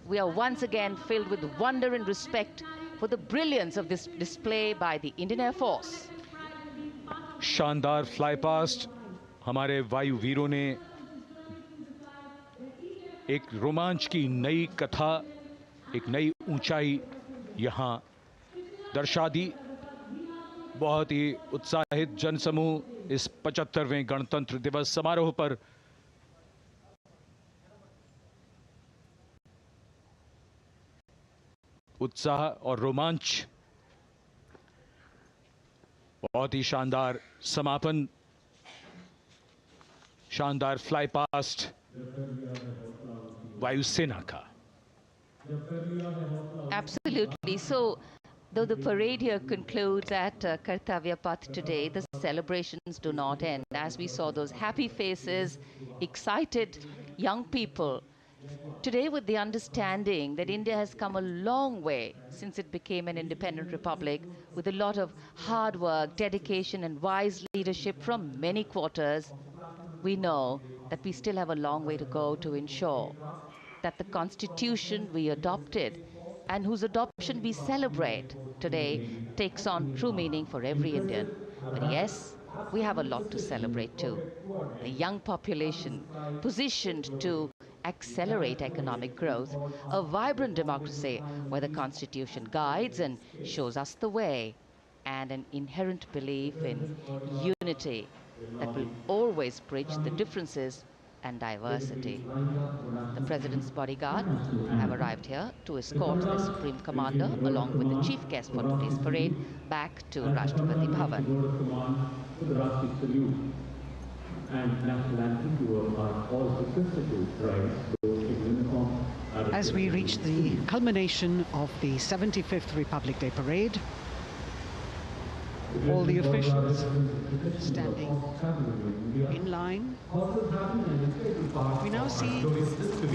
We are once again filled with wonder and respect for the brilliance of this display by the Indian Air Force. शानदार fly past हमारे वायु वीरों ने एक रोमांच की नई कथा, एक नई ऊंचाई यहां दर्शा दी। बहुत ही उत्साहित जनसमूह इस 75वें गणतंत्र दिवस समारोह पर उत्साह और रोमांच, बहुत ही शानदार समापन, शानदार फ्लाई पास्ट वायुसेना का। Absolutely. So, though the parade here concludes at Kartavya Path today, the celebrations do not end. As we saw those happy faces, excited young people, today with the understanding that India has come a long way since it became an independent republic, with a lot of hard work, dedication and wise leadership from many quarters, we know that we still have a long way to go to ensure that the constitution we adopted and whose adoption we celebrate today takes on true meaning for every Indian. But yes, we have a lot to celebrate too. A young population positioned to accelerate economic growth, a vibrant democracy where the constitution guides and shows us the way, and an inherent belief in unity that will always bridge the differences and diversity. The President's bodyguard have arrived here to escort the Supreme Commander along with the chief guest for today's parade back to Rashtrapati Bhavan. As we reach the culmination of the 75th Republic Day parade, all the officials standing in line. We now see the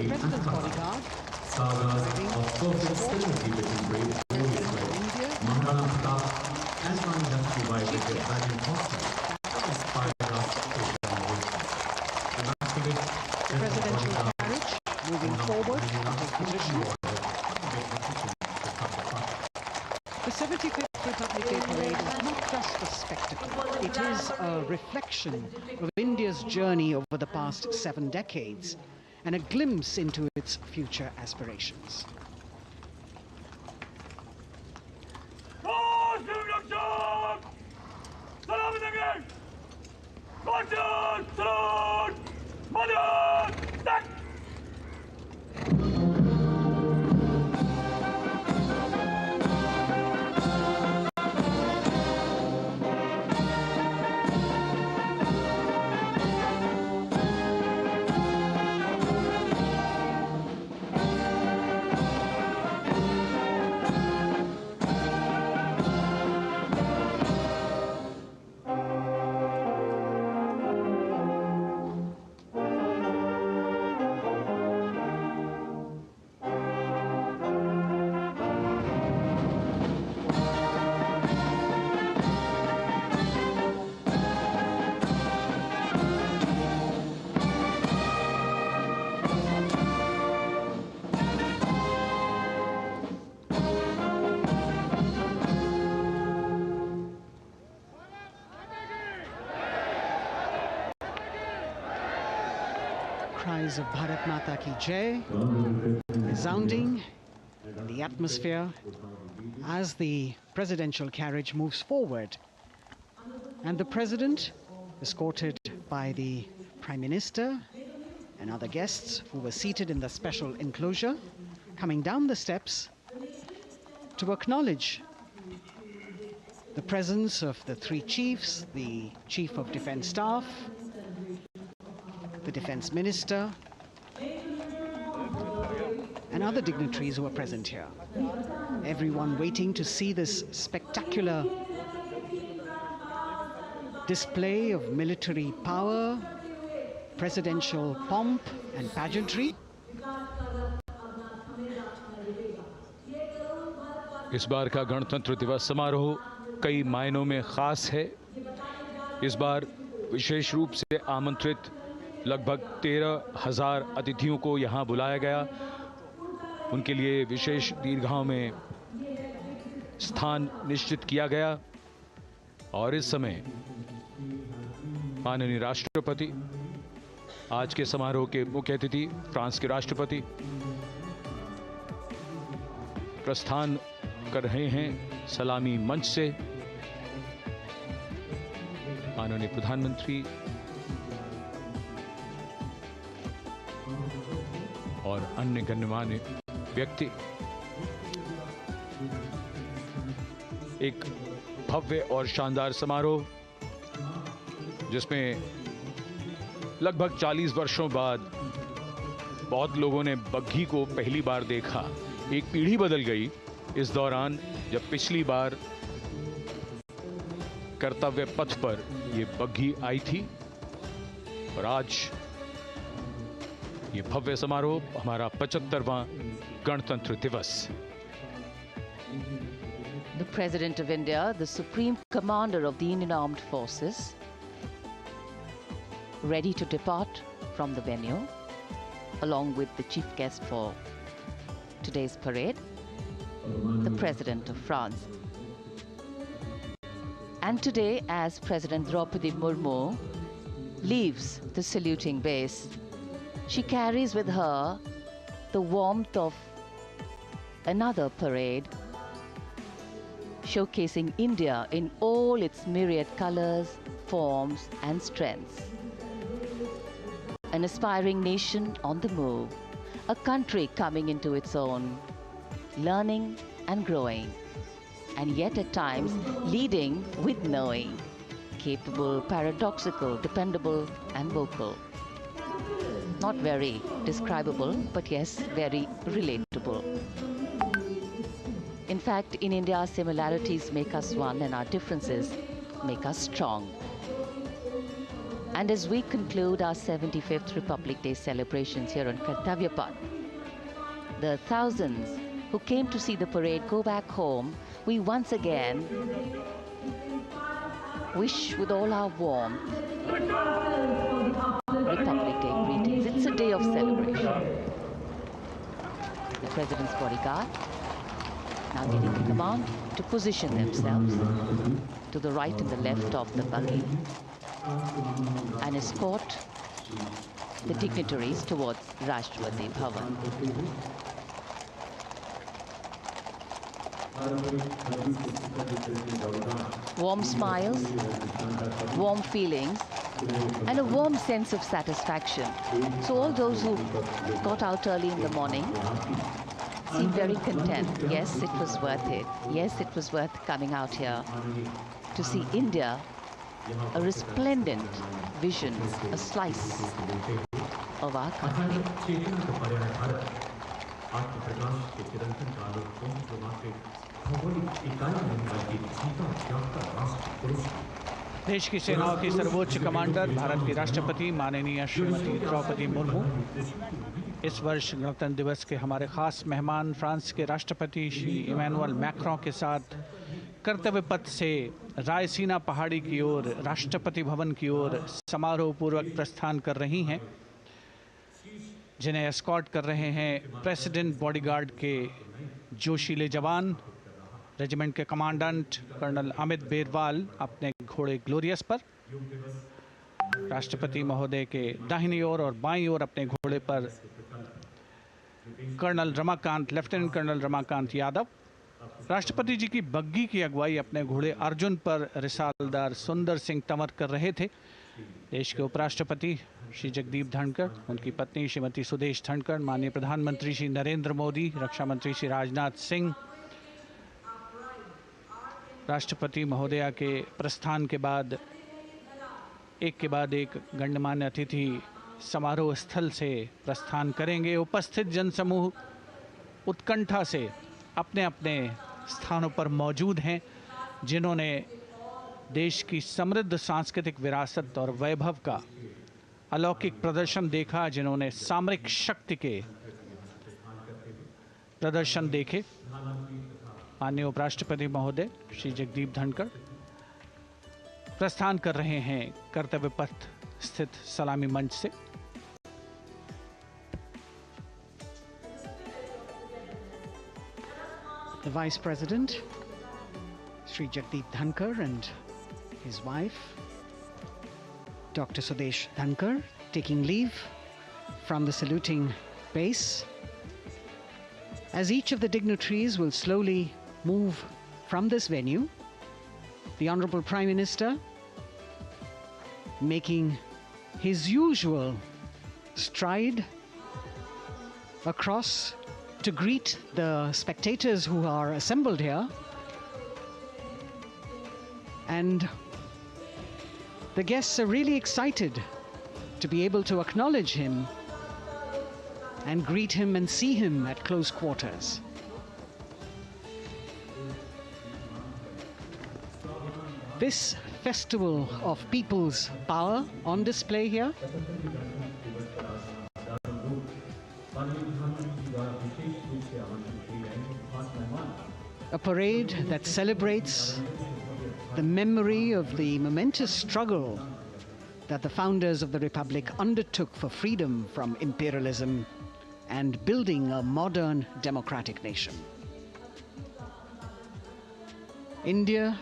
President's bodyguard the presidential carriage moving forward to his position. The 75th Republic Day parade is not just a spectacle. It is a reflection of India's journey over the past 7 decades and a glimpse into its future aspirations. cries of Bharat Mata Ki Jai resounding in the atmosphere as the presidential carriage moves forward. And the president, escorted by the Prime Minister and other guests who were seated in the special enclosure, coming down the steps to acknowledge the presence of the three chiefs, the Chief of Defence Staff, the Defence Minister, and other dignitaries who are present here. Everyone waiting to see this spectacular display of military power, presidential pomp and pageantry. इस बार का गणतंत्र दिवस समारोह कई मायनों में खास है। इस बार विशेष रूप से आमंत्रित लगभग 13,000 अतिथियों को यहां बुलाया गया। उनके लिए विशेष दीर्घाओं में स्थान निश्चित किया गया और इस समय माननीय राष्ट्रपति, आज के समारोह के मुख्य अतिथि फ्रांस के राष्ट्रपति, प्रस्थान कर रहे हैं सलामी मंच से। माननीय प्रधानमंत्री और अन्य गण्यमान्य व्यक्ति एक भव्य और शानदार समारोह जिसमें लगभग 40 वर्षों बाद बहुत लोगों ने बग्घी को पहली बार देखा। एक पीढ़ी बदल गई इस दौरान, जब पिछली बार कर्तव्य पथ पर ये बग्घी आई थी और आज ये भव्य समारोह हमारा 75वां गणतंत्र दिवस। The President of India, the Supreme Commander of the Indian Armed Forces, ready to depart from the venue, along with the chief guest for today's parade, the President of France. And today, as President Draupadi Murmu leaves the saluting base, she carries with her the warmth of another parade, showcasing India in all its myriad colors, forms, and strengths. An aspiring nation on the move, a country coming into its own, learning and growing, and yet at times leading with knowing, capable, paradoxical, dependable, and vocal. Not very describable, but yes, very relatable. In fact, in India, similarities make us one and our differences make us strong. And as we conclude our 75th Republic Day celebrations here on Kartavya Path, the thousands who came to see the parade go back home, we once again wish with all our warmth Republic Day greetings. It's a day of celebration. The President's bodyguard now getting the command to position themselves to the right and the left of the buggy and escort the dignitaries towards Rashtrapati Bhavan. Warm smiles, warm feelings, and a warm sense of satisfaction. So all those who got out early in the morning seem very content. Yes, it was worth it. Yes, it was worth coming out here to see India, a resplendent vision, a slice of our country. देश की सेनाओं की सर्वोच्च commander Bharat की राष्ट्रपति माननीय श्रीमती द्रौपदी मुर्मू इस वर्ष गणतंत्र दिवस के हमारे खास मेहमान फ्रांस के राष्ट्रपति श्री इमैनुअल मैक्रों के साथ कर्तव्य पथ से रायसीना पहाड़ी की ओर राष्ट्रपति भवन की ओर समारोह पूर्वक प्रस्थान कर रही हैं, जिन्हें एस्कॉर्ट कर रहे हैं प्रेसिडेंट बॉडीगार्ड के जोशीले जवान, रेजिमेंट के कमांडेंट कर्नल अमित बेरवाल अपने घोड़े ग्लोरियस पर। राष्ट्रपति महोदय के दाहिनी ओर और बाईं ओर अपने घोड़े पर colonel Ramakant, lieutenant colonel Ramakant Yadav. राष्ट्रपति जी की बग्घी की अगुवाई अपने घोड़े अर्जुन पर रिसालदार सुंदर सिंह तंवर कर रहे थे। देश के उपराष्ट्रपति श्री जगदीप धनखड़, उनकी पत्नी श्रीमती सुदेश धनखड़, माननीय प्रधानमंत्री श्री नरेंद्र मोदी, रक्षा मंत्री श्री राजनाथ सिंह, राष्ट्रपति महोदया के प्रस्थान के बाद एक के बाद एक गणमान्य अतिथि समारोह स्थल से प्रस्थान करेंगे। उपस्थित जनसमूह उत्कंठा से अपने अपने स्थानों पर मौजूद हैं, जिन्होंने देश की समृद्ध सांस्कृतिक विरासत और वैभव का अलौकिक प्रदर्शन देखा, जिन्होंने सामरिक शक्ति के प्रदर्शन देखे। माननीय उपराष्ट्रपति महोदय श्री जगदीप धनखड़ प्रस्थान कर रहे हैं कर्तव्य पथ स्थित सलामी मंच से। The Vice President, Sri Jagdeep Dhankar, and his wife, Dr. Sudesh Dhankar, taking leave from the saluting base. As each of the dignitaries will slowly move from this venue, the Honorable Prime Minister making his usual stride across to greet the spectators who are assembled here. And the guests are really excited to be able to acknowledge him and greet him and see him at close quarters. This festival of people's power on display here a parade that celebrates the memory of the momentous struggle that the founders of the Republic undertook for freedom from imperialism and building a modern democratic nation. India,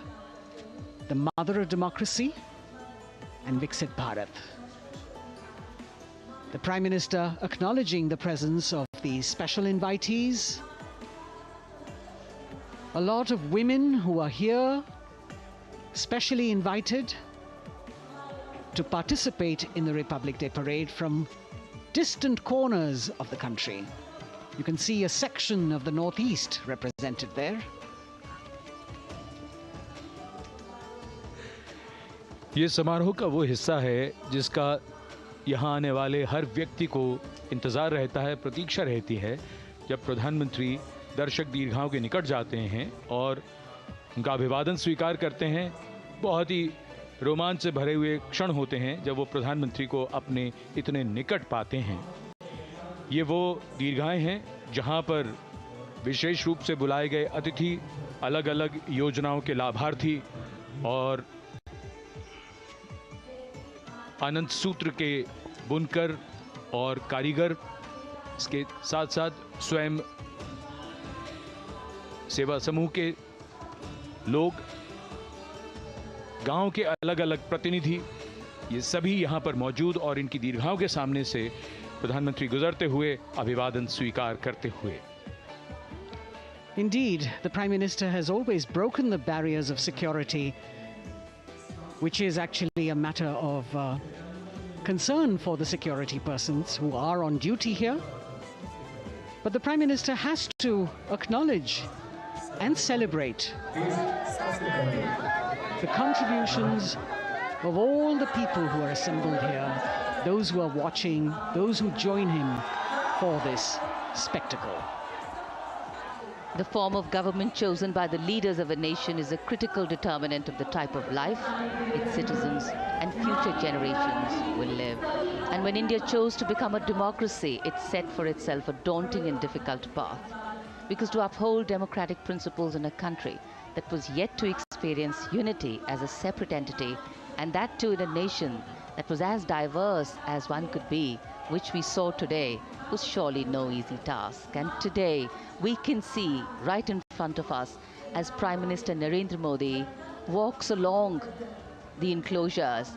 the mother of democracy, and Viksit Bharat. The Prime Minister acknowledging the presence of these special invitees, a lot of women who are here, specially invited to participate in the Republic Day Parade from distant corners of the country. You can see a section of the Northeast represented there. ये समारोह का वो हिस्सा है जिसका यहाँ आने वाले हर व्यक्ति को इंतज़ार रहता है, प्रतीक्षा रहती है, जब प्रधानमंत्री दर्शक दीर्घाओं के निकट जाते हैं और उनका अभिवादन स्वीकार करते हैं। बहुत ही रोमांच से भरे हुए क्षण होते हैं जब वो प्रधानमंत्री को अपने इतने निकट पाते हैं। ये वो दीर्घाएं हैं जहां पर विशेष रूप से बुलाए गए अतिथि, अलग अलग योजनाओं के लाभार्थी और आनंद सूत्र के बुनकर और कारीगर, इसके साथ साथ स्वयं सेवा समूह के लोग, गांव के अलग अलग प्रतिनिधि, ये सभी यहां पर मौजूद और इनकी दीर्घाओं के सामने से प्रधानमंत्री गुजरते हुए अभिवादन स्वीकार करते हुए। Indeed, the Prime Minister has always broken the barriers of security, which is actually a matter of concern for the security persons who are on duty here. But the Prime Minister has to acknowledge and celebrate the contributions of all the people who are assembled here, those who are watching, those who join him for this spectacle. The form of government chosen by the leaders of a nation is a critical determinant of the type of life its citizens and future generations will live. And when India chose to become a democracy, it set for itself a daunting and difficult path. Because to uphold democratic principles in a country that was yet to experience unity as a separate entity, and that too in a nation that was as diverse as one could be, which we saw today, was surely no easy task. And today, we can see right in front of us as Prime Minister Narendra Modi walks along the enclosures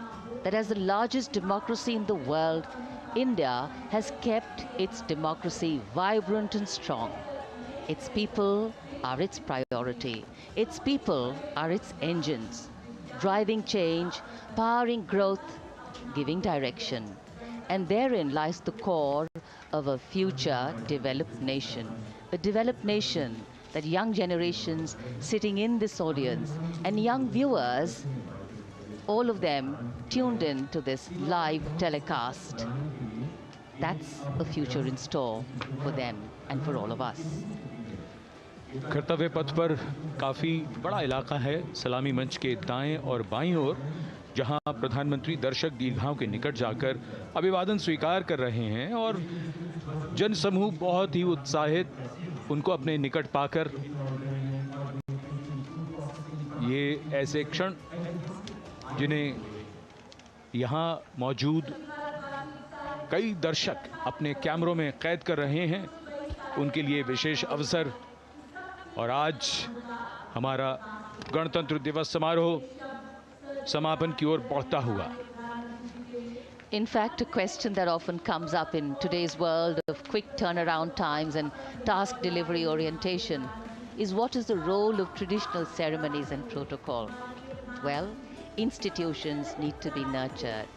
that as the largest democracy in the world, India has kept its democracy vibrant and strong. Its people are its priority. Its people are its engines, driving change, powering growth, giving direction. And therein lies the core of a future developed nation. A developed nation that young generations sitting in this audience and young viewers, all of them tuned in to this live telecast. That's a future in store for them and for all of us. कर्तव्य पथ पर काफ़ी बड़ा इलाका है सलामी मंच के दाएं और बाईं ओर, जहां प्रधानमंत्री दर्शक दीर्घाओं के निकट जाकर अभिवादन स्वीकार कर रहे हैं और जनसमूह बहुत ही उत्साहित उनको अपने निकट पाकर ये ऐसे क्षण जिन्हें यहाँ मौजूद कई दर्शक अपने कैमरों में कैद कर रहे हैं, उनके लिए विशेष अवसर। और आज हमारा गणतंत्र दिवस समारोह समापन की ओर बढ़ता हुआ। In fact, a question that often comes up in today's world of quick turnaround times and task delivery orientation is what is the role of traditional ceremonies and protocol? Well, institutions need to be nurtured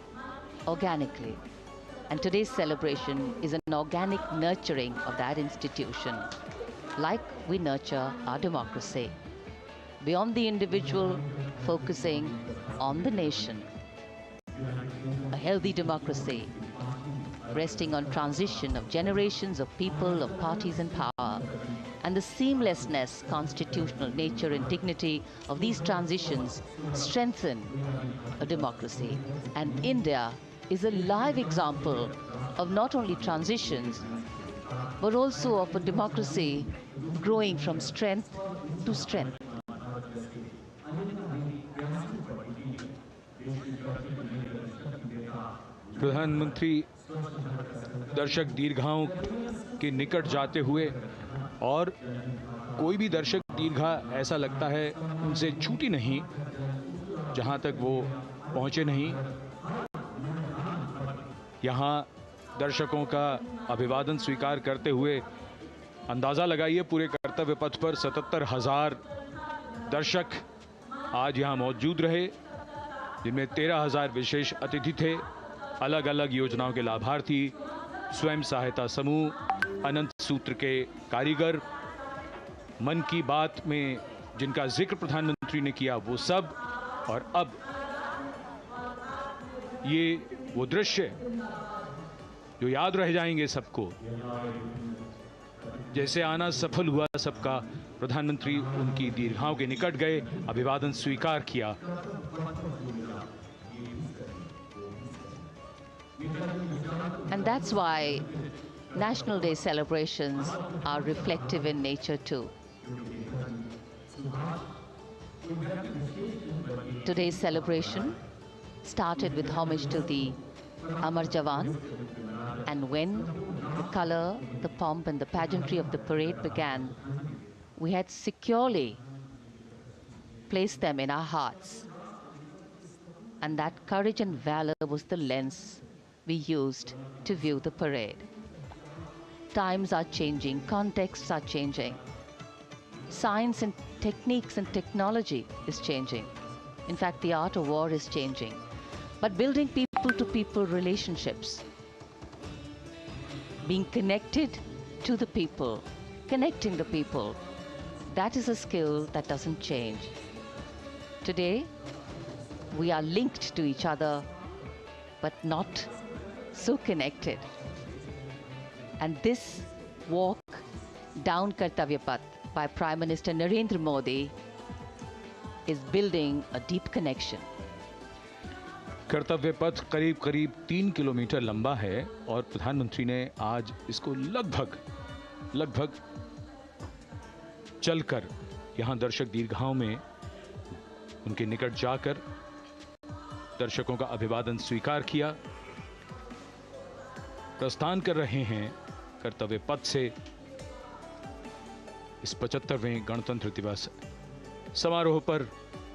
organically. And today's celebration is an organic nurturing of that institution, like we nurture our democracy. Beyond the individual, focusing on the nation. A healthy democracy, resting on transition of generations of people, of parties and power, and the seamlessness, constitutional nature and dignity of these transitions strengthen a democracy. And India is a live example of not only transitions, but also of a democracy growing from strength to strength. प्रधानमंत्री दर्शक दीर्घाओं के निकट जाते हुए, और कोई भी दर्शक दीर्घा ऐसा लगता है उनसे छूटी नहीं जहां तक वो पहुंचे नहीं। यहाँ दर्शकों का अभिवादन स्वीकार करते हुए अंदाज़ा लगाइए, पूरे कर्तव्य पथ पर 77,000 दर्शक आज यहाँ मौजूद रहे, जिनमें 13,000 विशेष अतिथि थे, अलग अलग योजनाओं के लाभार्थी, स्वयं सहायता समूह, अनंत सूत्र के कारीगर, मन की बात में जिनका जिक्र प्रधानमंत्री ने किया वो सब। और अब ये वो दृश्य जो याद रह जाएंगे सबको, जैसे आना सफल हुआ सबका, प्रधानमंत्री उनकी दीर्घाओं के निकट गए, अभिवादन स्वीकार किया। And that's why National Day celebrations are reflective in nature too. Today's celebration started with homage to the Amar Jawan, and when the color, the pomp and the pageantry of the parade began, we had securely placed them in our hearts. And that courage and valor was the lens we used to view the parade. Times are changing, contexts are changing. Science and techniques and technology is changing. In fact, the art of war is changing. But building people-to-people relationships, being connected to the people, connecting the people, that is a skill that doesn't change. Today, we are linked to each other, but not so connected. And this walk down Kartavya Path by Prime Minister Narendra Modi is building a deep connection. कर्तव्य पथ करीब करीब 3 kilometre लंबा है और प्रधानमंत्री ने आज इसको लगभग चलकर यहां दर्शक दीर्घाओं में उनके निकट जाकर दर्शकों का अभिवादन स्वीकार किया। प्रस्थान कर रहे हैं कर्तव्य पथ से इस 75वें गणतंत्र दिवस समारोह पर,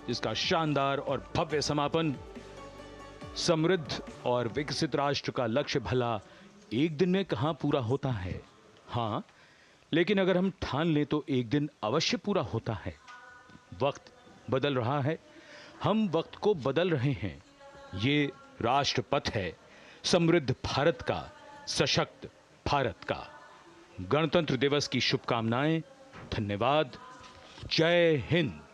जिसका शानदार और भव्य समापन समृद्ध और विकसित राष्ट्र का लक्ष्य भला एक दिन में कहां पूरा होता है। हां, लेकिन अगर हम ठान लें तो एक दिन अवश्य पूरा होता है। वक्त बदल रहा है, हम वक्त को बदल रहे हैं। ये राष्ट्रपथ है समृद्ध भारत का, सशक्त भारत का। गणतंत्र दिवस की शुभकामनाएं। धन्यवाद। जय हिंद।